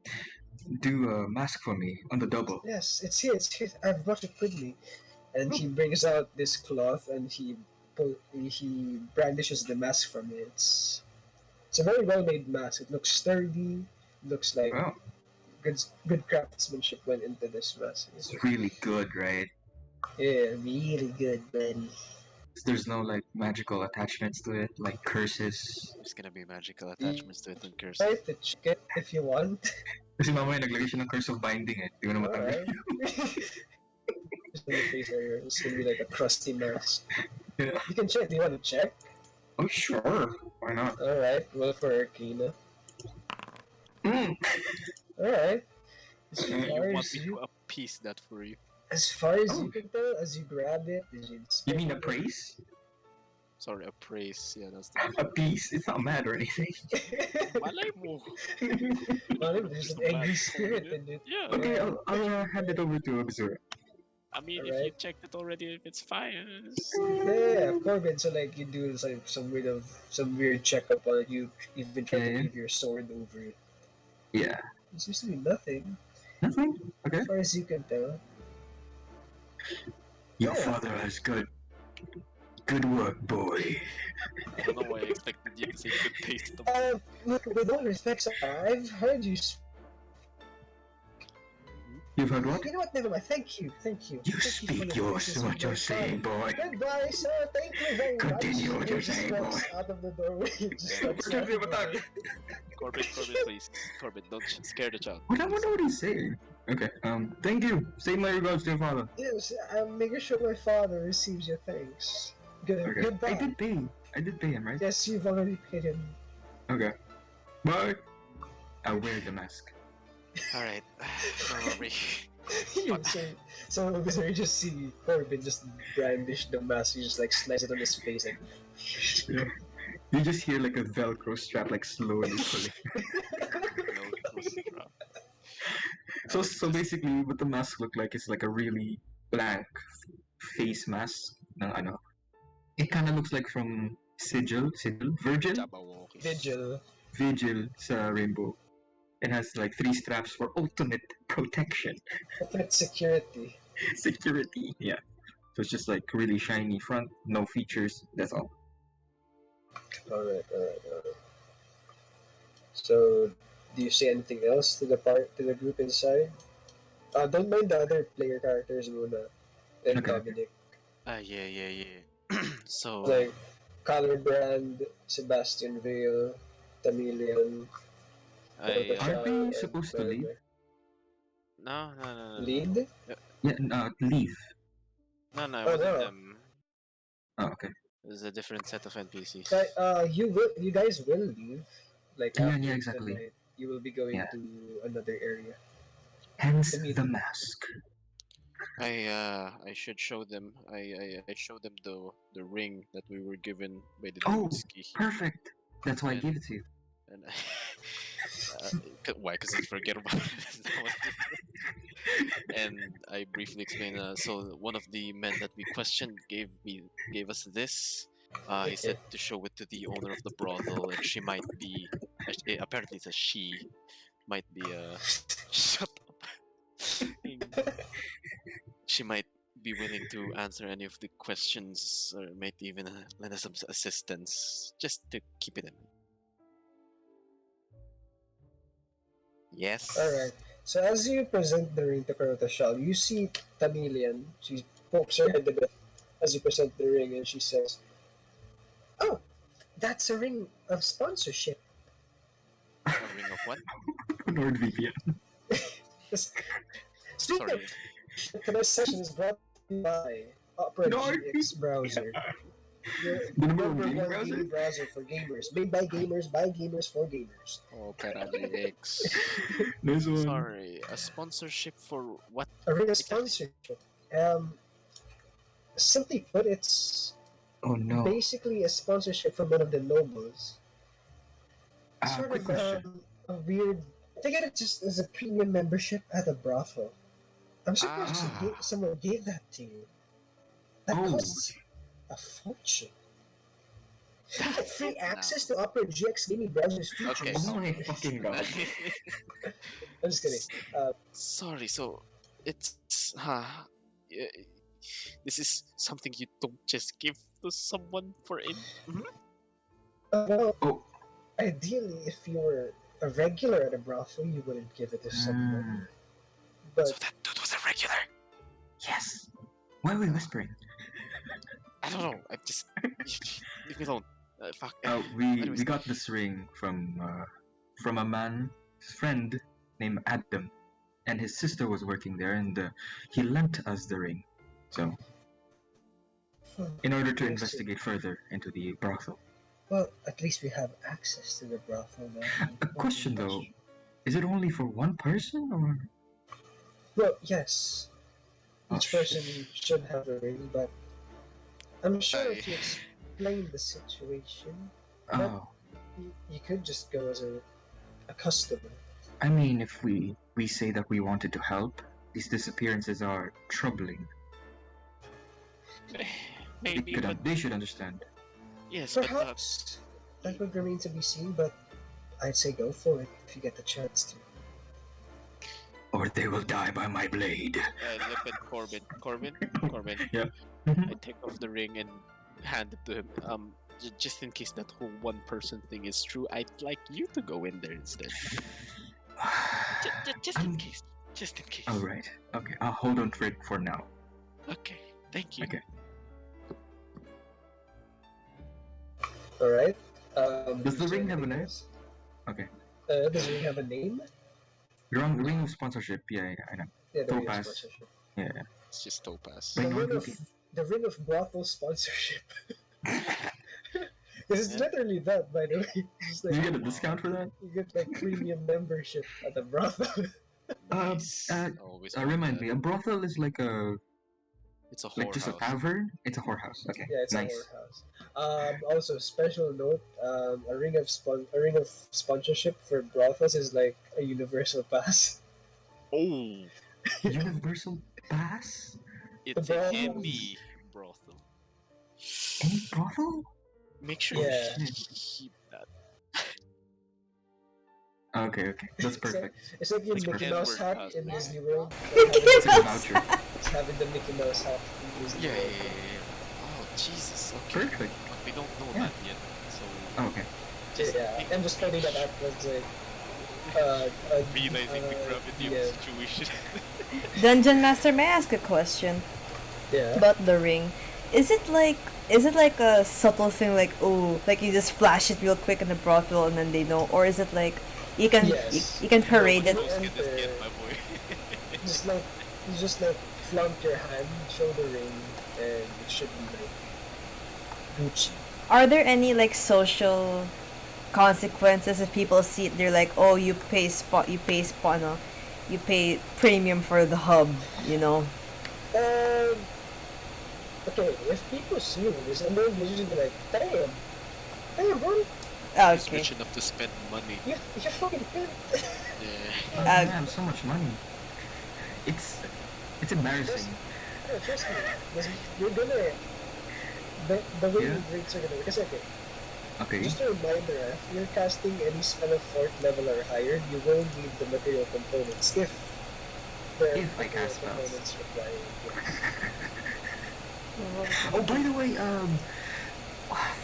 do a mask for me on the double. Yes, it's here. It's here. I've brought it with me. And he brings out this cloth and he brandishes the mask from it. It's a very well made mask. It looks sturdy. Looks like Oh, good craftsmanship went into this mask. it's really good, right? Yeah, really good, buddy. There's no like magical attachments to it, like curses. There's gonna be magical attachments to it and Try curses. to check it if you want. Kasi mamaya naglagay siya ng curse of binding eh. Di ko na matanggal. Alright. Just on your face area. It's gonna be like a crusty mask. Yeah. You can check. Do you want to check? Oh, sure. Why not? Alright, roll for Arcana. Mm. Alright. As You far want as me you, to appease that for you? as far as Oh. you can tell, as you grab it, as you You mean inspect it- appraise? Sorry, appraise. Yeah, that's A piece? It's not mad or anything. Malay mo. Well, there's an angry spirit in it. Yeah. Okay, I'll hand it over to Observer. I mean, if you Alright. checked it already, if it's fine. Yeah, Corbin. So like you do like some weird checkup on it. You even try to Yeah. leave your sword over it. Yeah. There seems to be nothing, Nothing? Okay. as far as you can tell. Your Yeah. father has good work, boy. I don't know why I expected you to say good taste. Look, with all respect, sir, I've heard you. You've heard what? You know what? Never mind. Thank you. Thank you. You Thank speak for the yours, patience what with you're my saying, son. boy. Goodbye, sir. Thank you very much. Continue what He you're just saying, walks boy. out of the doorway. Just starts Give me a walking baton. away. Corbin, please. Corbin, don't scare the child. What? I wonder what he's saying. Okay. Thank you. Say my regards to your father. Yes, I'm making sure my father receives your thanks. Good. Okay. Goodbye. I did pay him, right? Yes, you've already paid him. Okay. Bye. I'll wear the mask. Alright. Don't worry. so you just see Corbin just brandish the mask. You just like slice it on his face, like. Yeah. You just hear like a Velcro strap like slowly pulling. No, it was rough. So basically, what the mask look like is like a really blank face mask. No, I know. It kind of looks like from Virgil Jabberwocky. Vigil. sa Rainbow. It has like 3 straps for ultimate protection, Ultimate security. security. Yeah. So it's just like really shiny front, no features. That's all. Alright. So, do you say anything else to the group inside? Don't mind the other player characters, Luna and Okay. Dominic. Yeah. So, Like Color Brand, Sebastian Vale, Tamilian. I, Aren't we supposed to leave? no. Lead? Yeah, leave. No, it Oh, wasn't no. them. Oh, okay. It was a different set of NPCs. You guys will leave. Like Yeah, after exactly. tonight, you will be going Yeah. to another area. Hence I mean- the mask. I should show them. I show them the ring that we were given by the Oh, Dudesky. perfect. That's why I And- gave it to you. And why? Because I forget about it. Is that what it is? And I briefly explained. So one of the men that we questioned gave us this. He said to show it to the owner of the brothel, and she might be. Apparently, it's a she. Might be a. Shut up. She might be willing to answer any of the questions, or might even lend us some assistance, just to keep it in. Yes. Alright. So as you present the ring to Karota Shell, you see Tamilian. She pokes her head a bit as you present the ring and she says, "Oh, that's a ring of sponsorship." A ring of what? NordVPN. Speaking Sorry. of, today's session is brought to you by Opera GX browser. The number Number one gaming one browser? gaming browser for gamers. Made by gamers for gamers. Oh, X. Nice one. Sorry, a sponsorship for what? A ring of Exactly. sponsorship. Simply put, it's Oh no. basically a sponsorship from one of the nobles. Sort Quick of question. a weird. I think it just as a premium membership at a brothel. I'm surprised someone gave that to you. That Oh. costs a fortune. You get free No. access to Opera GX gaming browser's Okay. features. Oh my fucking god. I'm just kidding. Sorry, so it's this is something you don't just give to someone for it. Well, Oh. ideally, if you were a regular at a brothel, you wouldn't give it to someone. But So that dude was a regular. Yes. Why are we whispering? I don't know. I just leave me alone. Fuck. We Anyways. got this ring from a man's friend named Adam, and his sister was working there, and he lent us the ring. So, in order to I see. investigate further into the brothel. well, at least we have access to the brothel now. A question though, is it only for one person or? Well, yes. Oh, Each shit. person should have a ring, but I'm sure I- if you explain the situation, Oh, you could just go as a customer. I mean, if we say that we wanted to help, these disappearances are troubling. Maybe, but They should understand. yes, but Perhaps that would remain to be seen, but I'd say go for it if you get the chance to. Or they will die by my blade. look at Corbin. Corbin. Yeah. I take off the ring and hand it to him. Just in case that whole one person thing is true, I'd like you to go in there instead. Just in case. Just in case. Alright. Okay, I'll hold on for it for now. Okay. Thank you. Okay. Alright. Does the is there ring have a anything name? else? Okay. Does the ring have a name? Ring of sponsorship, yeah, I know. Yeah, the ring of Topaz. sponsorship. Yeah. It's just Topaz. Wait, The no, ring you of can- the ring of brothel sponsorship. This is Yeah. literally that, by the way. It's just Did you like get a discount for that? you get like premium membership at the brothel. Nice. Always wanted Remind that. me, a brothel is like a It's a like just a whorehouse. tavern? It's a whorehouse. Okay. Yeah, it's nice. a whorehouse. Also, special note: a ring of sponsorship for brothels is like a universal pass. Oh, Universal pass? it's The a brothel. heavy brothel. Any brothel? Make sure Yeah. you keep that. Okay, that's perfect. It's like your It's Mickey perfect. Mouse hat N-word in pass. Disney World. It's like a voucher. It's having the Mickey Mouse hat in Disney Yeah. World. Oh, Jesus. Okay. Perfect. But we don't know Yeah. that yet. So Oh, okay. just Yeah, I'm just pointing that out was like realizing the gravity of yeah. the situation. Dungeon Master, may I ask a question Yeah. about the ring? Is it like a subtle thing, like, oh, like you just flash it real quick in the brothel and then they know, or is it like you can Yes. you can parade it? Don't get this kid, my boy. just like you just like flaunt your hand, show the ring, and it should be like Gucci. Are there any like social consequences if people see it? They're like, oh, you pay premium for the hub, you know? Um, okay, if people see this, and they're usually be like, damn, bro, He's Okay. rich enough to spend money. you fucking pimp. Yeah. Oh, Uh, man, so much money. It's embarrassing. No, trust me, because you're gonna, the way Yeah. the grades are gonna work, kasi okay, Okay. just a reminder, if you're casting any spell of 4th level or higher, you will need the material components if there are If I material cast spells. components required. Oh, by the way, oh,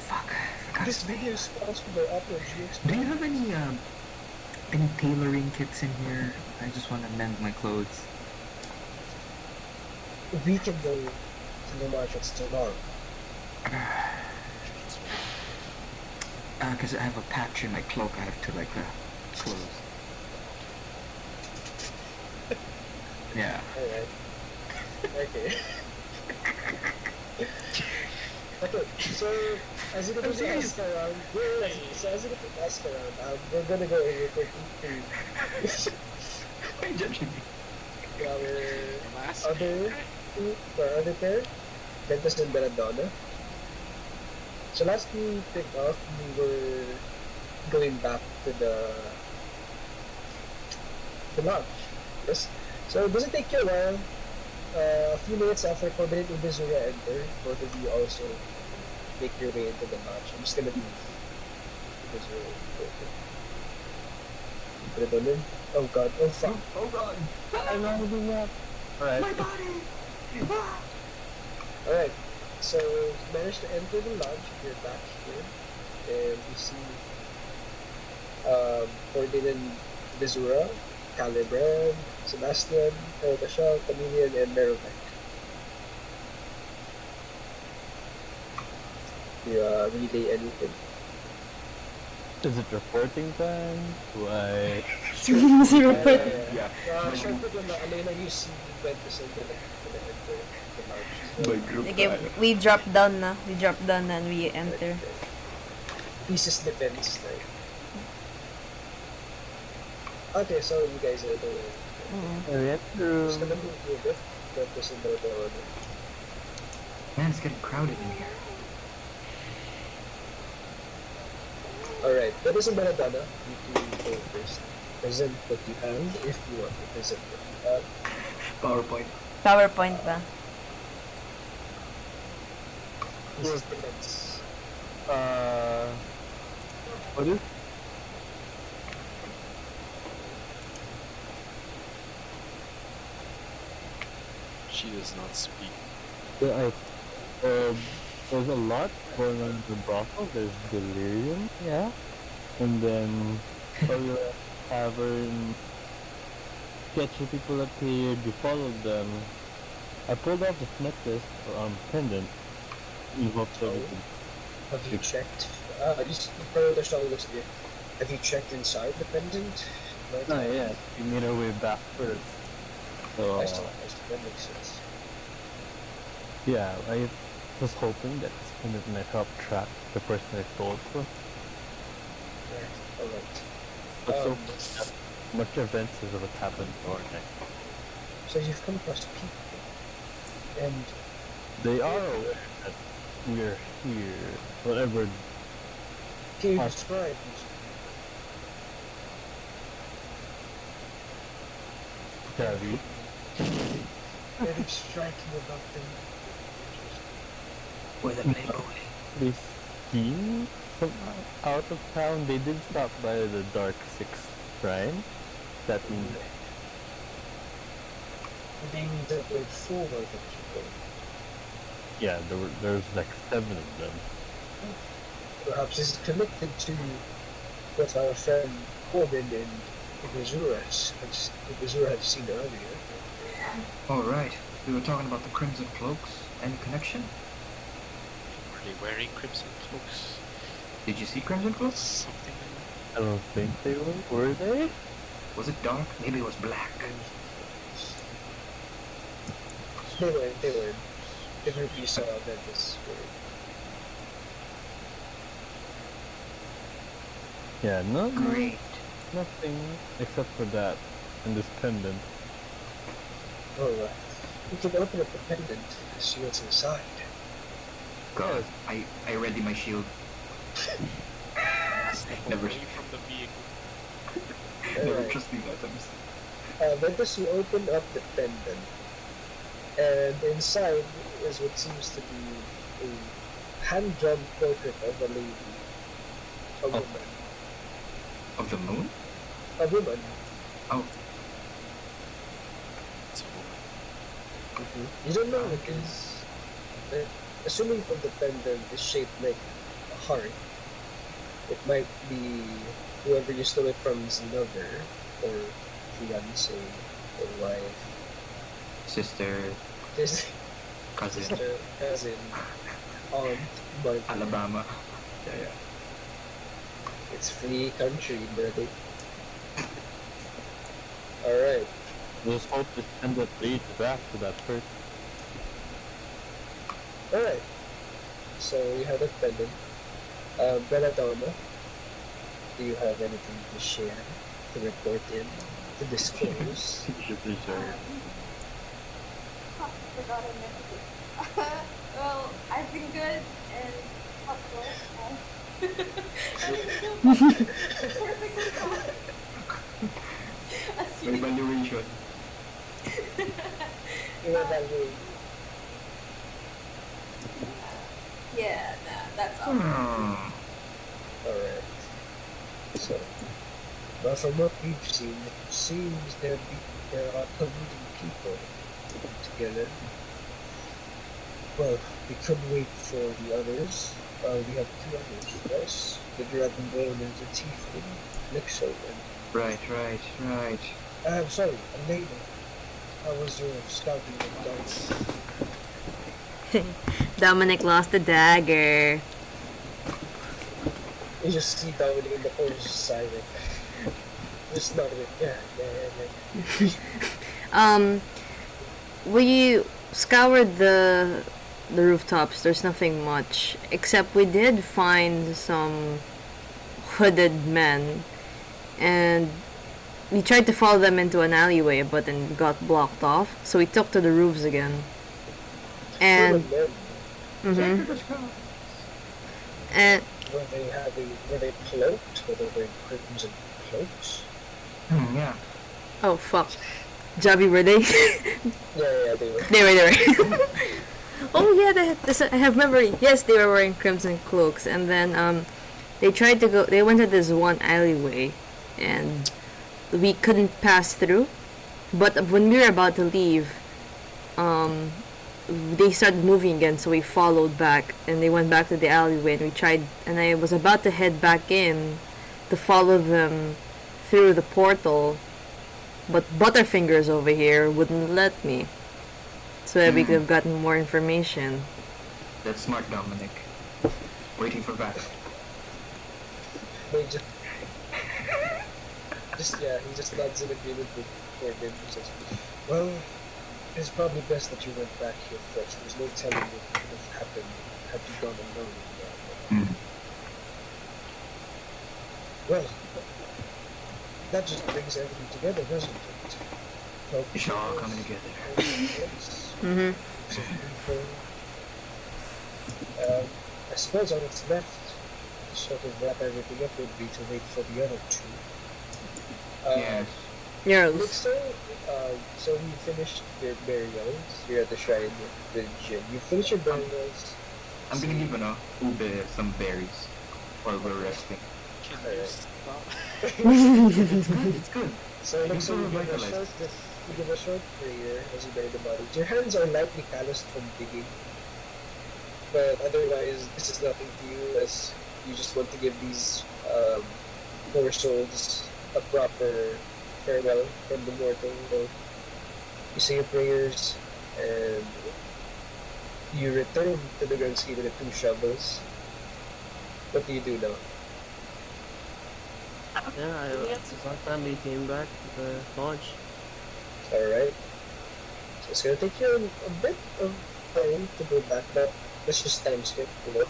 fuck, I forgot This to say. video is sponsored by Upload GX. Do you have any tailoring kits in here? I just want to mend my clothes. We can go to the markets tomorrow. Cause I have a patch in my cloak. I have to like close. Yeah. Alright. Okay. Okay, so as you can ask around, so as you can ask around, we're gonna go over quickly to Why are you judging me? our other pair, Ventus and Belladonna. So last we picked off, we were going back to the lodge. Yes. So does it take you a while? A few minutes after Corbin and Ubezura enter, both of you also make your way into the lodge. I'm just gonna leave Ubezura open. Put it on in. Oh god, oh fuck. Oh god! I'm not doing that. Alright. My body! Alright, so you managed to enter the lodge. You're back here, and you see Corbin and Ubezura, Caliban, Sebastian, Tashal, Chameleon, and Merovec. You relay anything? Is it reporting time? Do I... Zero point. Yeah. Shortcut lang na, ano you see Ventus and gonna enter the lodge. My group. Okay, we drop down na. We drop down and we enter. Pieces defense, right? Okay, so you guys are doing. We enter room. Just gonna move you a bit. Ventus and Belladonna. Man, it's getting crowded in here. Alright, Ventus and Belladonna, you can go first. Present what you have, if you want to present what you have. PowerPoint. PowerPoint ba? This is defense. What is... She does not speak. There's a lot going on in the brothel. There's delirium, yeah. And then other tavern, sketchy people appeared, you followed them. I pulled off this necklace, pendant, in hopes of it. Have you checked? Just Tashal looks at you. Have you checked inside the pendant? Not yet. We made our way back first. So, I see, that makes sense. yeah, I was hoping that this pendant might help track the person I stole it from. Alright. But so Um, much events is what happened to our next. So you've come across people, and They are aware that we're here. Whatever. can you Huh. describe these Gavi. anything striking about them? Where they play bowling. They seem from out of town. They did stop by the Dark Sixth Shrine. That means They need to like full of people. yeah, there's like 7 of them. Perhaps it's connected to what our friend Corbin and Ubezura have seen earlier. Alright, we were talking about the Crimson Cloaks. Any connection? Were they wearing crimson cloaks? Did you see Crimson Cloaks? Something like I don't think they were. Were they? Was it dark? Maybe it was black. They were. The group you saw that was Yeah, Great. nothing except for that and this pendant. alright. You can open up the pendant to see what's inside. God, I ready my shield. Step Never- away from the vehicle. Never Alright. trusting items. Ventus, you open up the pendant, and inside is what seems to be a hand-drawn portrait of a lady, a woman, Of the moon? a woman. Oh, It's a woman. You don't know what it is. Assuming from the pendant is shaped like a heart, it might be whoever you stole it from is another, or fiance, or wife, sister, sister, cousin, cousin, aunt, but Alabama. Yeah. it's free country, brother. Alright. Just hope this pendant leads back to that person. Alright. So you have a pendant. Belladonna, do you have anything to share, to report in, to disclose? You should reserve. Forgot I meant to. Well, I've been good and helpful. Perfectly fine. Assuming- Evaluation. You evaluate. Yeah, nah, that's all. Alright. So, but from what we've seen, it seems there are colluding people together. Well, we could wait for the others. We have two others, yes? The Dragonborn and the Tiefling, Nixo, and Right. I'm sorry, Elena. How was your scouting results? Dominic lost the dagger. You just see Dominic in the corner just silent. Just nodding. Yeah. We scoured the rooftops. There's nothing much, except we did find some hooded men, and we tried to follow them into an alleyway, but then got blocked off. So we took to the roofs again. And and Were they cloaked? Were they wearing crimson cloaks? Yeah. oh fuck, Javi, were they? Yeah, they were. They were. Oh yeah, I have memory. Yes, they were wearing crimson cloaks, and then they tried to go. They went to this one alleyway, and we couldn't pass through. But when we were about to leave, they started moving again, so we followed back, and they went back to the alleyway, and we tried. And I was about to head back in to follow them through the portal, but Butterfingers over here wouldn't let me. So that we could have gotten more information. That's smart, Dominic. Waiting for battle. They he just nods in agreement with Corbin. He says, well, it's probably best that you went back here first. There's no telling what could have happened had you gone alone. Well, that just brings everything together, doesn't it? It's all coming together. Mm-hmm. I suppose all that's left to sort of wrap everything up would be to wait for the other two. Yes. Yes. So you finished your burials. You're at the shrine with Jin. You finished your burials. I'm gonna give Ube some berries while we're resting. Can Alright. you stop? It's good. So It's so so you give a revitalized. short prayer as you bury the body. Your hands are lightly calloused from digging, but otherwise this is nothing to you, as you just want to give these poor souls a proper farewell from the mortal. So you say your prayers and you return to the Grand Ski with the 2 shovels. What do you do now? Yeah, it's about time we came back to the lodge. Alright. So it's gonna take you a bit of time to go back, but let's just time skip, you know?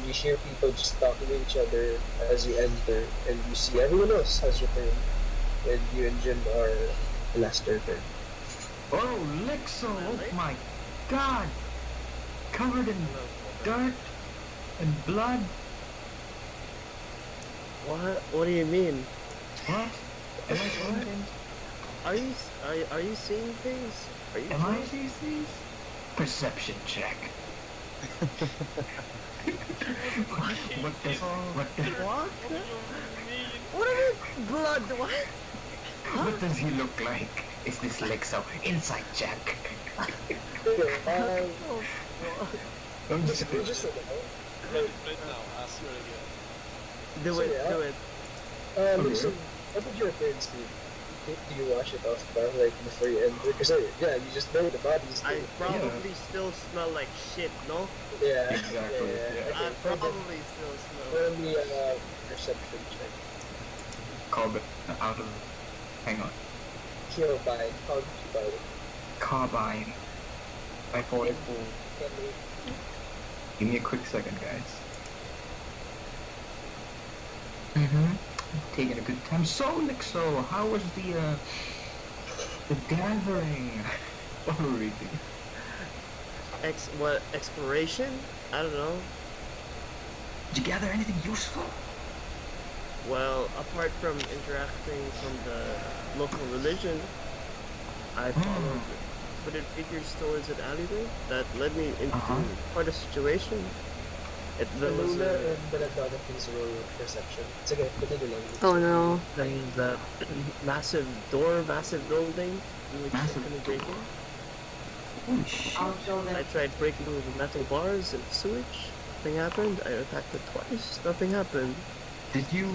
you hear people just talking to each other as you enter, and you see everyone else has returned, and you and Jim are the last to return. Oh, Lixo! Oh my god! Covered in dirt and blood. What do you mean? What? Am I seeing things? Are you seeing things? Are you? Am I seeing things? Perception check. What does What? What do you mean? Blood? What? what does he look like? Is this Lixo? Insight check. I'm just Just like, Right now, I swear to God. Do So, it. yeah. Do it. listen, what did your appearance be? Do you wash it off like before you enter? Because you just know the body's I there. probably still smell like shit. No. Yeah. Exactly, yeah. I Okay, for the- probably still smell. for the perception check. Carbon out of. Hang on. Carbine. How did you buy it? Carbine. By 44. Can we- Give me a quick second, guys. Mm-hmm. Taking a good time. So, Lixo, how was the gathering? What were we reading? What exploration? I don't know. Did you gather anything useful? Well, apart from interacting from the local religion, I followed hooded figures towards an alleyway that led me into quite a situation. There was Luna a, and Belladonna please roll perception. It's okay, continue lang. Oh no. there was a massive building in which I Massive couldn't break in. Holy shit. I tried breaking the metal bars and sewage. Nothing happened. I attacked it twice. Nothing happened. Did you,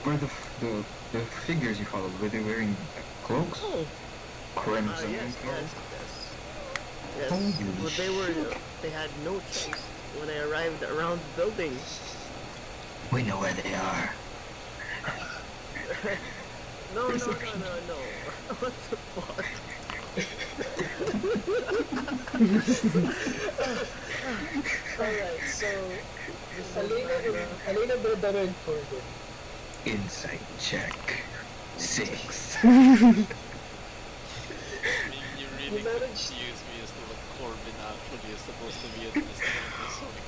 were the figures you followed, were they wearing cloaks? Oh, Crimson yes. cloaks? Yes, Holy but they had no choice when I arrived around the building. We know where they are. No. What the fuck? Alright, so Alina, Belladonna, and Corbin. Insight check. 6. I mean, you really managed- confuse me as to what Corbin actually is supposed to be at this point.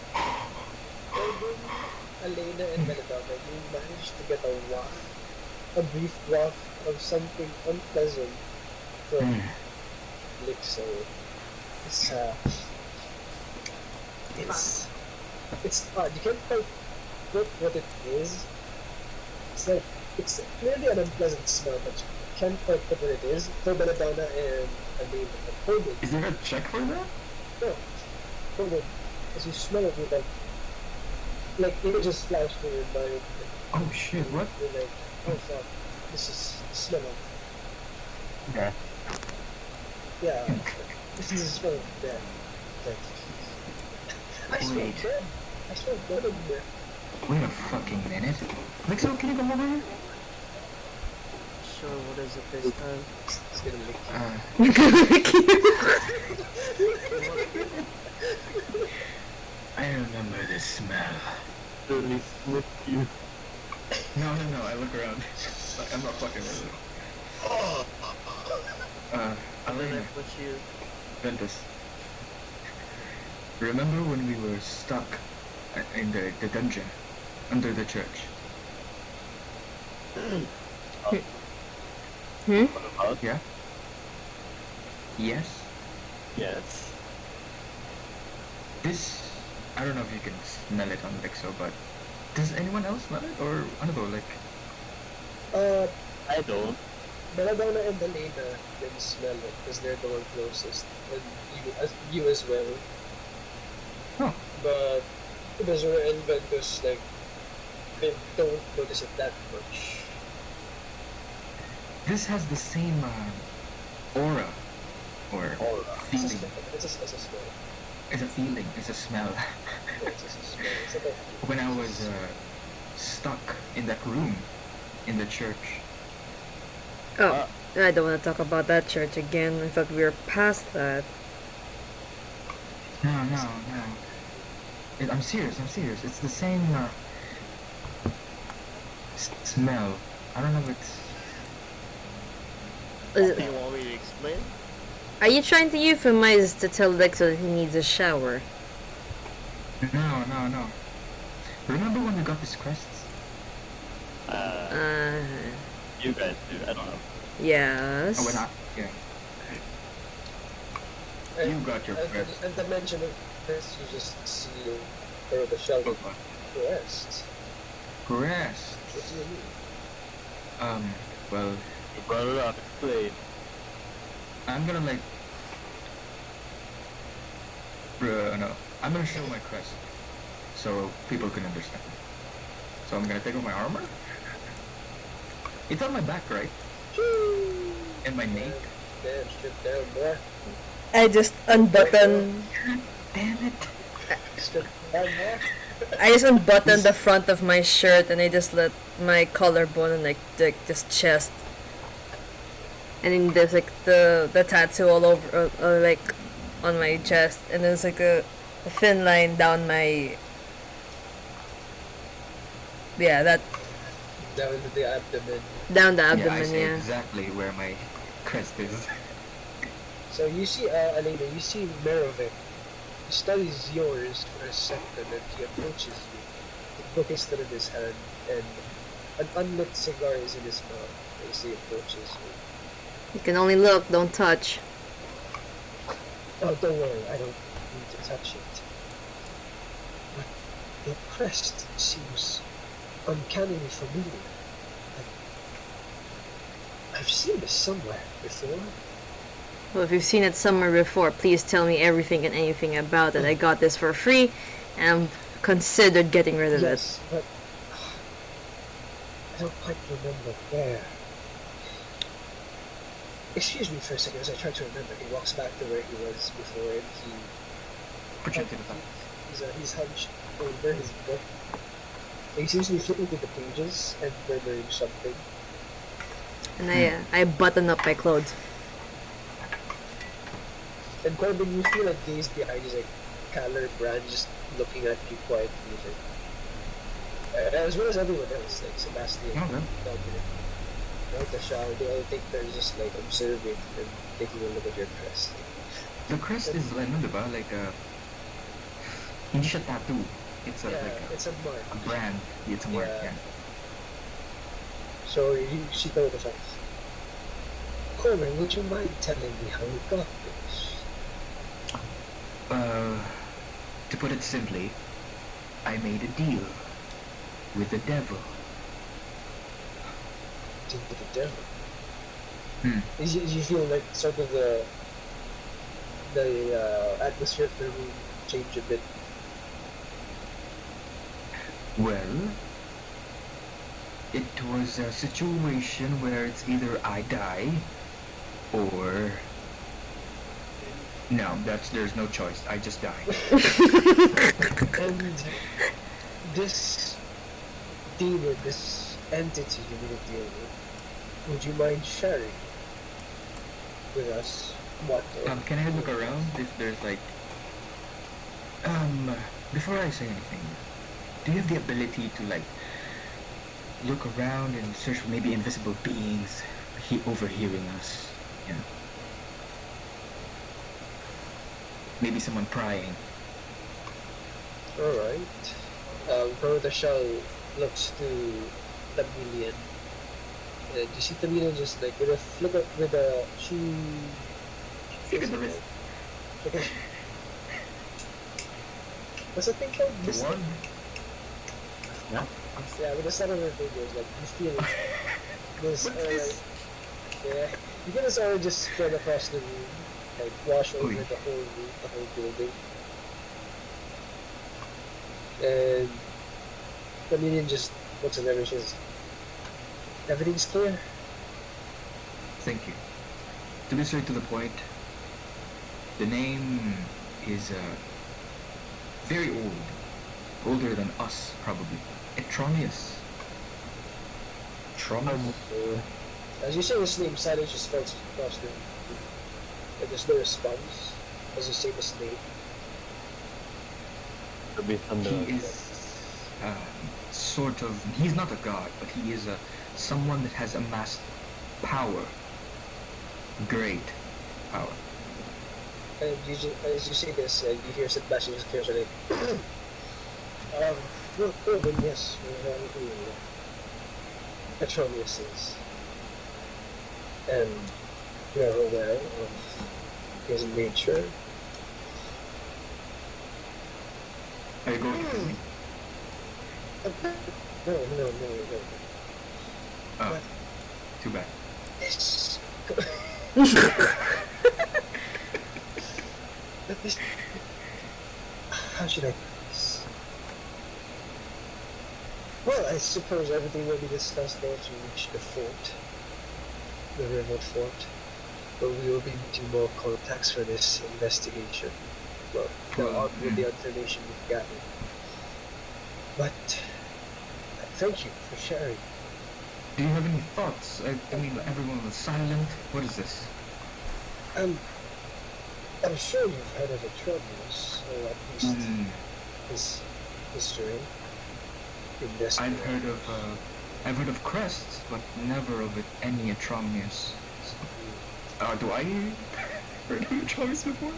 Corbin, Alina, and Belladonna, you managed to get a brief waft of something unpleasant from Lixo. It's odd. You can't quite put what it is. It's like it's clearly an unpleasant smell, but you can't quite put what it is. For Belladonna and Alina and Corbin, Is there a check for that? no, Corbin, as you smell it, you're like images flash through your mind. Oh shit, what? You're like, oh fuck, this is the smell of Okay. yeah. This is the smell of death. Like, I smell Wait. dead. I smell dead in here. Wait a fucking minute. Lixo, can you come over here? Sure, what is it this time? It's gonna lick you. I remember this smell. Really sniff you. No, I look around. Like, I'm not fucking with it. And then I Elena, put you. Ventus. Remember when we were stuck in the dungeon under the church? Yeah? Yes? Yes. This, I don't know if you can smell it on Lixo, but does anyone else smell it? Or, I don't know, like, I don't. Belladonna and Elena can smell it because they're the one closest, and you as well. Huh. But Bezura and Ventus, like, they don't notice it that much. this has the same aura, or It's a feeling. smell. It's a smell. It's a feeling, it's a smell. It's just a smell. It's like a When I was stuck in that room in the church. Oh, I don't want to talk about that church again. I thought we were past that. No. I'm serious. I'm serious. It's the same smell. I don't know if it's. Do you want me to explain? Are you trying to euphemize to tell Lexo that he needs a shower? No. Remember when we got these crests? You guys do. I don't know. Yes. Oh, when I, yeah. And, You got your crest. and the mention of this, you just see her the shell Oh, rest. crest. What do you mean? Well, You brought it up. Explain. I'm gonna like. No. I'm gonna show my crest so people can understand. So I'm gonna take off my armor. It's on my back, right? And my nape. Damn, strip down, boy. I just unbutton. Damn it. Strip down, boy. I just unbuttoned the front of my shirt and I just let my collarbone and like just chest. And then there's like the tattoo all over, like on my chest, and there's like a thin line down my. Yeah, that Down into the abdomen. down the Yeah, I abdomen. see Yeah. exactly where my crest is. So you see, Elena, you see Merovic. He studies yours for a second and he approaches you. The book is still in his hand and an unlit cigar is in his mouth as he approaches you. You can only look, don't touch. Oh, don't worry, I don't need to touch it. But your crest seems uncannily familiar. I've seen this somewhere before. Well, if you've seen it somewhere before, please tell me everything and anything about it. I got this for free, and I'm considered getting rid of it. Yes, but I don't quite remember where. Excuse me for a second as I try to remember. He walks back to where he was before and Projected it up. he's hunched over his book. He seems to be flipping through the pages and murmuring something. And I button up my clothes. And Corbin, you feel a gaze behind you, like Kaller Brand just looking at you quietly, like, as well as everyone else, like Sebastian, Okay. Dominic, right, the shower. They all think they're just like observing and taking a look at your crest. The crest is ano, diba? Like a hindi siya tattoo. It's a Yeah, like it's a mark. a brand. It's a mark. Yeah. Yeah. So she told the facts. Corbin, would you mind telling me how you got this? To put it simply, I made a deal with the devil. Deal with the devil. Hmm. You feel like sort of the atmosphere of the room change a bit. Well, it was a situation where it's either I die or no, there's no choice. I just die. And this demon, this entity you need to deal with, would you mind sharing with us what? Can I look around if there's like before I say anything, do you have the ability to like look around and search for maybe invisible beings overhearing us? Yeah. Maybe someone prying. Alright. Protashal looks to Tamilian. And you see Tamilian just like with a flick of, with a Flick of the wrist. What's that thing called? The This one. Yeah, with the set of her fingers, like you feel this What's this? yeah. You get this aura just spread across the room, like wash over Oi. the whole room, the whole building. And the minion just looks at everything. Says, everything's clear. Thank you. To be straight to the point, the name is very old. Older than us, probably. Etronius. Etronius. As you say his name, silence just falls across the room. And there's no response as you say this name. to be something he like is sort of, he's not a god, but he is someone that has amassed power, great power. And as you say this, you hear Sebastian just clears like, well, Corbin, yes, we know who Petronius is. And we are aware of his nature. Are you going to kill me? No. Oh, too bad. Yes. Let me. How should I put this? Well, I suppose everything will be discussed once we reach the fort, the remote fort, but we will be meeting more contacts for this investigation. Well, with the information we've gotten. But thank you for sharing. Do you have any thoughts? I mean, everyone was silent. What is this? I'm sure you've heard of Atromius, or at least his history. In this I've heard of crests, but never of any Atromius. Do I heard of Atromius before?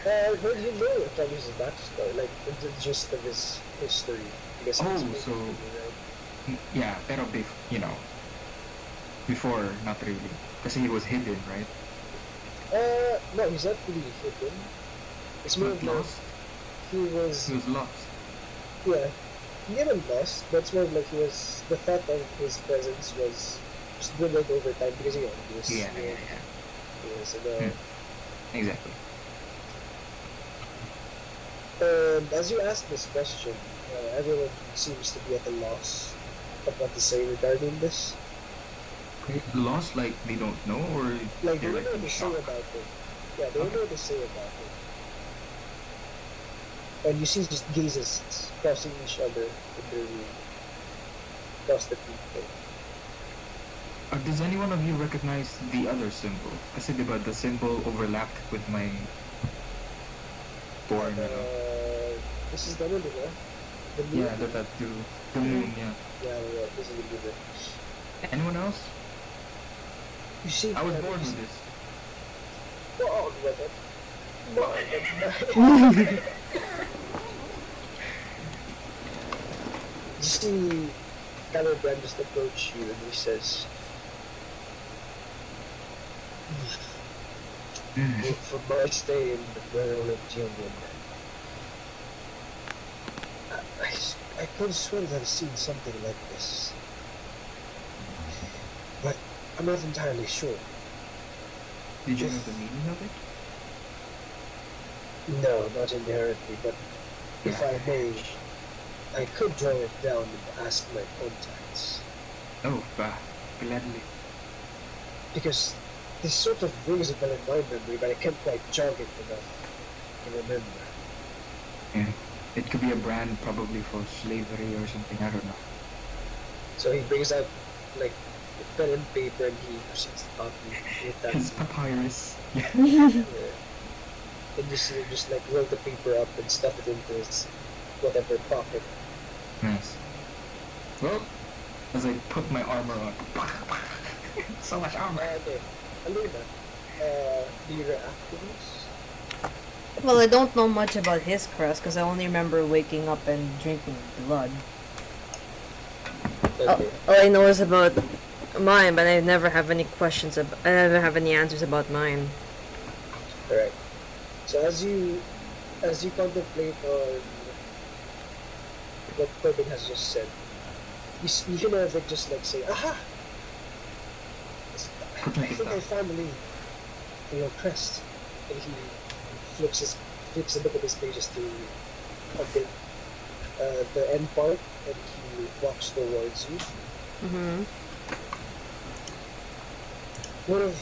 I heard you know Atromius' backstory, like the gist of his history. I guess yeah, pero before, not really. Because he was hidden, right? No, he's not really hidden. It's more But like lost? he was lost. Yeah, he didn't lost, but it's more like he was, the thought of his presence was just dwindled over time because he was Yeah. he was Exactly. And as you ask this question, everyone seems to be at a loss of what to say regarding this. Lost, like they don't know, or Like, they they're don't know in what to say shock? about it. Yeah, they don't know what to say about it. And you see just gazes crossing each other in the room. Across the people. Does any one of you recognize the other symbol? Kasi diba the symbol overlapped with my born, This is the one, diba? The moon? yeah, the tattoo. The moon, yeah. Yeah, this is the moon. Anyone else? You see, I was born with this. Born with it. You see, Caliban just approach you and he says, for my stay in the Royal Union, I could have sworn that I've seen something like this. But I'm not entirely sure. Did you know the meaning of it? No, not inherently, but if I may, I could draw it down and ask my contacts. Oh, gladly. Because this sort of rings a bell in my memory, but I can't quite jog it enough to remember. Yeah. It could be a brand probably for slavery or something, I don't know. So he brings out like a pen and paper and he proceeds to copy with that. His papyrus. Yeah. And just like roll the paper up and stuff it into his whatever pocket. Nice. Well, as I put my armor on. So much armor. Okay. Aluna, do you react to this? Well, I don't know much about his crest because I only remember waking up and drinking blood. Okay. All I know is about mine, but I never have any questions. I never have any answers about mine. Alright. So as you contemplate on what Corbin has just said, you hear Neville just like say, "Aha! I think I found the lead for your crest." And he flips a bit of his pages to a bit the end part, and he walks towards you. Mm-hmm. One of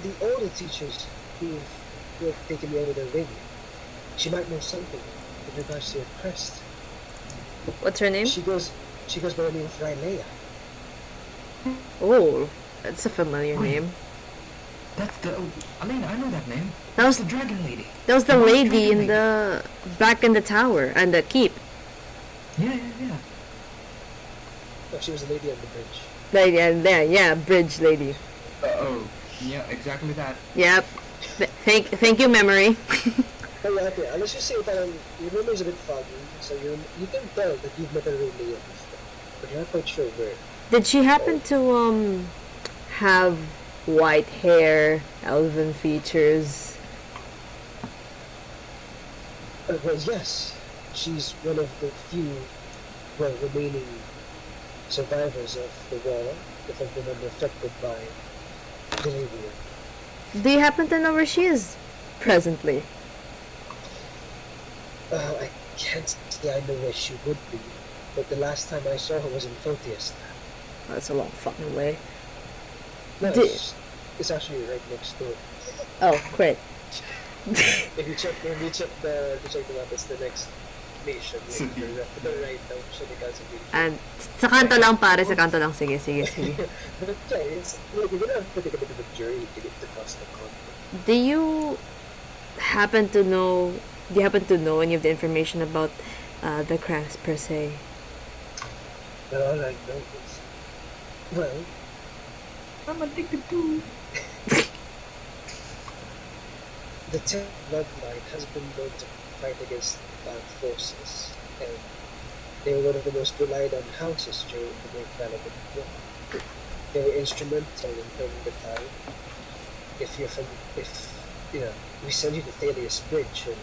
the older teachers who have taken me under their wing. She might know something with regards to your crest. What's her name? She goes by the name of Rylea. Oh, that's a familiar name. That's the Elena. I know that name. That was The dragon lady. that was the The white lady dragon in lady. the back in the tower and the keep. Yeah. Oh, she was the lady on the bridge. Lady and there, yeah, bridge lady. Oh, yeah, exactly that. Yep. Thank you, memory. But yeah, okay, let's just say parang your memory is a bit foggy, so you can tell that you've met a real Leia before, but you're not quite sure where. Did she happen to have white hair, elven features? Well, yes, she's one of the few, remaining survivors of the war that have been unaffected by Delirium. Do you happen to know where she is presently? I can't say I know where she would be, but the last time I saw her was in Photius. That's a long fucking way. No, Di- it's actually right next door. Oh, great. If you check the map, it's the next nation. City. To the right of Shinikan City. And sa kanto lang pare, sa kanto lang. Sige. But yeah, it's like you're gonna have to take a bit of a journey to get across the continent. Do you happen to know any of the information about the cracks per se? But all I know is, well, I'm addicted to. the Ten Bloodline has been known to fight against bad forces, and they were one of the most relied on houses during the Great Valiant War. They were instrumental in turning the tide. If we send you to Thalia's Bridge, and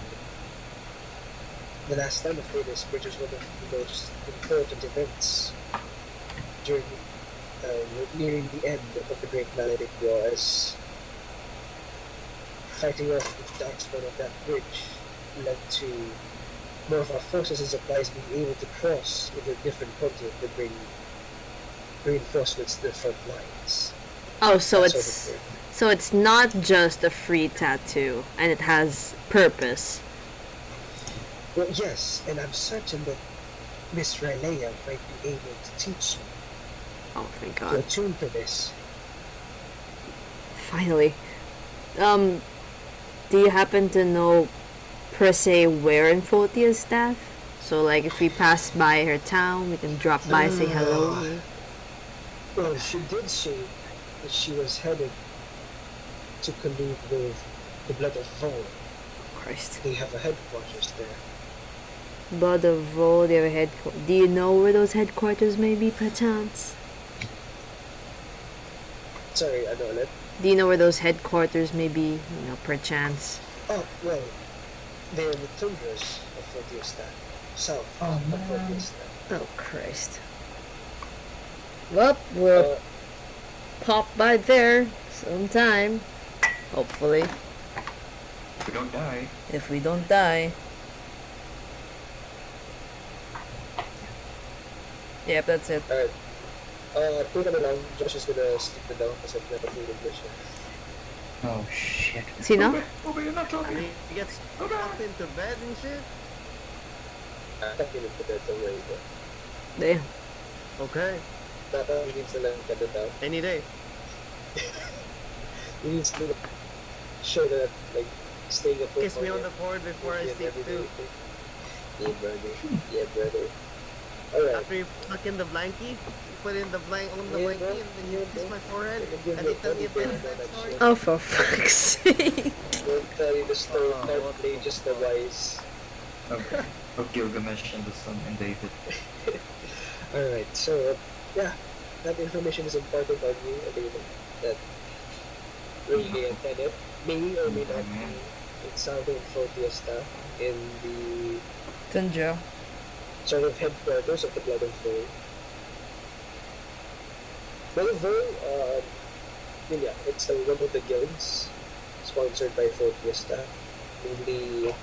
the last time of Thalia's Bridge was one of the most important events during nearing the end of the Great Valiant War, as fighting off the darkspawn of that bridge led to more of our forces and supplies being able to cross into a different continent to bring reinforcements to the front lines. Oh, so That sort of it's thing. so it's not just a free tattoo, and it has purpose. Well, yes, and I'm certain that Miss Rylea might be able to teach you Oh, thank to God! attune to this. Finally. Do you happen to know per se where in Photia's staff? So like if we pass by her town, we can drop by, say hello. Well, she did say that she was headed to collude with the Blood of Vol. Christ. They have a headquarters there. Blood of Vol, they have a headquarters. Do you know where those headquarters may be, perchance? Sorry, Adolet. Do you know where those headquarters may be, perchance? Oh, well, they're in the tundras of Fortiestan, south Oh, of man. Fortiestan. Oh, Christ. Well, we'll pop by there sometime. Hopefully. We don't die. If we don't die. Yep, that's it. Alright. Put them along. Josh is gonna skip the down because I've never played English. Oh shit. Sino? Oh, you're not talking. He gets locked into bed and shit. I can't even put that away, but There. Okay, that he needs to learn cut it down. any day. He needs to show that, like, staying at home. Kiss me on the forehead before I sleep too. Yeah, brother. Yeah, brother. Alright. After you tuck in the blankie, you put in the blank on the Yeah, blankie, bro. and then you Yeah, kiss bro. my forehead, Give and me you tell me a a teddy bear, bedtime that story. shit. Oh, for fuck's sake. Don't tell you the story, Oh, don't what play the just the wise. Of Gilgamesh and the son and David. Alright, so, yeah, that information is important on you, I think that really intended may or may not be in Southern Fortiesta in the Tundra. sort of headquarters of the Blood of Vol. Blood of Vol, yeah, it's one of the guilds sponsored by Fortiesta. Mainly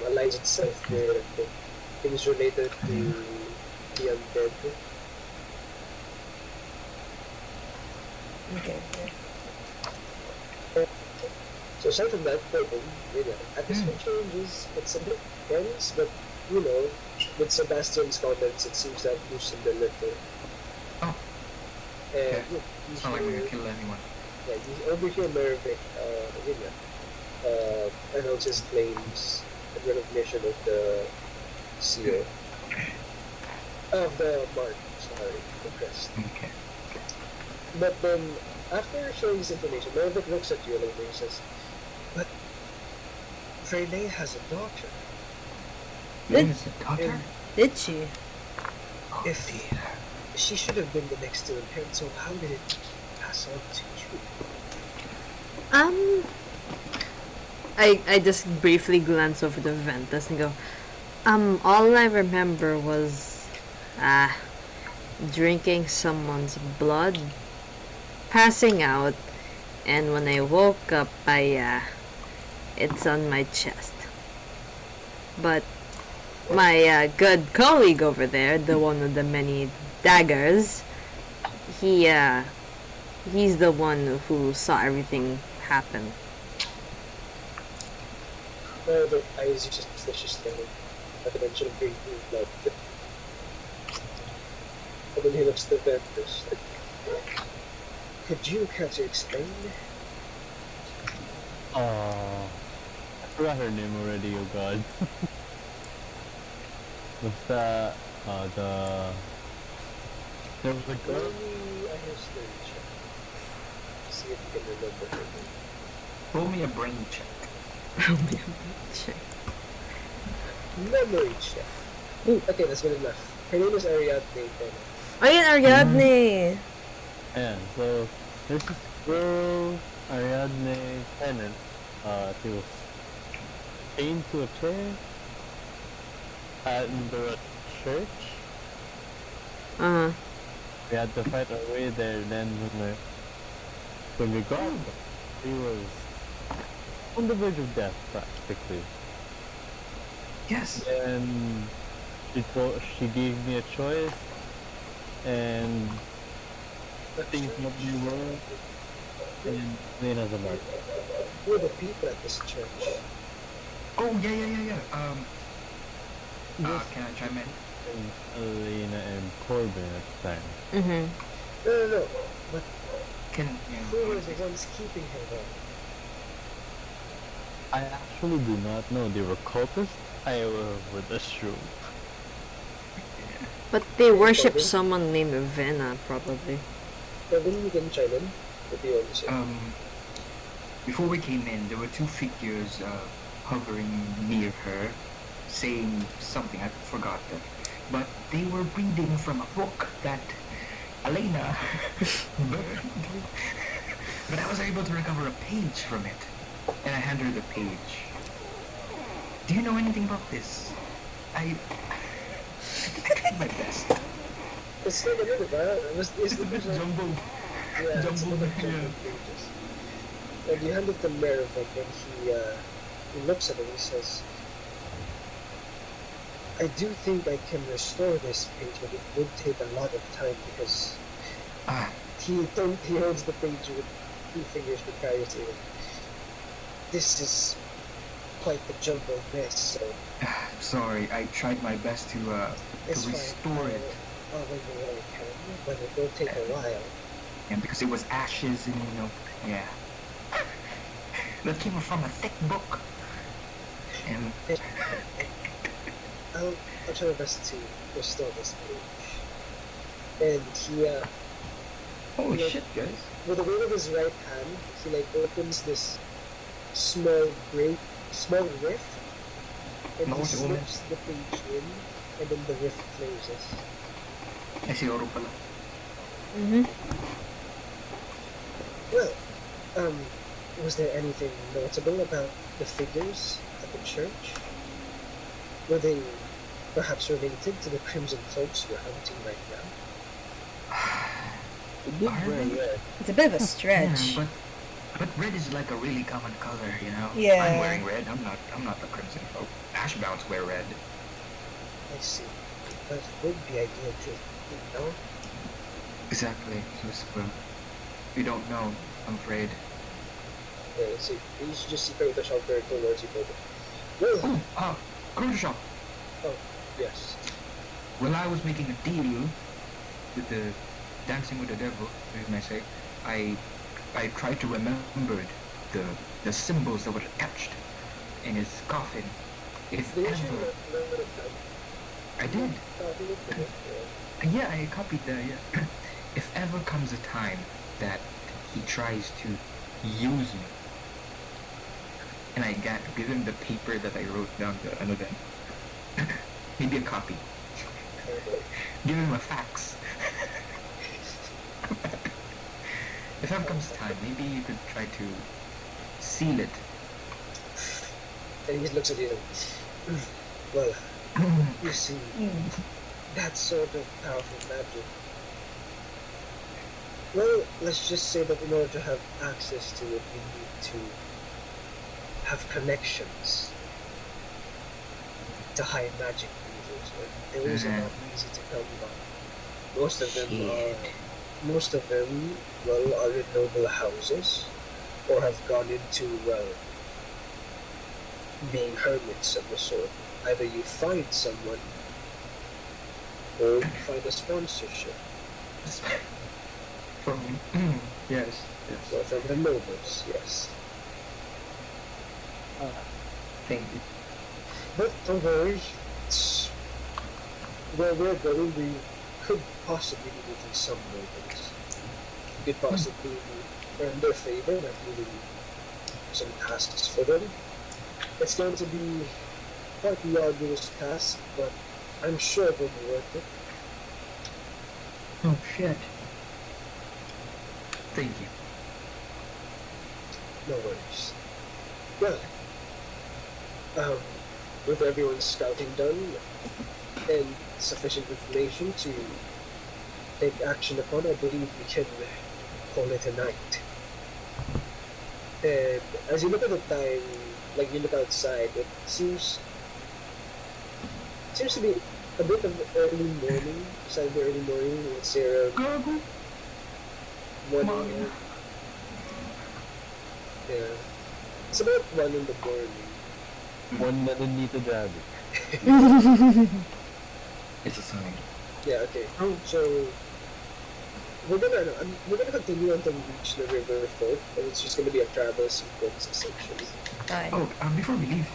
aligns itself with things related to the undead. Okay. So aside from that, atmosphere changes, it's a bit tense, but with Sebastian's comments, it seems to have loosened a little. Oh. And Okay. look, It's not like we're gonna kill anyone. Yeah, you overhear Mervic, yun nga, announces claims and recognition of the seal. Of the mark, sorry, the crest. Okay. But then, after showing this information, Mervic looks at you and he says, but Freyleigh has a daughter. Lane is a daughter? Did she? Oh, If- dear. She should have been the next to inherit, so how did it pass on to you? I just briefly glance over the Ventus and go, all I remember was, drinking someone's blood, passing out, and when I woke up, it's on my chest. But my good colleague over there, the one with the many daggers, he's the one who saw everything happen. The eyes are just suspiciously, not to mention of drinking blood. And then he looks at the Ventus, like, could you care to explain? I forgot her name already, oh god. Was that, there was a Roll girl? me a history check. See if you can remember her name. Roll me a brain check. Memory check. Okay, that's good enough. Her name is Ariadne Tena. Ayun, Ariadne! Yeah, so there's this girl, Ariadne Tennant. She was chained to a chair at the church. Uh-huh. We had to fight our way there. Then when we got there, she was on the verge of death practically. Yes. And she gave me a choice, and things not be well. And Lena's a mark. Who are the people at this church? Oh, yeah. Can I chime in? And Elena and Corbin at the time. Mm-hmm. No. But Can who were the ones keeping her there? I actually do not know. They were cultists. I would assume. But they worship someone named Vena, probably. Well, then you can chime in if you want to say. Before we came in, there were two figures hovering near her, saying something. I forgot that. But they were reading from a book that Elena burned. But I was able to recover a page from it, and I handed her the page. Do you know anything about this? I tried my best. It's like another guy. It's the Jumbo. Yeah, it's Jumbo, another yeah. jumbo pages. And you hand it to Mervyn, and he looks at it and he says, I do think I can restore this page, but it would take a lot of time because Ah, he holds the page with two fingers precariously. This is quite the jumbo mess, so sorry. I tried my best to it's fine. restore it. I'll do what I can, but it will take a while. And because it was ashes and yeah. That came from a thick book. And I'll try my best to restore this page. And he holy Yeah. shit, guys. with the weight of his right hand, he opens this small rift, and he No, slips the page in, and then the rift closes. Ay, si Oro pala. Mm-hmm. Well, was there anything notable about the figures at the church? Were they perhaps related to the Crimson Cloaks we're hunting right now? Are they? It's a bit of a Yeah, stretch. but red is like a really common color, you know. Yeah. I'm wearing red. I'm not the crimson folk. Hashbounds wear red. I see. But it would be ideal to, Exactly. Just, we don't know. I'm afraid. see, you should just secret the shelter towards you, brother. Well, Oh, Cruiser shop. yes. Well, I was making a deal with the Dancing with the Devil, as I say. I I tried to remember the symbols that were etched in his coffin. If Did you ever remember that? I did, Yeah. I copied that. Yeah. If ever comes a time that he tries to use me, and I give him the paper that I wrote down the ano then, maybe a copy. Give him a fax. If ever comes time, maybe you could try to seal it. And he looks at you. Well, you see, that sort of powerful magic. Well, let's just say that in order to have access to it, we need to have connections to high magic users. And those are not easy to come by. Most of them, well, are in noble houses, or have gone into, well, being hermits of the sort. Either you find someone, or you find a sponsorship. From yes. Well, from the nobles, yes. Thank you. But don't worry, it's where we're going, we could possibly be meeting some nobles. We could possibly earn their favor by doing some tasks for them. It's going to be quite the arduous task, but I'm sure it will be worth it. Oh shit. Thank you. No worries. Well, with everyone's scouting done and sufficient information to take action upon, I believe we can call it a night. And as you look at the time, like you look outside, it seems to be a bit of early morning, Saturday early morning, let's say around 1 a.m. Yeah. It's about 1 in the morning. 1 millimeter jab. It's a sign. Yeah, okay. So we're gonna continue until we reach the river fort, and it's just gonna be a travel sequence essentially. Alright. Oh, before we leave,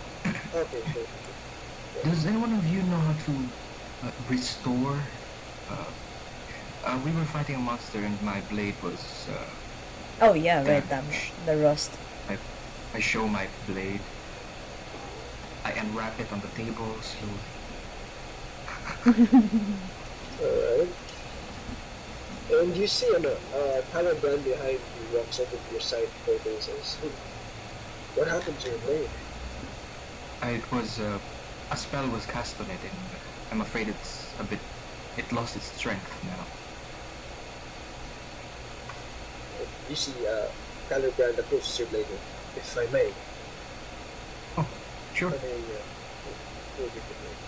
Okay, sure. does anyone of you know how to restore? We were fighting a monster, and my blade was. Oh yeah, right. damaged. The rust. I show my blade. I unwrap it on the table slowly. Alright. And you see Caliban behind you walks over to your side photo and says, what happened to your blade? It was a spell was cast on it, and I'm afraid it lost its strength now. You see Caliban approaches your blade, if I may. Oh, sure. I may hold it the blade.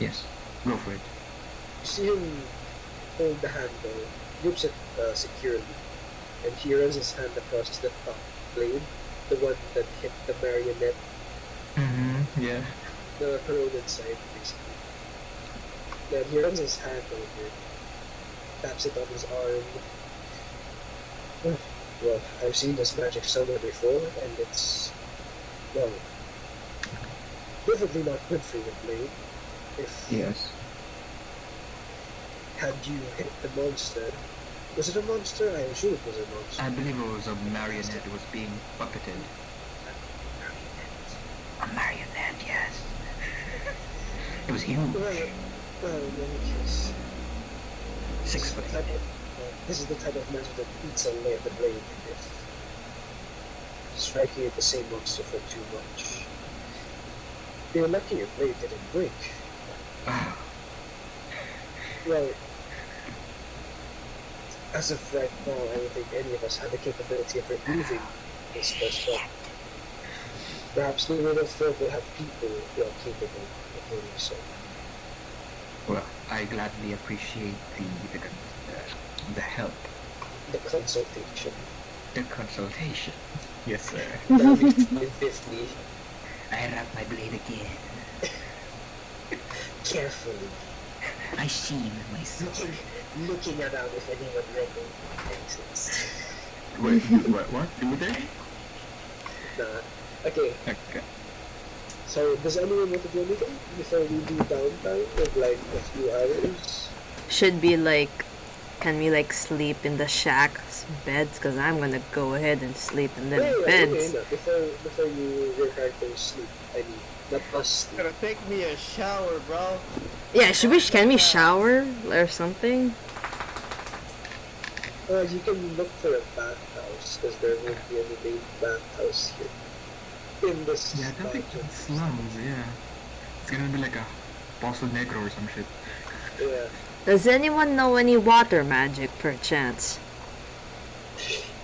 Yes, go for it. You see him hold the handle, grips it securely, and he runs his hand across the top blade, the one that hit the marionette, Yeah. the corroded side, basically. Then he runs his hand over it, taps it on his arm. Well, I've seen this magic somewhere before, and it's, well, definitely not good for your blade. If Yes. had you hit the monster, was it a monster? I assume it was a monster. I believe it was a marionette that was being puppeted. A marionette, yes. It was huge. Well, in any case, 6 foot. this is the type of magic that eats away at the blade if striking at the same monster for too much. You're lucky your blade didn't break. Ah, Well, as of right now, I don't think any of us have the capability of removing this first one. Perhaps the little folk will have people who are capable of doing so. well, I gladly appreciate the help, The consultation. the consultation. Yes, sir. That'll be 550. I wrap my blade again. Carefully. I sheathe my sword. Looking around if anyone recognizes. Wait, what? Cemetery? Nah. Okay, Okay. so does anyone want to do anything before we do downtime of like a few hours? Should be like, can we like sleep in the shack beds? Cause I'm gonna go ahead and sleep in the beds. No. Before your characters sleep, I mean, not us sleep. Gonna take me a shower, bro. Yeah, can we shower or something? You can look for a bathhouse because there won't be any main bathhouse here. In this Yeah, I don't think dungeon. it's slums, yeah. It's gonna be like a Pozo Negro or some shit. Yeah. Does anyone know any water magic, perchance?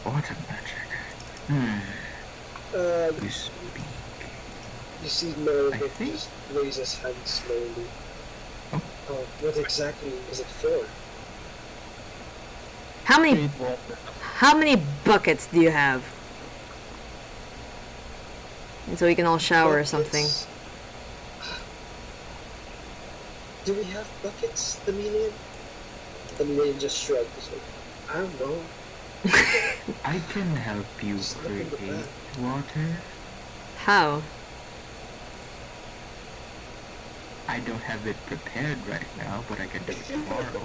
Water magic. Hmm. You speak. You see Merrick I think- just raise his hand slowly. Oh. What exactly is it for? How many Create water. how many buckets do you have? And so we can all shower or something. Buckets? Do we have buckets, the Million? The Million just shrugged. He's like, I don't know. I can help you Just look in the create back. water. How? I don't have it prepared right now, but I can do it tomorrow.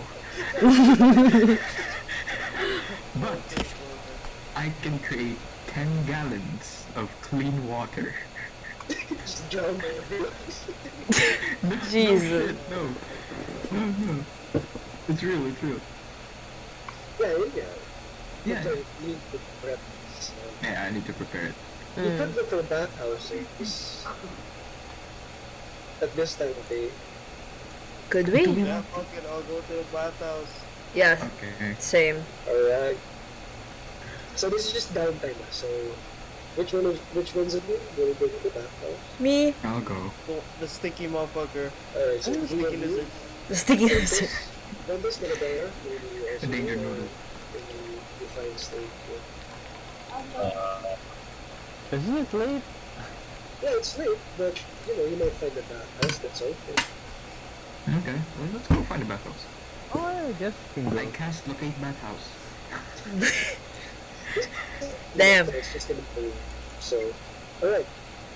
But I can create 10 gallons of clean water. Just drown everyone. No Jesus. shit, no. No. It's real, it's real. Yeah. Yeah. But you need to prep. So. Yeah, I need to prepare it. You could look for a bathhouse at this time of day. Could we? Yeah, fuck it, I'll go to the bathhouse. Yeah, Okay. same. Alright. So this is just downtime. So which one's of you will go to the bathhouse? Me? I'll go. The sticky motherfucker. Alright, so The who sticky of you? lizard. The sticky lizard. Ventus gonna bear. Maybe also The danger noodle. maybe you find stay here. Isn't it late? Yeah, it's late, but you might find a bathhouse that's open. Okay, well, let's go find a bathhouse. Oh, I guess we can I go. cast locate bathhouse. Damn. So it's just gonna be so. Alright.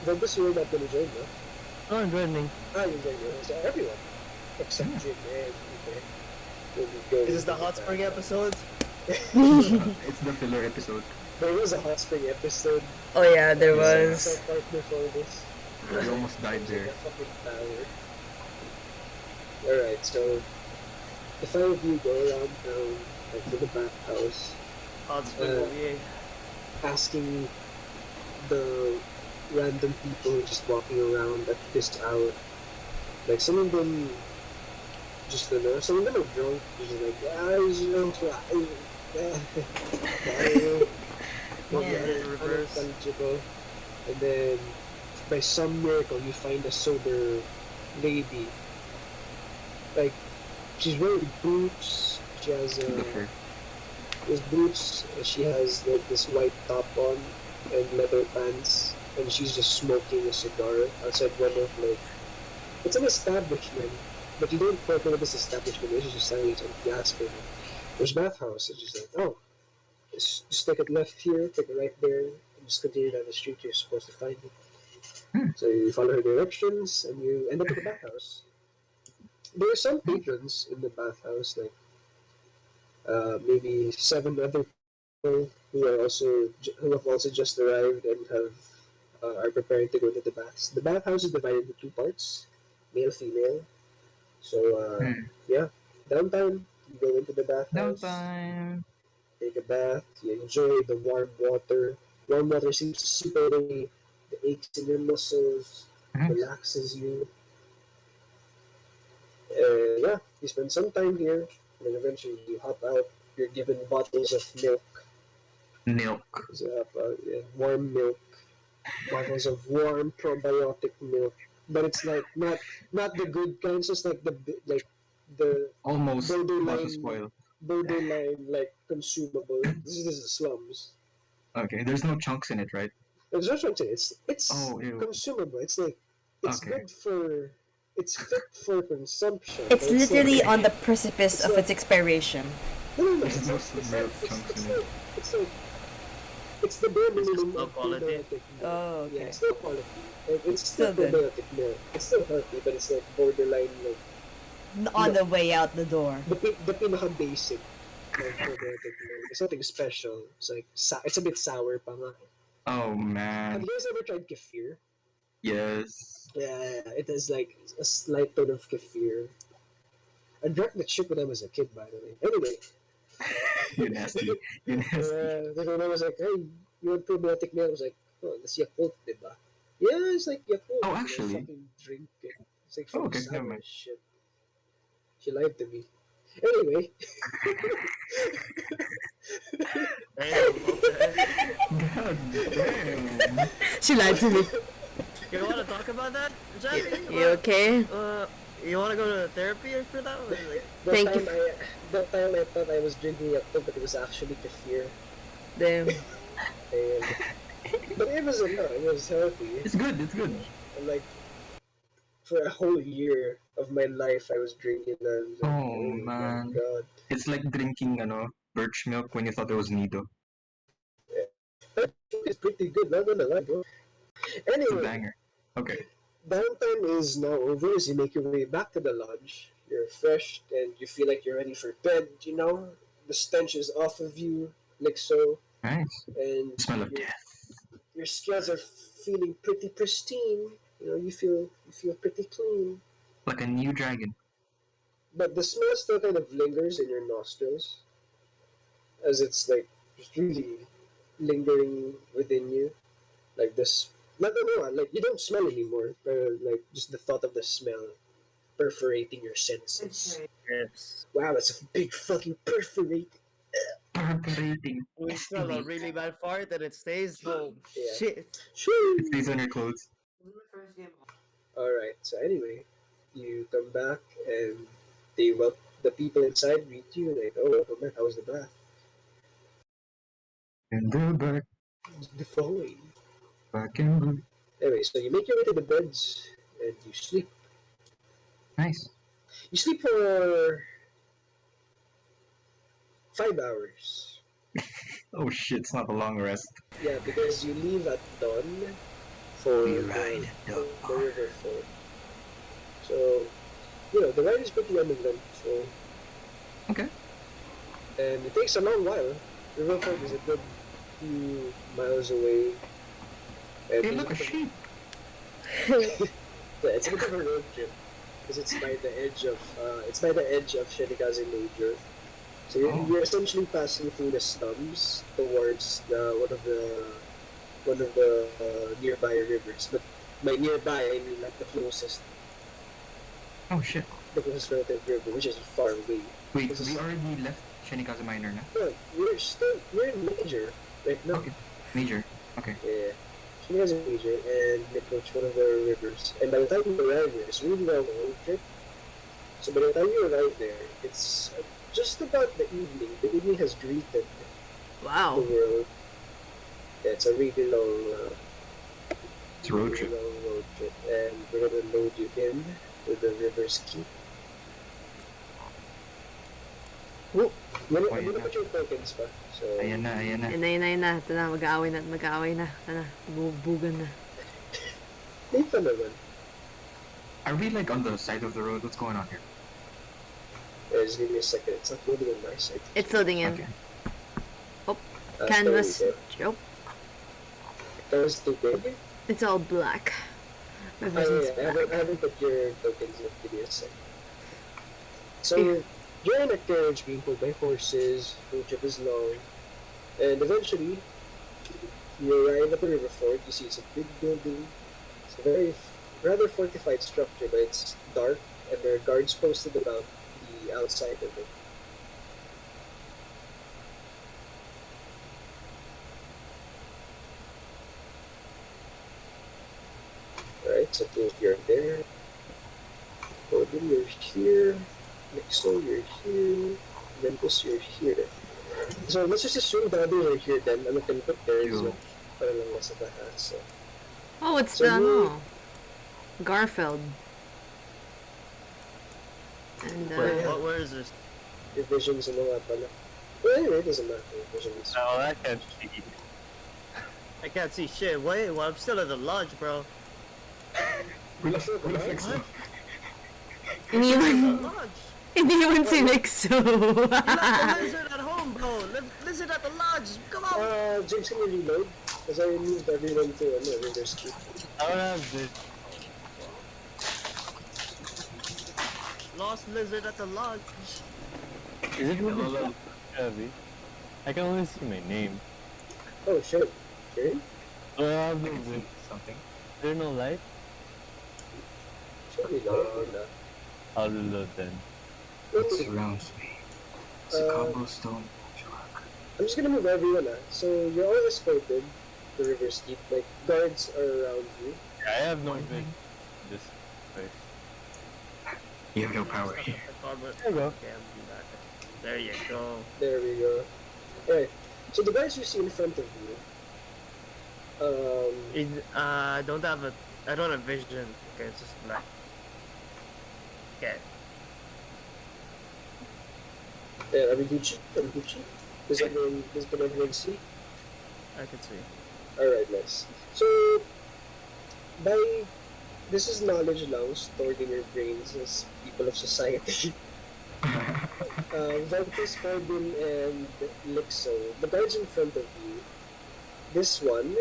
Ventus, you're not gonna join, no? Oh, I'm joining. You're joining. So everyone. Except Jim and okay. Will be going Is this the to hot spring episode? It's the filler episode. There was a hot spring episode. Oh yeah, there Yeah. was. So part before this. We almost died there. Like a fucking tower. Alright, so the five of you go around town, like to the bathhouse, Hot spring, yeah. asking the random people just walking around at this hour. Like some of them just don't know, some of them are drunk, just like, reverse. unintelligible. And then by some miracle you find a sober lady. Like she's wearing boots, she has The fur. these boots, she has like this white top on and leather pants, and she's just smoking a cigar outside one of like it's an establishment, but you don't quite know what this establishment is. You just silently ask her, "There's bathhouse," and she's like, "Oh, just take a left here, take a right there, and just continue down the street. You're supposed to find it." So you follow her directions, and you end up at the bathhouse. There are some patrons in the bathhouse, like maybe 7 other people who have also just arrived and are preparing to go to the baths. The bathhouse is divided into 2 parts, male, female. So yeah, downtime. You go into the bathhouse, Downtime. take a bath. You enjoy the warm water. Warm water seems to sweep away the aches in your muscles, relaxes you. Yeah, you spend some time here, and then eventually you hop out. You're given bottles of milk. Milk. So you have warm milk, bottles of warm probiotic milk. But it's like not the good kind. It's just like the Almost about to borderline spoil. borderline like consumable. This is slums. Okay, there's no chunks in it, right? It's not something. It's Oh, ew. consumable. It's like it's Okay. good for. It's fit for consumption. It's but literally like, on the precipice it's of like- its expiration. No, There's it's no like, it's milk like, chunks it's in it. like, it's like It's the bare It's just minimum low of quality. probiotic milk. Oh, Yeah, okay. it's still quality. Like, it's still Still good. probiotic milk. It's still healthy, but it's like borderline like On the way out the door. the pinaka basic of probiotic milk. It's nothing special. It's like it's a bit sour pa nga. Oh Have man. you guys ever tried kefir? Yes. Yeah, it has like a slight tone of kefir. I drank that shit when I was a kid, by the way. Anyway, You nasty. You nasty. the woman was like, "Hey, you want probiotic milk?" I was like, "Oh, that's Yakult, diba?" Yeah, it's like Yakult. Oh, And I actually? fucking drink it. It's like Oh, fucking okay, never sour mind. as shit. She lied to me. Anyway. Damn, okay. God damn. She lied to me. You wanna talk about that, Jackie? You okay? You wanna go to therapy for that? Or like, Thank you. That time I thought I was drinking Yakult, but it was actually kefir. Damn. And, but it was it was healthy. It's good. It's good. And like for a whole year of my life, I was drinking that. I was like, Oh, my man. God. It's like drinking birch milk when you thought it was Nido. It's pretty good, not gonna lie, bro. It's a Anyway, banger. Okay. downtime is now over as you make your way back to the lodge. You're fresh and you feel like you're ready for bed, you know? The stench is off of you, like so, Nice. and Smell of your, death. your scales are feeling pretty pristine. You know, you feel pretty clean. Like a new dragon. But the smell still kind of lingers in your nostrils, as it's like just really lingering within you, like this. Not no, like you don't smell anymore, but like just the thought of the smell perforating your senses. yes. Wow, that's a big fucking perforate. Perforating. We smell a really bad fart and it stays home. Yeah. Shit. It Shoo! stays on your clothes. All right. So anyway, you come back and the people inside greet you like, "Oh, welcome back. How was the bath?" And they're The following. back and good. Anyway, so you make your way to the beds and you sleep. Nice. You sleep for 5 hours. Oh shit, it's not a long rest. Yeah, because you leave at dawn for We the, ride at dawn. the river fort. So, you know, the ride is pretty uneventful. Okay. And it takes a long while. River fort is a good few miles away. And Hey, look, a sheep. Yeah, it's a bit of a road trip because it's by the edge of Shinikaze Major. So you're essentially passing through the slums towards one of the nearby rivers. But by nearby, I mean like the closest relative river, which is far away. Wait, This is- we already left Shinikaze Minor na? No, we're in Major right now. Okay. Major. Okay. Yeah. Shinikaze Major and we approach one of the rivers. And by the time you arrive there, it's really long road trip. So by the time you arrive there, it's just about the evening. The evening has greeted Wow. the world. Yeah, it's a really long, It's a road trip. long road trip, and we're gonna load you in with the river's keep. Oh, I'm gonna put your tokens pa. So Ayan na, ayan na. Ayun na. Ito na, mag-aaway na. Ito na, bubugan na. Wait pa naman. Are we like on the side of the road? What's going on here? Just give me a second. It's not loading on my side. It's loading in. Okay. Canvas. There we go. Oh, That was too big. it's all black. My Oh, vision's yeah, I black. haven't put your tokens in. Give me a second. So, Yeah. you're in a carriage being pulled by horses, the trip is long, and eventually, you arrive at the river fort. You see it's a big building. It's a rather fortified structure, but it's dark, and there are guards posted about the outside of it. Alright, so you're there. Odin, you're here. Nixel, you're here. Ventus, you're here. So let's just assume that you're here then. I'm not gonna put there, so para lang nasa lahat. So, Oh, it's So the, you- Garfield. And, Wait, where is this? your visions and all that pala. Well, anyway, it doesn't matter. Your visions. No, that can't be. I can't see shit. Wait, well, I'm still at the lodge, bro. We'll fix it. Hindi The naman, lodge. hindi naman si Nixo. You left the lizard at home, bro. Lizard at the lodge. Come on. James, can you reload? Because I moved everyone to River Street. I don't have this. Lost lizard at the lodge. Is it really heavy? I can only see my name. Oh shit. Okay. Oh, I have no this. Something. Is there no light? Should be loud. I'll reload then. It surrounds me. It's a Uh, cobblestone truck. I'm just gonna move everyone. So you're all escorted to River Steep. Like guards are around you. I have no vision. This place. You have no power here. There you go. Okay, I'm back. There you go. There we go. Alright. So the guards you see in front of you. I don't have vision. Okay, it's just black. Okay. Yeah, are we Gucci? Are we Gucci? Does everyone see? I can see. Alright, nice. So this is knowledge now stored in your brains as people of society. Ventus, Corbin, and Lixo, the guards in front of you, this one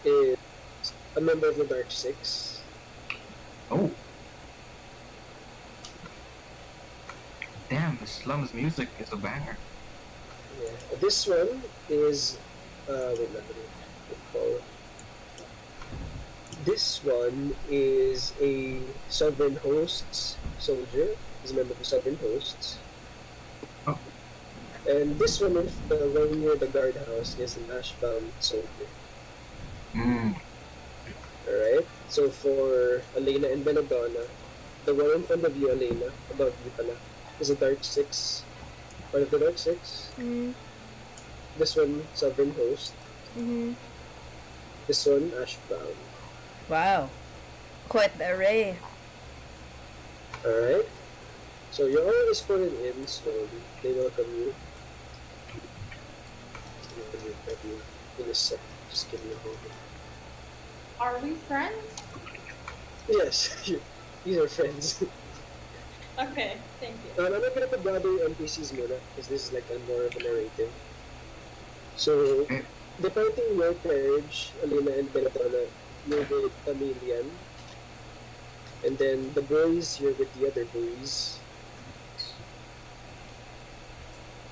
is a member of the Dark Six. Oh. Damn, the slums music is a banger. Yeah. This one is wait, let me recall. This one is a Sovereign Hosts soldier. He's a member of the Sovereign Hosts. Oh. And this one, is the one near the guardhouse, is an Ashbound soldier. Mm. Alright? So for Elena and Belladonna, the one in front of you, Elena, above you pala, is a Dark Six. Part of the Dark Six. Mm, This one, Sovereign Host. mhm. This one, Ashbound. Wow. Quite the array. Alright? So you're all escorted in slowly. They welcome you. In a sec. Just give me a moment. Are we friends? Yes, these are friends. Okay, thank you. I'm not gonna put the other NPCs muna, because this is like a more of a narrative. So, departing your carriage, Alina and Belladonna, you're with Tamilian. And then the boys, you're with the other boys.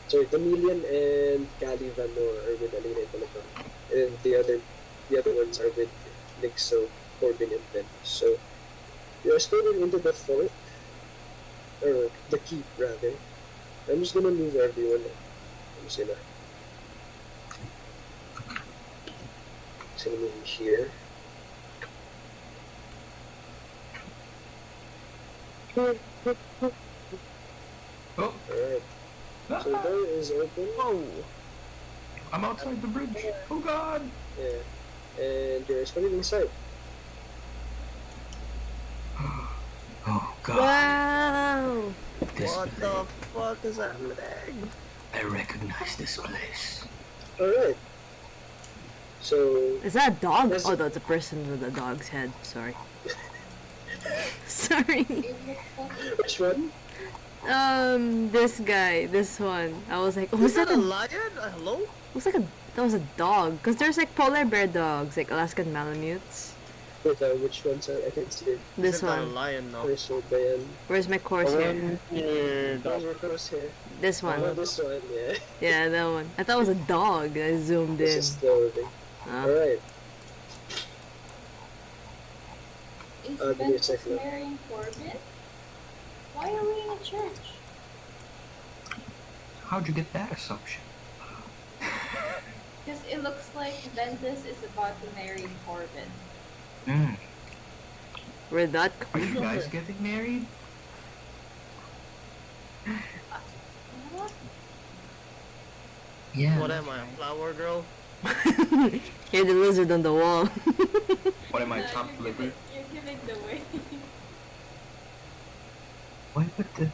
Sorry, Tamilian and Cali Vanor are with Alina and Belladonna. And the other ones are with Nixo, Corbin, and Ben. So, you're escorted into the fort, or the keep rather. I'm just gonna move everyone. I'm just gonna move here. Oh, Alright. So the door is open. Oh, I'm outside the bridge. Oh god. Yeah. And you're escorted inside. Oh god. Wow. This what the place. fuck is happening? I recognize this place. Alright. So Is that a dog? Yes. Oh, that's a person with a dog's head. Sorry. Sorry. which one? This guy, this one. I was like, oh, Is was that that a a? lion? Hello? Looks like that was a dog. Cause there's like polar bear dogs, like Alaskan Malamutes. Wait, which one's I can see it. This Is it not a one. lion now? First one, Bayan. Where's my corsair? Those were close here. This Oh, one. this one, yeah. Yeah, that one. I thought it was a dog. I zoomed This in. is loading. Alright. Is give me a Ventus second. marrying Corbin? Why are we in a church? How'd you get that assumption? Because it looks like Ventus is about to marry Corbin. Hmm. We're that. Are you guys getting married? What? Yeah. What am I, a flower girl? You're the lizard on the wall. What am I, No, top you're liver? giving the way. Why would the...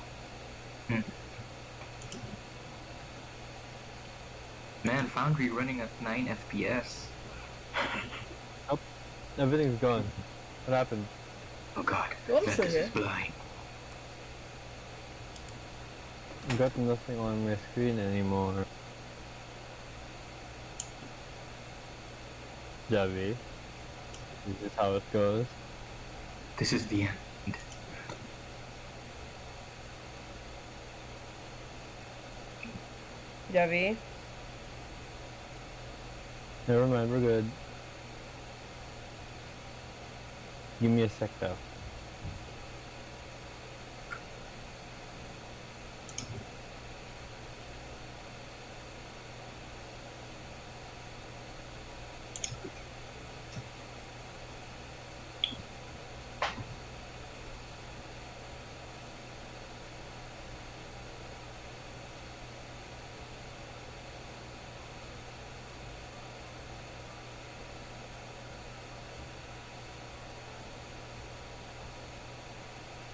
Man, Foundry running at 9 FPS. Everything's gone. What happened? Oh god, What Vetus the is heck? blind. Got nothing on my screen anymore. Javi. Is this how it goes? This is the end. Javi? Never mind, we're good. Give me a sec though.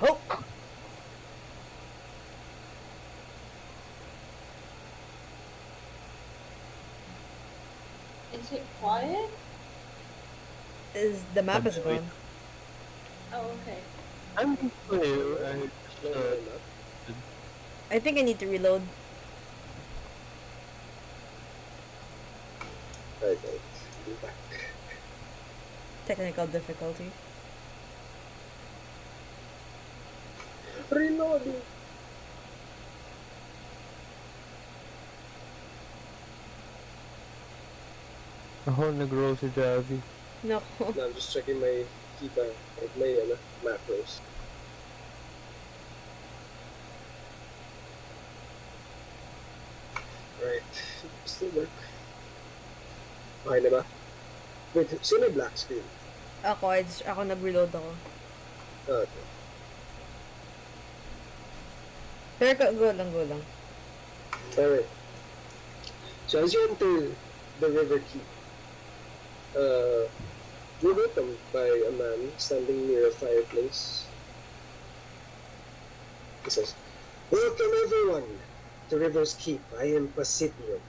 Oh! Is it quiet? The map is Wait. gone. Oh, okay. I'm clear. I think I need to reload. Alright, I'm back. Technical difficulty. Reloading! Ako nag-roll si Javi. No. No, I'm just checking my keypad, like my macros. Right, still work. Okay na ba? Wait, sino yung black screen? Ako nag-reload ako. Ah, okay. Pero go lang. Alright. So as you enter the river keep, you're welcomed by a man standing near a fireplace. He says, "Welcome everyone to River's Keep. I am Pasipio.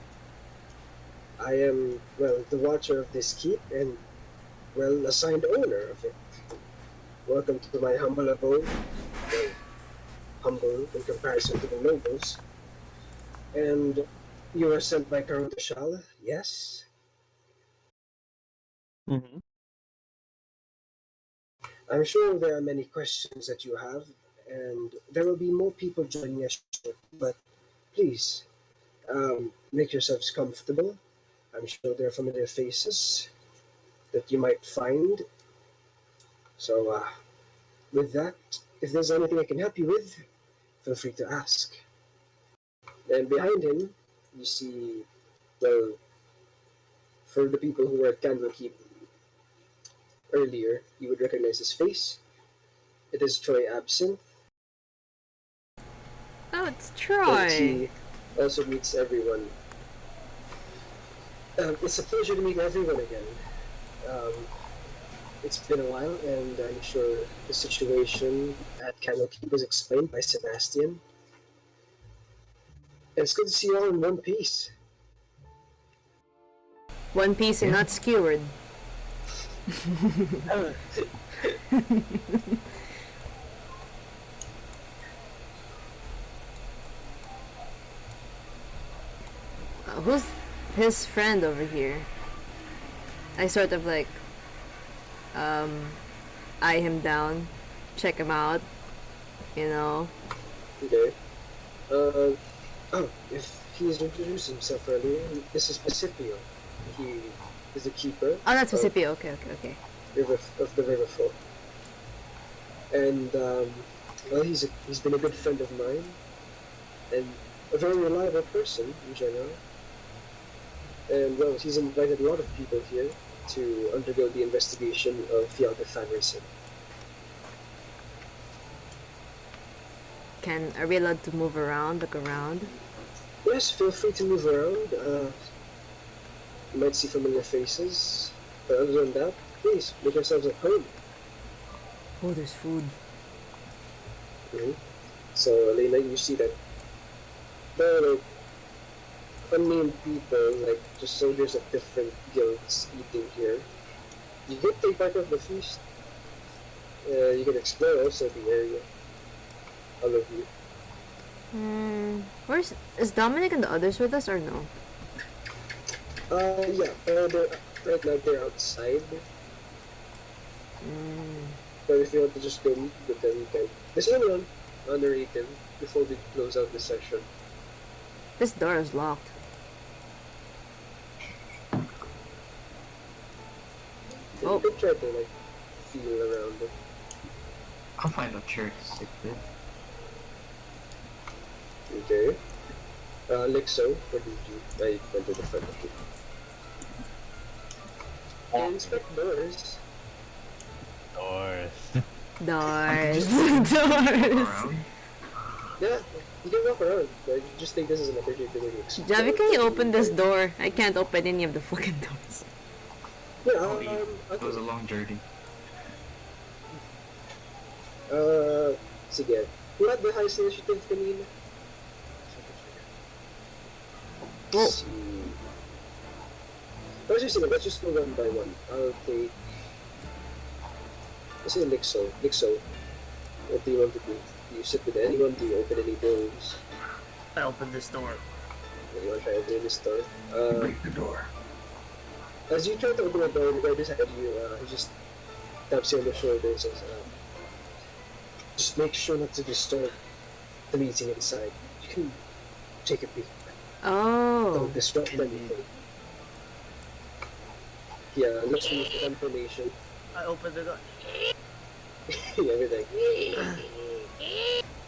I am, well, the watcher of this keep and, well, assigned owner of it. Welcome to my humble abode. Well, humble in comparison to the nobles. And you are sent by Karutashal, yes? Mm-hmm. I'm sure there are many questions that you have, and there will be more people joining us, but please, make yourselves comfortable. I'm sure there are familiar faces that you might find. So, with that, if there's anything I can help you with, feel free to ask." And behind him, you see, well, for the people who were at Candlekeep earlier, you would recognize his face. It is Troy Absinthe. Oh, it's But Troy. he also meets everyone. It's a pleasure to meet everyone again. It's been a while, and I'm sure the situation at Candlekeep was explained by Sebastian. And it's good to see you all in one piece. One piece and not skewered. Who's his friend over here? I sort of like eye him down, check him out, you know. Okay. If he's introduced himself earlier, this is Pacipio. He is the keeper Oh, that's Pacipio. Okay. of the river folk. And well, he's been a good friend of mine, and a very reliable person in general. And well, he's invited a lot of people here to undergo the investigation of Fialga Fanderson. Are we allowed to move around, look around? Yes, feel free to move around. You might see familiar faces, but other than that, please make yourselves at home. Oh, there's food. So, Elena, you see that there are unnamed people, like just soldiers of different guilds eating here. You can take part of the feast. You can explore also the area. All of you. Is Dominic and the others with us or no? Yeah. They're, right now they're outside. But if you want to just go meet with them, you can. There's only one underrated before we close out the session. This door is locked. You can try to like feel around it. I'll find a chair to sit with. Okay. Lixo, what did you? I went to the front of you. Inspect doors. Doors. Doors. Doors. Around. Yeah, you can walk around. But just think this is an opportunity to really explore. Javi, can you open this door? I can't open any of the fucking doors. Yeah, It was a long journey. Sige. Who had the highest initiative kanina? Oh. Let's just go one by one. I'll take... This is Lixo. Lixo, what do you want to do? Do you sit with anyone? Do you open any doors? I opened this door. You want to try opening this door? Break the door. As you try to open the door, the guy beside you, he just taps you on the shoulder and says, just make sure not to disturb the meeting inside. You can take a peek. Oh. Don't disrupt anything. Yeah, let's move to confirmation. I opened the door. Everything.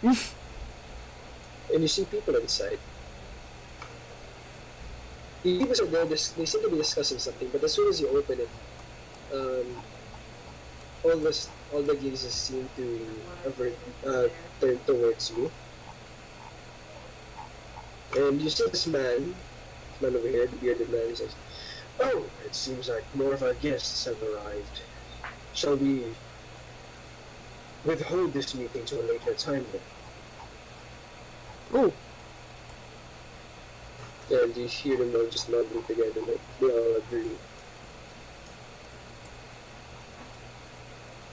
And you see people inside. The people are there, they seem to be discussing something, but as soon as you open it, all the gazes seem to turn towards you. And you see this man over here, the bearded man, says, "Oh, it seems like more of our guests have arrived. Shall we withhold this meeting to a later time then?" Oh. And you hear them all just nodding together, like they all agree.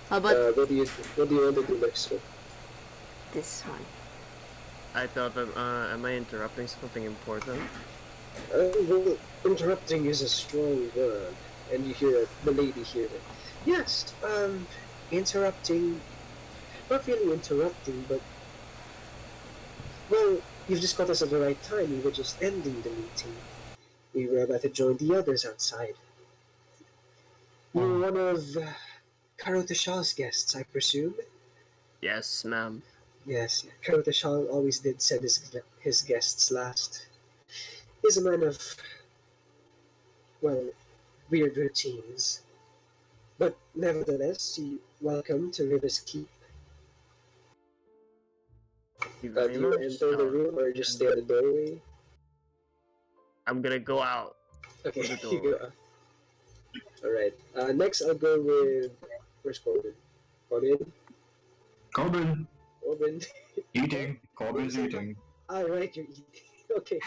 How about What do you want to do next? this one? I thought that, am I interrupting something important? Well, interrupting is a strong word, and you hear the lady here. Yes, interrupting. Not really interrupting, but well, you've just got us at the right time. We were just ending the meeting. We were about to join the others outside. You're one of Karotashaw's guests, I presume. Yes, ma'am. Yes, Karotashal always did send his guests last. He's a man of, well, weird routines. But nevertheless, welcome to River's Keep. Thank you Do very you much. enter the room or just stay at the doorway? I'm gonna go out. Okay, the you doorway. go. Alright, next I'll go with, where's Corbin? Corbin? Corbin! Corbin? Eating. Corbin's eating. Alright, you're eating. Okay.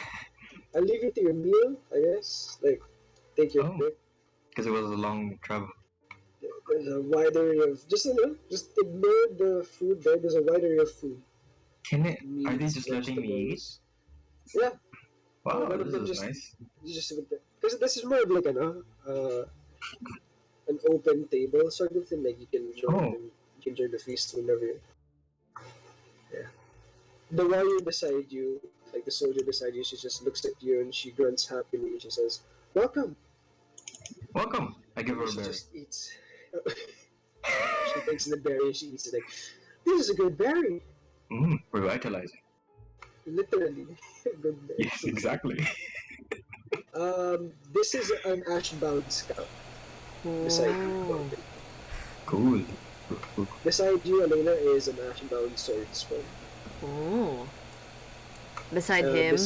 I'll leave you to your meal, I guess. Like, take your Oh. pick. Because it was a long travel. There's a wide array of, just ignore the food there. There's a wide array of food. Are they Meats, just letting me eat? vegetables. Yeah, Wow, one of this them is just- nice. you just because this is more of like an open table sort of thing. Like you can join the feast whenever. Yeah. The warrior beside you, like the soldier beside you, she just looks at you and she grunts happily. And she says, "Welcome." Welcome. I give her a She berry. just eats. She takes the berry and she eats it. Like, this is a good berry. Revitalizing. Literally, good berry. Yes, exactly. This is an ash-bound scout beside you. Oh. Cool. Beside you, Elena, is an ash-bound swordsman. Oh. Beside him.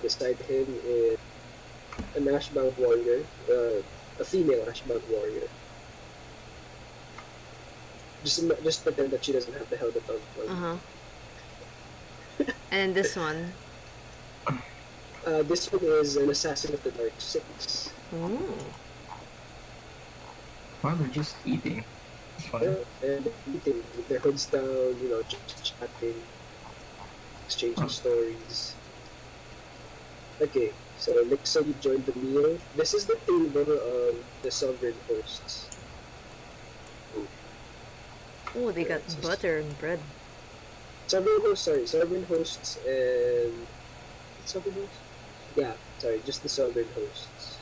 Beside him is an ash-bound warrior, a female ash-bound warrior. Just pretend that she doesn't have the helmet on. And this one. This one is an Assassin of the Dark 6. Ooh. Wow, they're just eating. It's fine. And eating with their hoods down, just chatting, exchanging stories. Okay, so Nixa, you joined the meal. This is the table of the sovereign hosts. Oh, they got butter and bread. Sovereign hosts and... Sovereign hosts? Yeah, sorry, just the sovereign hosts.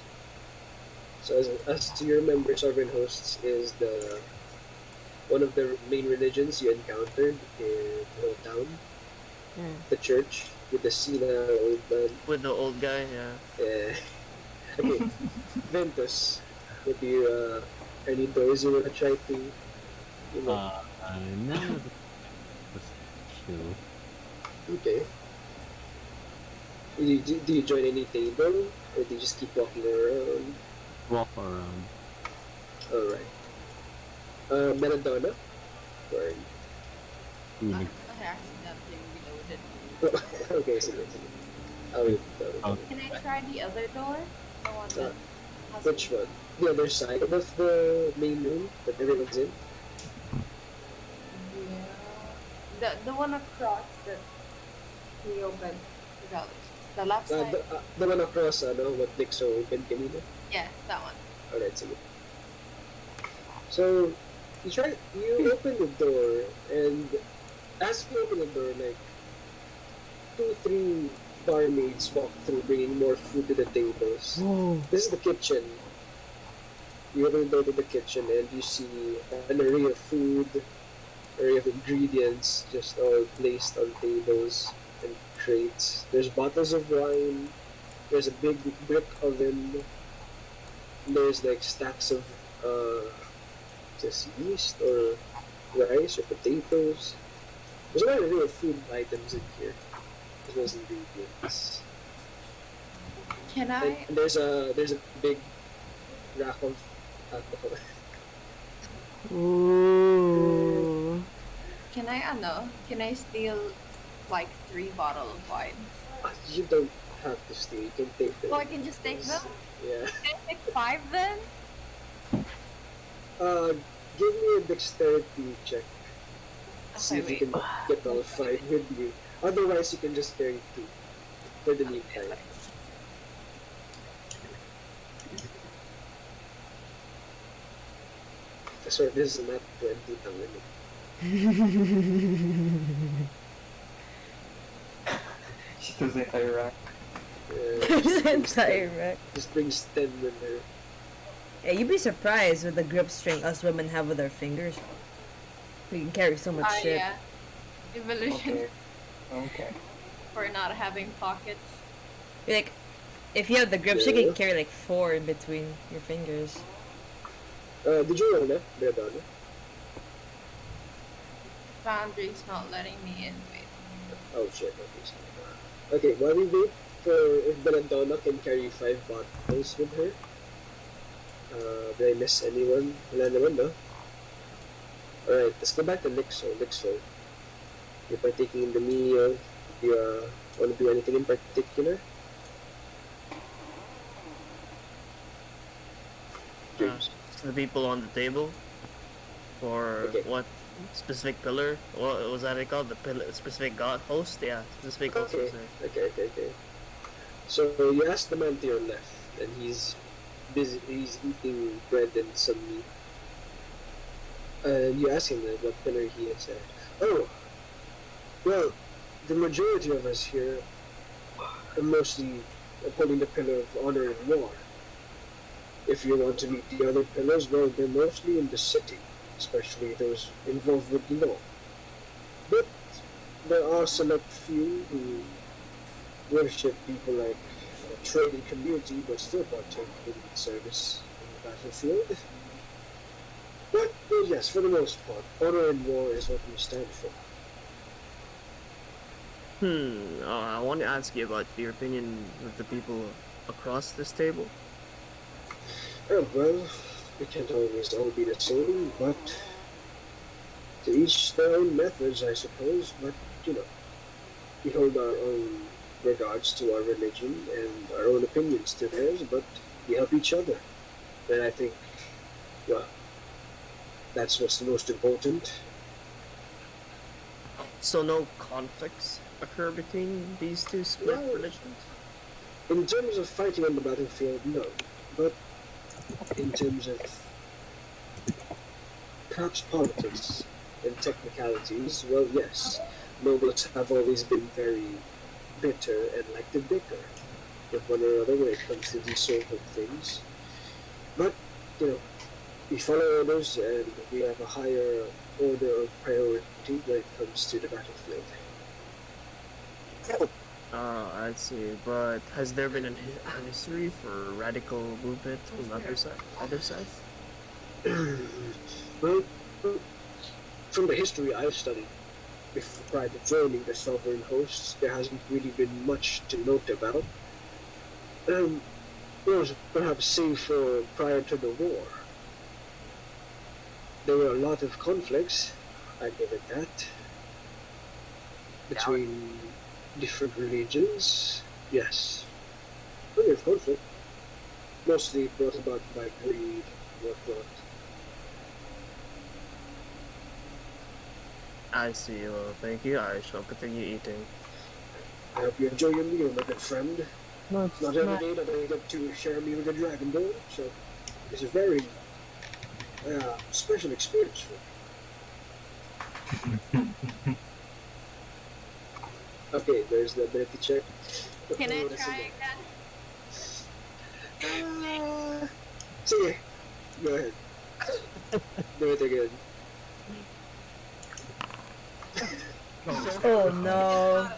So as you remember, sovereign hosts is one of the main religions you encountered in Old Town. The church with the senile old man. With the old guy, yeah. Yeah. Okay, Ventus, would you, any doors you wanna try to, No, just chill. Okay. Do you join any table, or do you just keep walking around? Walk around. Alright. Belladonna? Where are you? Really. I accidentally reloaded. Okay, sige. I'll wait. Can I try the other door? The one that has Which one? The other side of the main room that everyone's in? Yeah. The one across that we opened. The left side. The one across, what Nixo opened kanina? Yeah, that one. Alright, sige. So, you open the door, and as you open the door, like, 2-3 barmaids walk through bringing more food to the tables. Whoa. This is the kitchen. You open the door to the kitchen and you see an array of food, array of ingredients just all placed on tables and crates. There's bottles of wine, there's a big brick oven, there's like stacks of just yeast or rice or potatoes. There's a lot of real food items in here. As well as ingredients. Can I? And there's a big rack of alcohol. Ooh. Can I steal like 3 bottles of wine? You don't have to stay. You can take them. So I can just take them? Yeah. Can I take 5 then? Give me a dexterity check. See if you wait. can get all 5 with you. Otherwise, you can just carry 2 for the meantime. So this is not 20 ang limit. She does the entire rack. Entire rack. Just brings 10 with her. Yeah, you'd be surprised with the grip strength us women have with our fingers. We can carry so much shit. Yeah. Evolution Okay. for not having pockets. Like, if you have the grip, you Yeah. can carry like 4 in between your fingers. Did you roll that, Belladonna? Foundry's not letting me in. Wait. Oh shit, okay, while we wait for if Belladonna can carry 5 bottles with her. Did I miss anyone? Wala naman, no? Alright, let's go back to Lixo. Lixo, you're partaking in the meal. Do you want to do anything in particular? James. The people on the table, or Okay. what specific pillar? What was that called? The pillar, specific god host? Yeah, specific host. Okay. Okay. So you ask the man to your left, and he's busy. He's eating bread and some meat. And you ask him what pillar he is at. Oh, well, the majority of us here are mostly upholding the pillar of honor and war. If you want to meet the other pillars, well, they're mostly in the city, especially those involved with law. But there are select few who worship people like a trading community, but still partake in service in the battlefield. But well, yes, for the most part, honor and war is what we stand for. I want to ask you about your opinion with the people across this table. Oh, well, we can't always all be the same, but to each their own methods, I suppose. But we hold our own regards to our religion and our own opinions to theirs, but we help each other. And I think, well, that's what's the most important. So no conflicts occur between these two split No. religions? In terms of fighting on the battlefield, no. But in terms of perhaps politics and technicalities, well, yes. Nobles have always been very bitter and like to bicker with one another when it comes to these sort of things. But, we follow orders and we have a higher order of priority when it comes to the battlefield. Oh, I see. But has there been a history for radical movement from other sides? Well, from the history I've studied, prior to joining the Sovereign Hosts, there hasn't really been much to note about. Well, perhaps save for prior to the war. There were a lot of conflicts, I give it that, between different religions, yes. Plenty of conflict, mostly brought about by greed, whatnot. I see. Well, thank you. I shall continue eating. I hope you enjoy your meal, my good friend. No, it's Not every day that I get to share a meal with a dragon boy, so it's a very special experience for me. Okay, there's the ability check. Can I What is try it? again? So yeah, go ahead. Do it again. Oh no.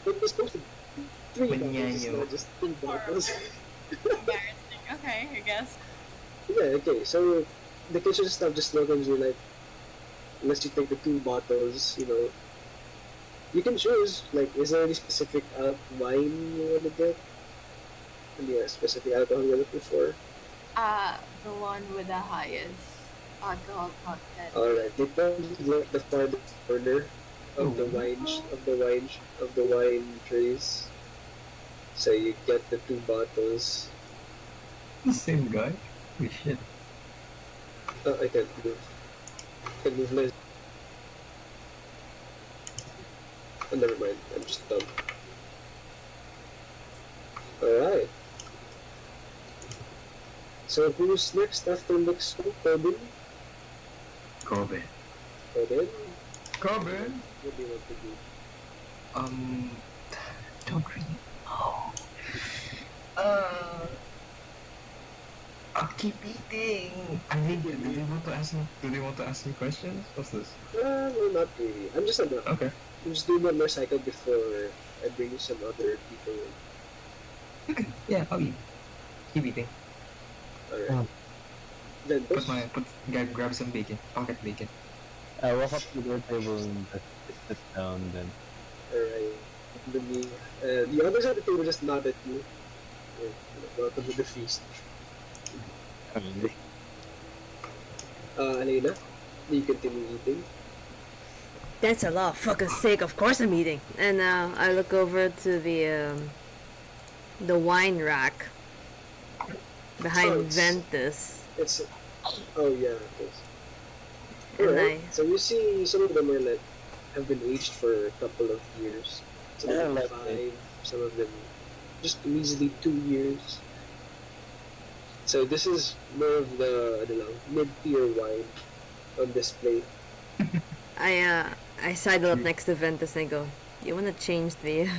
It was supposed to be 3 bottles, Manyanyo. not just 2 bottles. Embarrassing. Okay, I guess. Yeah, okay, so the kitchen stuff just slogans you like, unless you take the 2 bottles, you can choose, like, is there any specific wine you want to get? Any specific alcohol you're looking for? The one with the highest alcohol content. Alright, they found like the farthest corner of the wine trays. So you get the 2 bottles. The same guy? We shit. Oh, I can't move. Can move my. Oh, never mind. I'm just dumb. Alright. So who's next after Nixon? Corbin? Corbin. Corbin? Corbin? What do you want to do? Don't really know. I'll keep eating. I mean, do they want to ask me questions? What's this? No, not really. I'm just Okay. just doing one more cycle before I bring some other people in. Okay. Yeah, I'll eat. Keep eating. Alright. Then Grab some bacon. Pocket bacon. I walk up to the table and just sit down then. Alright. The others at the table just nod at you. Welcome to the feast. Elena, do you continue eating? That's a lot of fucking steak. Of course I'm eating. And I look over to the wine rack behind Oh, it's- Ventus. It's. Oh, yeah, okay. And Alright, so you see some of them are have been aged for a couple of years. Some of Yeah, them like 5, some of them just measly 2 years. So this is more of the, I don't know, mid-tier wine on display. I sidle up next to Ventus and I go, you wanna change the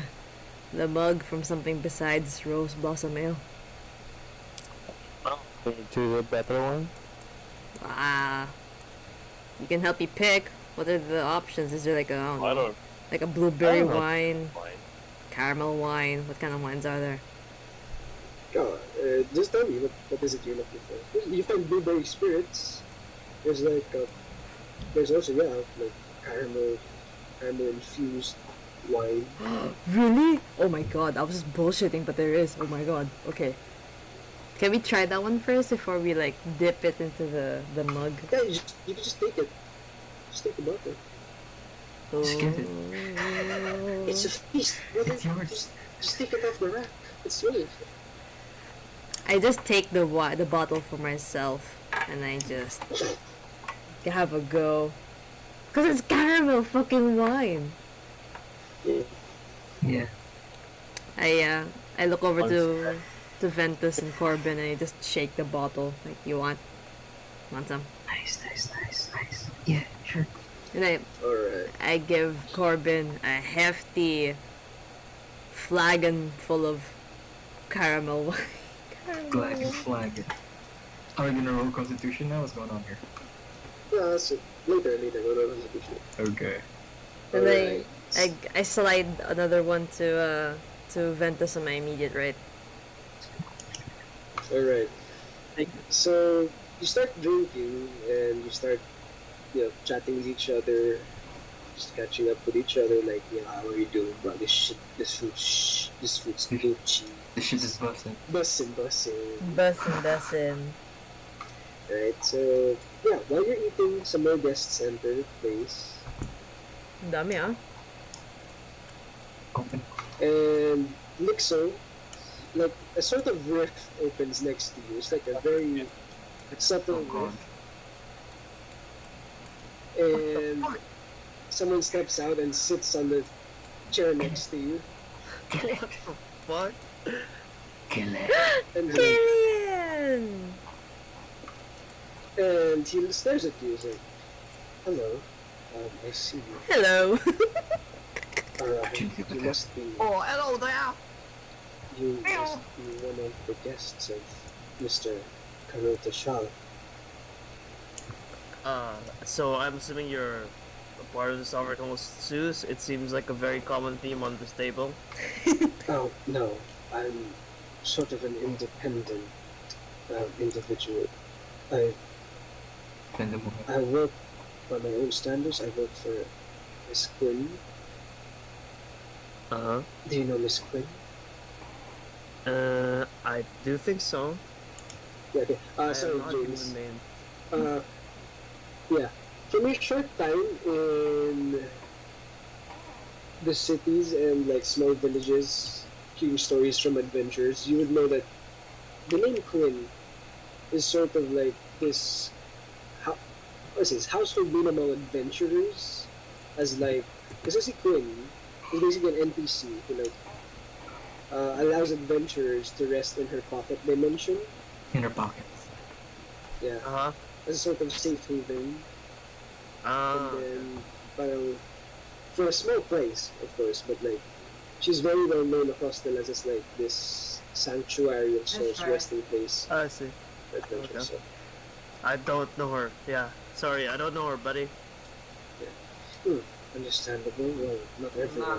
the mug from something besides Rose Blossom Ale? Can you choose a better one? You can help me pick. What are the options? Is there like a, I don't know, like a I blueberry don't know. wine, Fine. caramel wine? What kind of wines are there? Oh, just tell me, what is it you're looking for? You find blueberry spirits. There's like, there's also, like caramel infused wine. Really? Oh my god, I was just bullshitting, but there is. Oh my god. Okay. Can we try that one first before we like dip it into the mug? Yeah, you can just take it. Just take the bottle. Just get it. It's a feast. Brother. It's yours. Just take it off the rack. It's yours. I just take the bottle for myself and I just have a go. Cause it's caramel fucking wine. Yeah. I look over to Ventus and Corbin and I just shake the bottle. Like, you want some? Nice. Yeah, sure. And Alright. I give Corbin a hefty flagon full of caramel wine. Flag. Are we gonna roll Constitution now? What's going on here? Yeah, so later. Whatever. Okay. And Alright. I slide another one to Ventus on my immediate right. Alright. So you start drinking and you start, chatting with each other, just catching up with each other. Like, how are you doing, bro? This food's Gucci. This shit is busting. Bussin'. Bussin'. Right. So yeah, while you're eating, some more guests enter the place, Ang dami ah. Open. and Nixo, like a sort of rift opens next to you. It's like a very subtle Oh god. rift, and someone steps out and sits on the chair next to you, What? Kill it. and Killian! he stares at you. He's like, "Hello, I see you. Hello. You must be Oh, hello there. you must be one of the guests of Mr. Karota Shah." So I'm assuming you're a part of the Sovereign Host Zeus. It seems like a very common theme on this table. Oh no, I'm sort of an independent individual. I work by my own standards. I work for Miss Quinn. Uh-huh. Do you know Miss Quinn? I do think so. Yeah, okay. I Sorry, am not given James. the name. Yeah. From your short time in the cities and like small villages, hearing stories from adventurers, you would know that the name Quinn is sort of like this. What's this? Household name among adventurers, as like, because I see Quinn is basically an NPC who like allows adventurers to rest in her pocket dimension. In her pockets. Yeah, Uh-huh. as a sort of safe haven. And then, parang, for a small place, of course, but like, she's very well known across the lands as like this sanctuary of souls, resting place. I see. For adventurers. Okay. I don't know her. Yeah. Sorry, I don't know her, buddy. Understandable. Well, not everyone.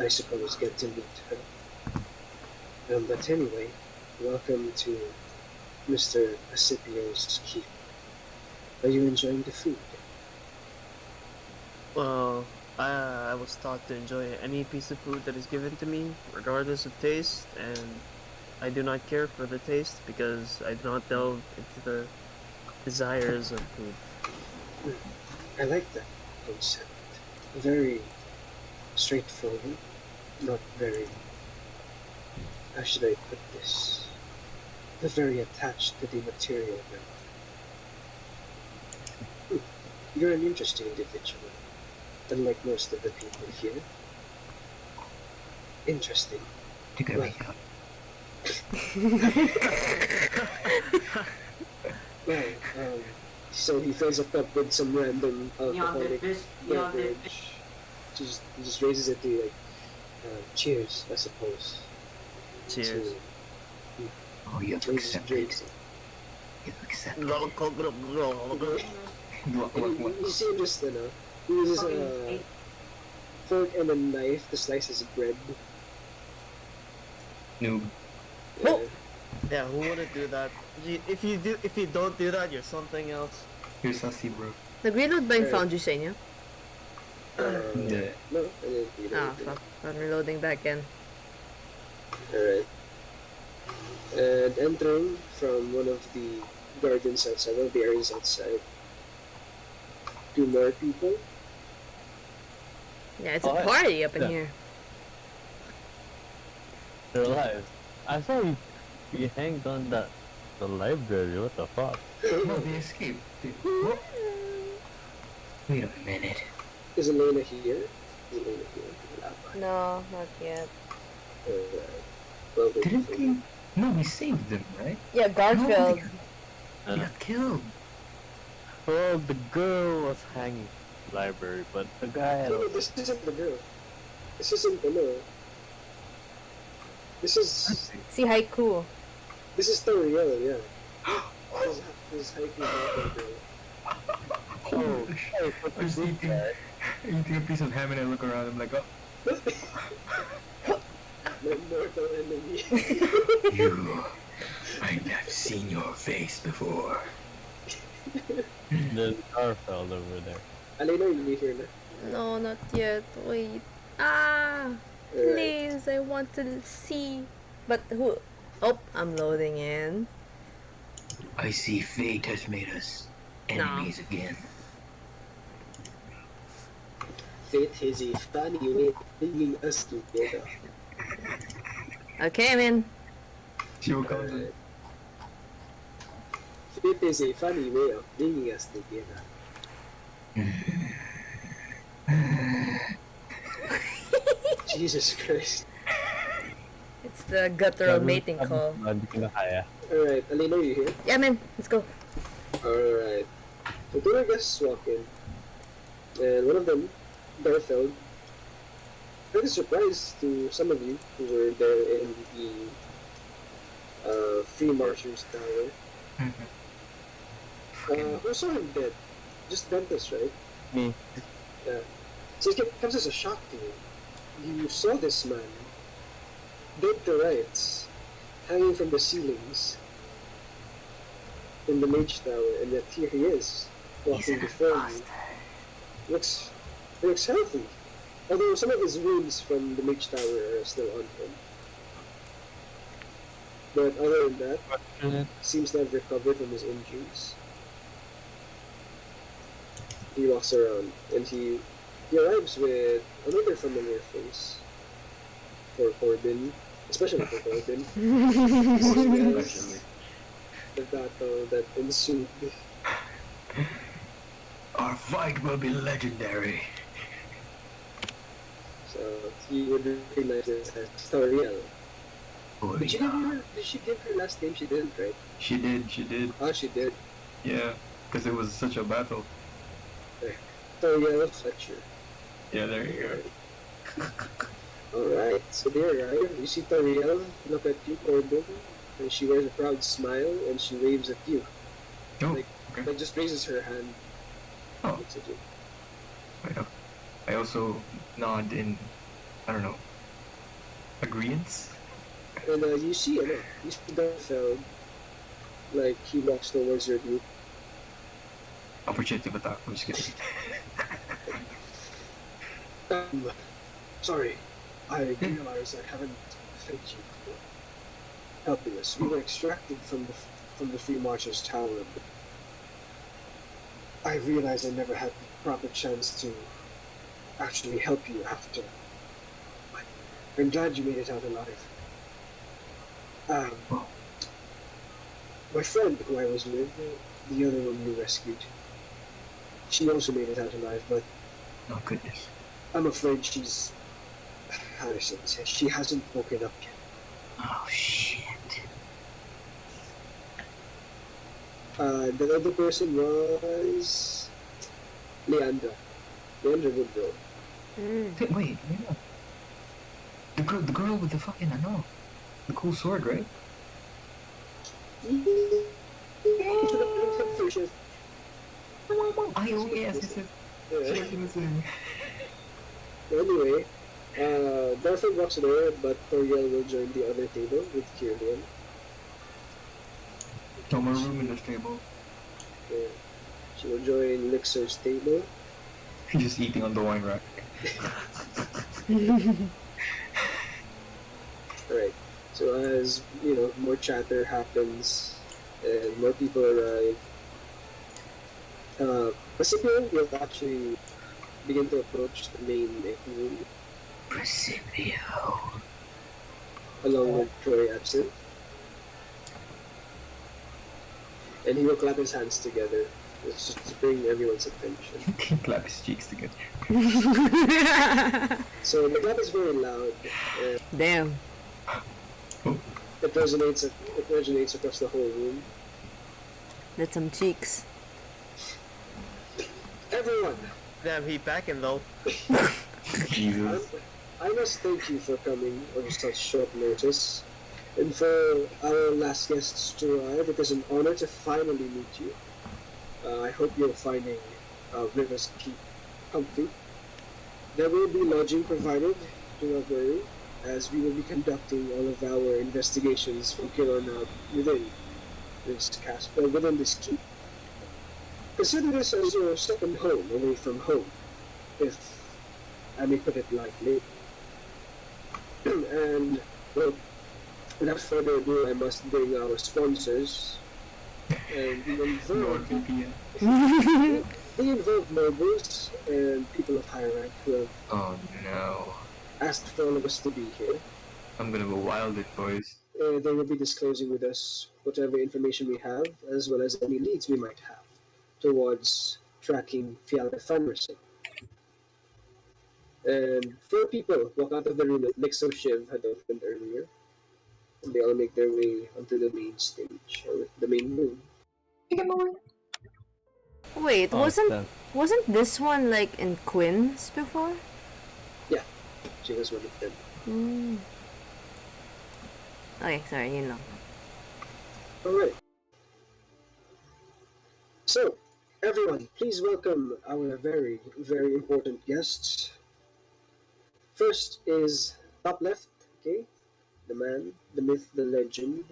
I suppose get to meet her. But anyway, welcome to Mr. Asipio's keep. Are you enjoying the food? Well, I was taught to enjoy any piece of food that is given to me, regardless of taste, and I do not care for the taste because I do not delve into the desires of food. I like that concept. Very straightforward, not very. How should I put this? Not very attached to the material realm. You're an interesting individual, unlike most of the people here. Interesting. You gotta wake up. Well, so he fills a cup with some random alcoholic beverage. He just raises it to you like, cheers, I suppose. Cheers. Oh, you have to accept it. Drinks. You have to accept it. You see him just, he uses a fork and a knife to slice his bread. Noob. Yeah. Yeah, who wouldn't do that? If you don't do that, you're something else. You're sassy, bro. Nag-reload ba yung found you sa inyo? Yeah. No, I didn't eat Ah, anything. fuck. I'm reloading back in. Alright. And entering from one of the gardens outside, one of the areas outside, two more people. Yeah, it's a Oh, yeah. party up in Yeah. here. They're alive. I saw you hanged on the library. What the fuck? No, they escaped. What? Wait a minute. Is Elena here? Is Elena here? No, not yet. Alright. Well, they Didn't they? No, we saved them, right? Yeah, Garfield. They got killed. Well, the girl was hanging in the library, but the guy had No, this isn't the girl. This isn't the no. This is See Haiku. Toriel, yeah. This is Haiku Garfield girl. Oh, I was eating a piece of ham and I look around. I'm like, oh. My mortal enemy. You. I've seen your face before. there's Garfield over there. Alena, you here na? No, not yet. Wait. Ah! Alright. Please, I want to see. But who? Oh, I'm loading in. I see fate has made us enemies again. Fate has a funny way of bringing us together. Okay, I'm in. She will come to. Fate is a funny way of bringing us together. Jesus Christ. It's the guttural mating call. Hindi ko na kaya. Alright, Alena, you here? Yeah, man. Let's go. Alright. So two of our guests walk in. And one of them, Garfield, very surprised to some of you who were there in the Free Marchers Tower. Who saw him dead? Just Ventus, right? Me. Yeah. So it comes as a shock to you. You saw this man, dead to rights, hanging from the ceilings in the Mage Tower, and yet here he is, walking before you. Looks healthy. Although some of his wounds from the Mage Tower are still on him. But other than that, seems to have recovered from his injuries. He walks around and he arrives with another familiar face for Corbin, especially for Corbin. Especially. The battle that ensued. Our fight will be legendary. So he would recognize it as Toriel. Oh, Did she give her last name? She didn't, right? She did. Oh, she did. Yeah, because it was such a battle. Toriel Fletcher. Yeah, there you go. Alright, so they arrive. You see Toriel look at you, Corbin, and she wears a proud smile and she waves at you. Oh, Like, okay. like just raises her hand. Oh. Looks at you. I also nod in, I don't know, agreeance. And you see Garfield, like he walks towards your group. Opportunity attack. I'm just kidding. Sorry, I realize I haven't thanked you for helping us. We were extracted from the Free Marchers Tower. But I realized I never had the proper chance to actually help you after. But I'm glad you made it out alive. My friend who I was with, the other one you rescued, she also made it out alive, but Oh goodness. I'm afraid she's... how do I say? She hasn't woken up yet. Oh shit. The other person was... Leandra Woodrow. Wait, no. The girl with the fucking, I know, the cool sword, right? Yes. Anyway, Garfield walks there, but Toriel will join the other table with Kirian. No more room in this table. Yeah. She will join Lixer's table. Just eating on the wine rack. Alright. So as, more chatter happens and more people arrive, Pacific will actually begin to approach the main room Precipio. along with Troy Absinthe. And he will clap his hands together just to bring everyone's attention. He clap his cheeks together. So the clap is very loud, and Damn. it resonates across the whole room. That's some cheeks. Everyone, Damn, he packing though. Jesus. I must thank you for coming on such short notice. And for our last guests to arrive, it is an honor to finally meet you. I hope you're finding River's Keep comfy. There will be lodging provided, do not worry, as we will be conducting all of our investigations from here on out within this keep. Consider this as your second home away from home, if I may put it lightly. And, well, without further ado, I must bring our sponsors. And the involved nobles and people of high rank who have Oh no. asked for all of us to be here. I'm gonna go wild it, boys. They will be disclosing with us whatever information we have, as well as any leads we might have towards tracking Fiala Fanderson. And 4 people walk out of the room that Lixo Shiv had opened earlier. And they all make their way onto the main stage, or the main room. Wait, Oh, that- wasn't this one like in Quinn's before? She was one of them. Mm. Okay, sorry, you know. Alright. So, everyone, please welcome our very, very important guests. First is top left, okay? The man, the myth, the legend.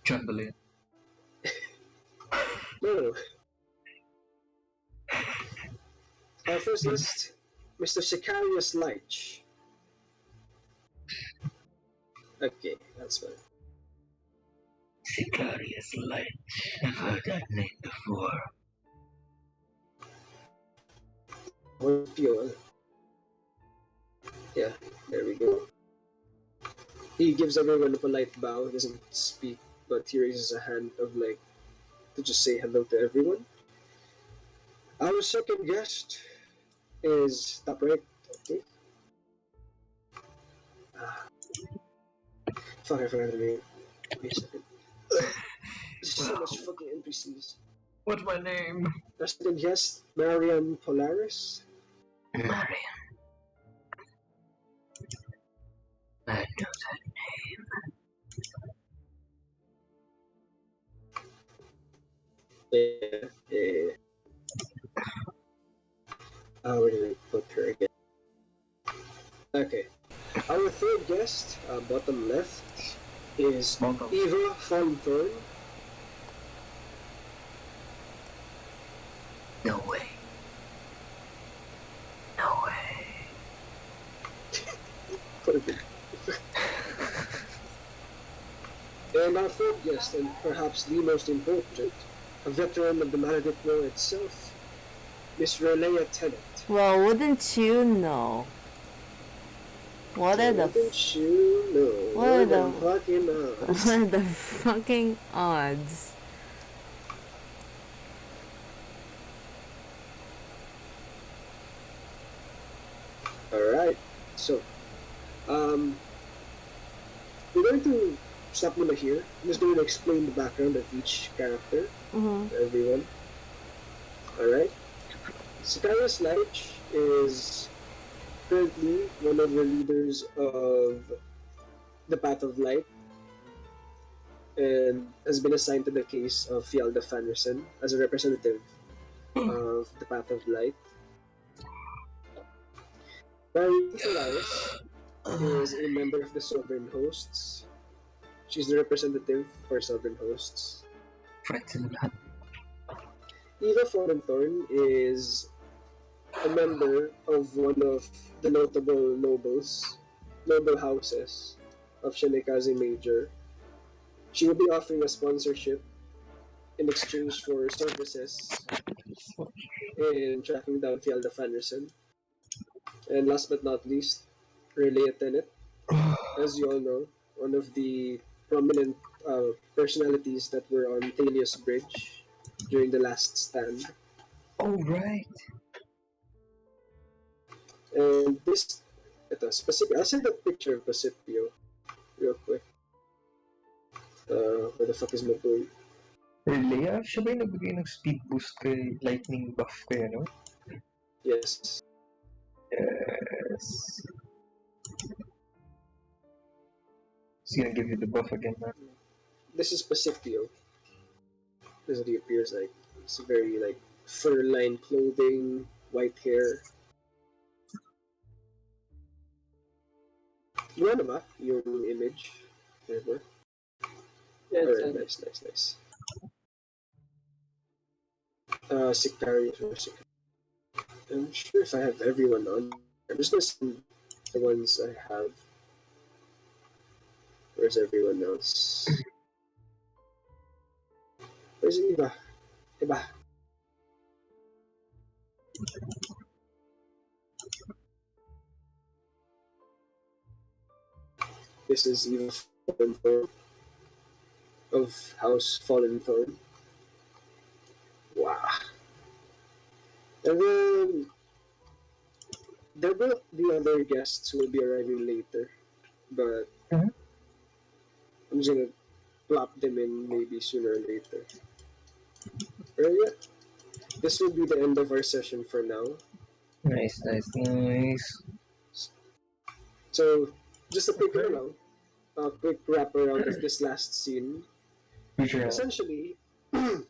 Chamberlain. No. Our first guest, Mr. Sicarius Leitch. Okay, that's fine. Sicarius Light. I've heard that name before. Or Pure. Yeah, there we go. He gives everyone a polite bow. He doesn't speak, but he raises a hand of like to just say hello to everyone. Our second guest is top right. Okay. Fuck, I forgot the name. Wait a second. There's so much fucking NPCs. What's my name? Our second guest, Marian Polaris. Marion. I know that name. Yeah. Where did I put her again? Okay. Our third guest, bottom left, is Bottom. Eva von Thorn. No way. No way. Perfect. And our fourth guest, and perhaps the most important, a veteran of the Maledict War itself, Miss Relea Tennant. Well, wouldn't you know? What are the Wouldn't you know? what are the- fucking odds? what are the fucking odds? Alright, so, we're going to stop number here. I'm just going to explain the background of each character Mm-hmm. to everyone. Alright? Sicarius Leitch is currently one of the leaders of the Path of Light and has been assigned to the case of Fialda Fanderson as a representative of the Path of Light. Marian Polaris is a member of the Sovereign Hosts. She's the representative for Sovereign Hosts. Friends in that. Eva Thorn is a member of one of the notable noble houses of Shinekaze Major. She will be offering a sponsorship in exchange for services in tracking down Fialda Fanderson. And last but not least, Relay Tenet. As you all know, one of the prominent personalities that were on Thalia's Bridge during the last stand. Oh, right. And specific. I'll send that picture of Pacipio real quick. Where the fuck is my boy? Really? Siya ba yung nagbigay ng speed boost kay lightning buff kay ano? Yes. Yes. He's gonna give you the buff again, man. This is Pacipio. This is what he appears like. It's very like fur-lined clothing, white hair. Yung ano ba? Yung image? Whatever. Yeah, Alright, nice. Sicarius or Sicarius. I'm sure if I have everyone on. I'm just gonna send the ones I have. Where's everyone else? Where's Eva? Eva. This is Eva Fallenthorn of House Fallenthorn. Wow. And then there will be other guests who will be arriving later, but Mhm. I'm just gonna plop them in maybe sooner or later. But yeah, this will be the end of our session for now. Nice. So just a quick quick wrap around of this last scene. Future health. Essentially,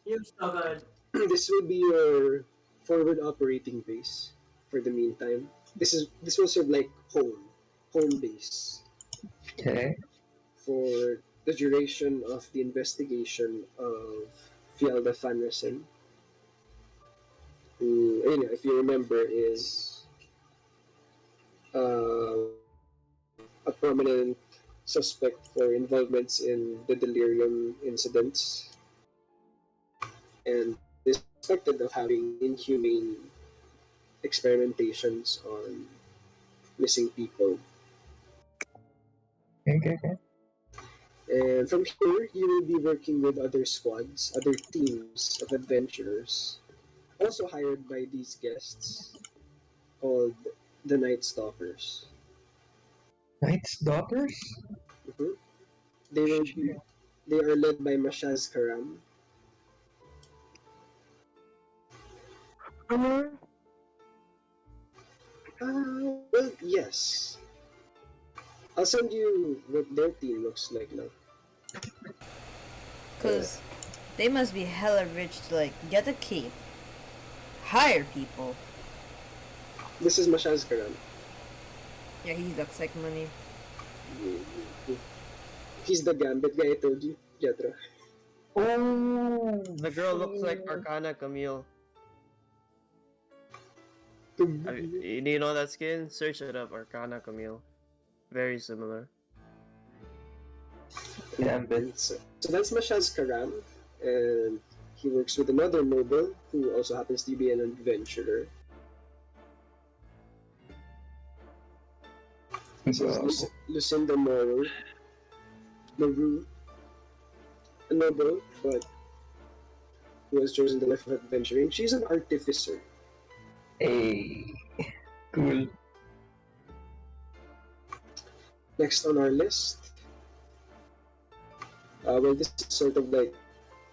You're so good. this will be your forward operating base for the meantime. This will serve like home base Okay. for the duration of the investigation of Fialda Fanderson, who, if you remember, is a prominent suspect for involvements in the delirium incidents and is suspected of having inhumane experimentations on missing people. Okay. And from here, you will be working with other squads, other teams of adventurers, also hired by these guests, called the Night Stalkers. Knight's Daughters? Mhm. They are led by Mashaz Karam. Well, yes. I'll send you what their team looks like now. Cause they must be hella rich to like get a cape, hire people. This is Mashaz Karam. Yeah, he looks like money. He's the Gambit guy I told you, Jetra. Oh, The girl looks like Arcana Camille. Do you know that skin? Search it up, Arcana Camille. Very similar. Gambit. So that's Mashaz Karam, and he works with another noble who also happens to be an adventurer. This is Lucinda Maru, a noble, but who has chosen the life of adventuring. She's an artificer. Hey, cool. Next on our list, well, this is sort of like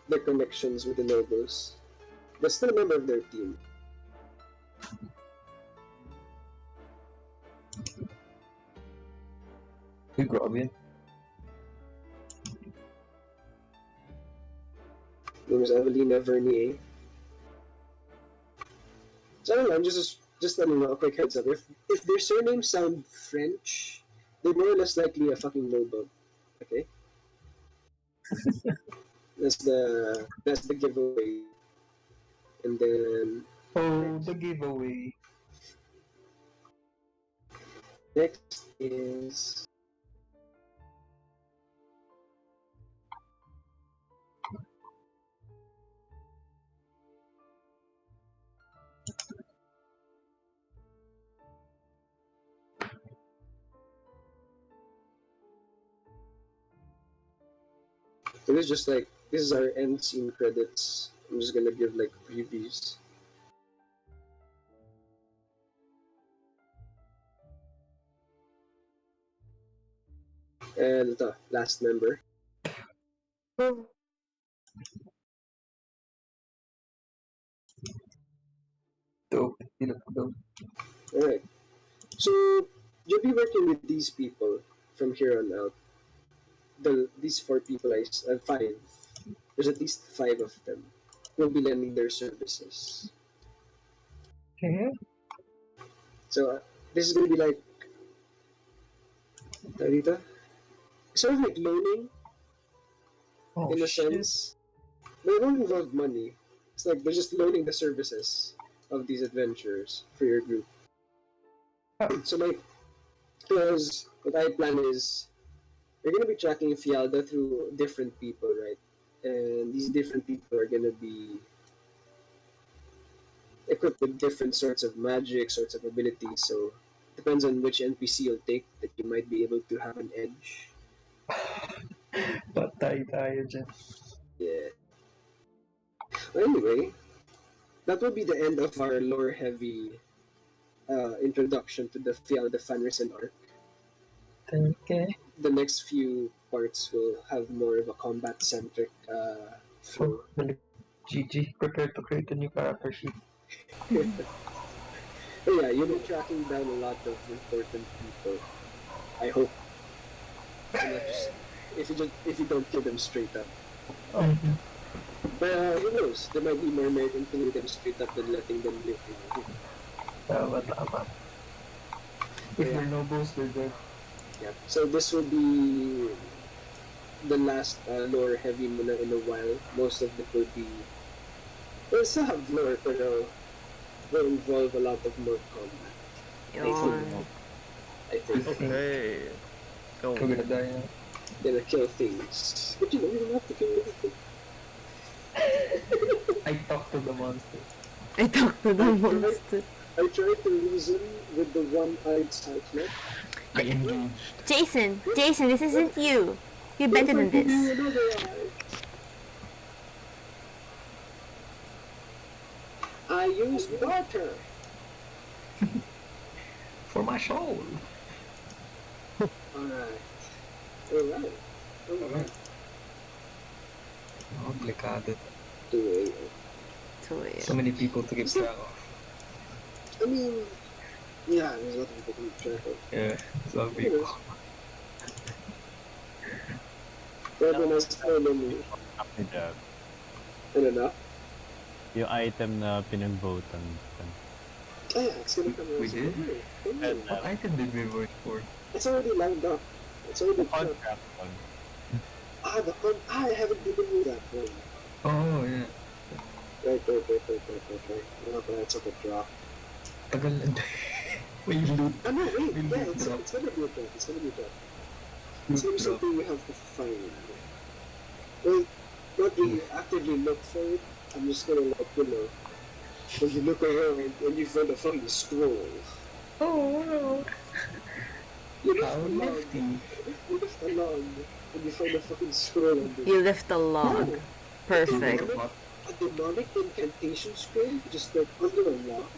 their connections with the nobles, but still a member of their team. Hey, Robin. Name is Evelina Vernier. So I don't know, I'm just letting you know a quick heads up. If their surnames sound French, they're more or less likely a fucking noble. Okay? that's the giveaway. And then Oh, the giveaway. next is It was just like this is our end scene credits. I'm just gonna give like previews. And the last member. Dope. You look dope. Alright. So you'll be working with these people from here on out. These four people, five. There's at least five of them. Will be lending their services. Okay. So this is gonna be like, dito? Sort of like loaning Oh, in a shit. sense. But it won't involve money. It's like they're just loaning the services of these adventurers for your group. So like, because what I plan is, you're gonna be tracking Fialda through different people, right? And these different people are gonna be equipped with different sorts of magic, sorts of abilities. So depends on which NPC you'll take that you might be able to have an edge. Patay tayo dyan. Yeah. Well, anyway, that will be the end of our lore heavy introduction to the Fialda Fanrisen arc. Okay. The next few parts will have more of a combat centric flow. GG. Prepare to create a new character sheet. But yeah, you'll be tracking down a lot of important people. I hope. And not just, if you don't kill them straight up. Mm-hmm. But who knows? There might be more merit in killing them straight up than letting them live. Tama. If Yeah. they're nobles, they're dead. Yeah. So this will be the last lore heavy muna in a while. Most of it will be. We'll still have lore, but will involve a lot of more combat. Yawn. I think. Okay. Go. Kagana tayo. Gonna kill things. But you don't have to kill anything. I talk to the monster. I talked to the monster. I tried to reason with the one-eyed cyclops. I engage. Jason, this isn't you. You're better than this. I use water. For my soul. Alright. Complicado. 2 a.m. So many people to keep track of. I mean, yeah, there's a lot of people to keep track of. Yeah, some people. Pero nasa mo, After that, ano na? yung item na pinag-votan. Oh yeah, it's gonna come out. We did? And What item did we vote for? It's already lined up. It's already the done. contract one. I haven't given you that one. Oh, yeah. Right. No, but it's a drop. Tagal na. Wait, loot. Oh no, wait, Will yeah, loot drop. it's gonna be a drop. It's gonna be a drop. Loot It's gonna be drop. something we have to find. Well, not really actively look for it. I'm just gonna let you know. When you look around and you find a fucking scroll. Oh, no. You lift How a log. nifty. You lift a log and you find a fucking scroll under it. You lift a log. Perfect. A demonic incantation scroll just like under a rock.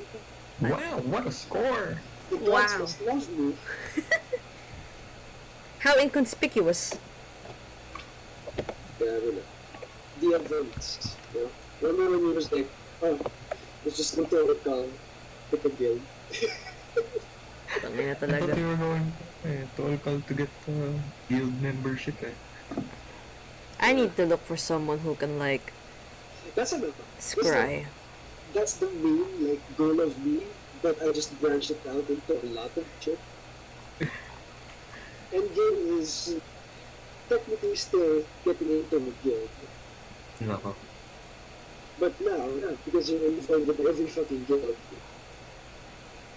Wow, what a score! The gods Wow. must love me. How inconspicuous. Yeah, I don't know. The events, you know? Remember when he was like, oh, let's just go to pick a guild. Tangina I thought talaga. they were going to Alcal to get guild membership eh. I need to look for someone who can like That's another. scry. That's the main like goal of me, but I just branched it out into a lot of shit. Endgame is technically still getting into the guild. No. But now, because you're involved with every fucking guild,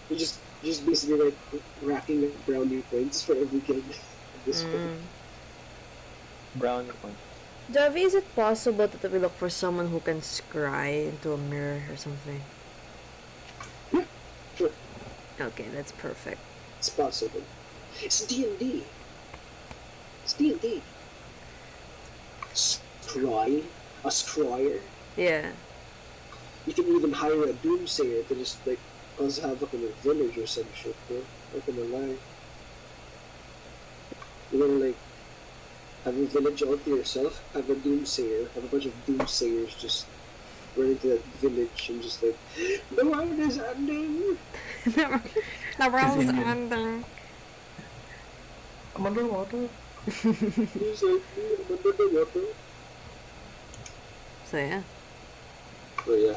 you just basically like racking up brownie points for every guild at this point. Brownie point. Javi, is it possible that we look for someone who can scry into a mirror or something? Yeah, sure. Okay, that's perfect. It's possible. It's D&D. It's D&D. a scryer. Yeah. You can even hire a doomsayer to just like cause havoc in a village or some shit, bro. Not gonna lie. You wanna like have a village all to yourself, have a doomsayer, have a bunch of doomsayers just run into that village and just like, the world is ending! The world's Indian. ending. I'm underwater. He's like, I'm under the water. So yeah. But yeah.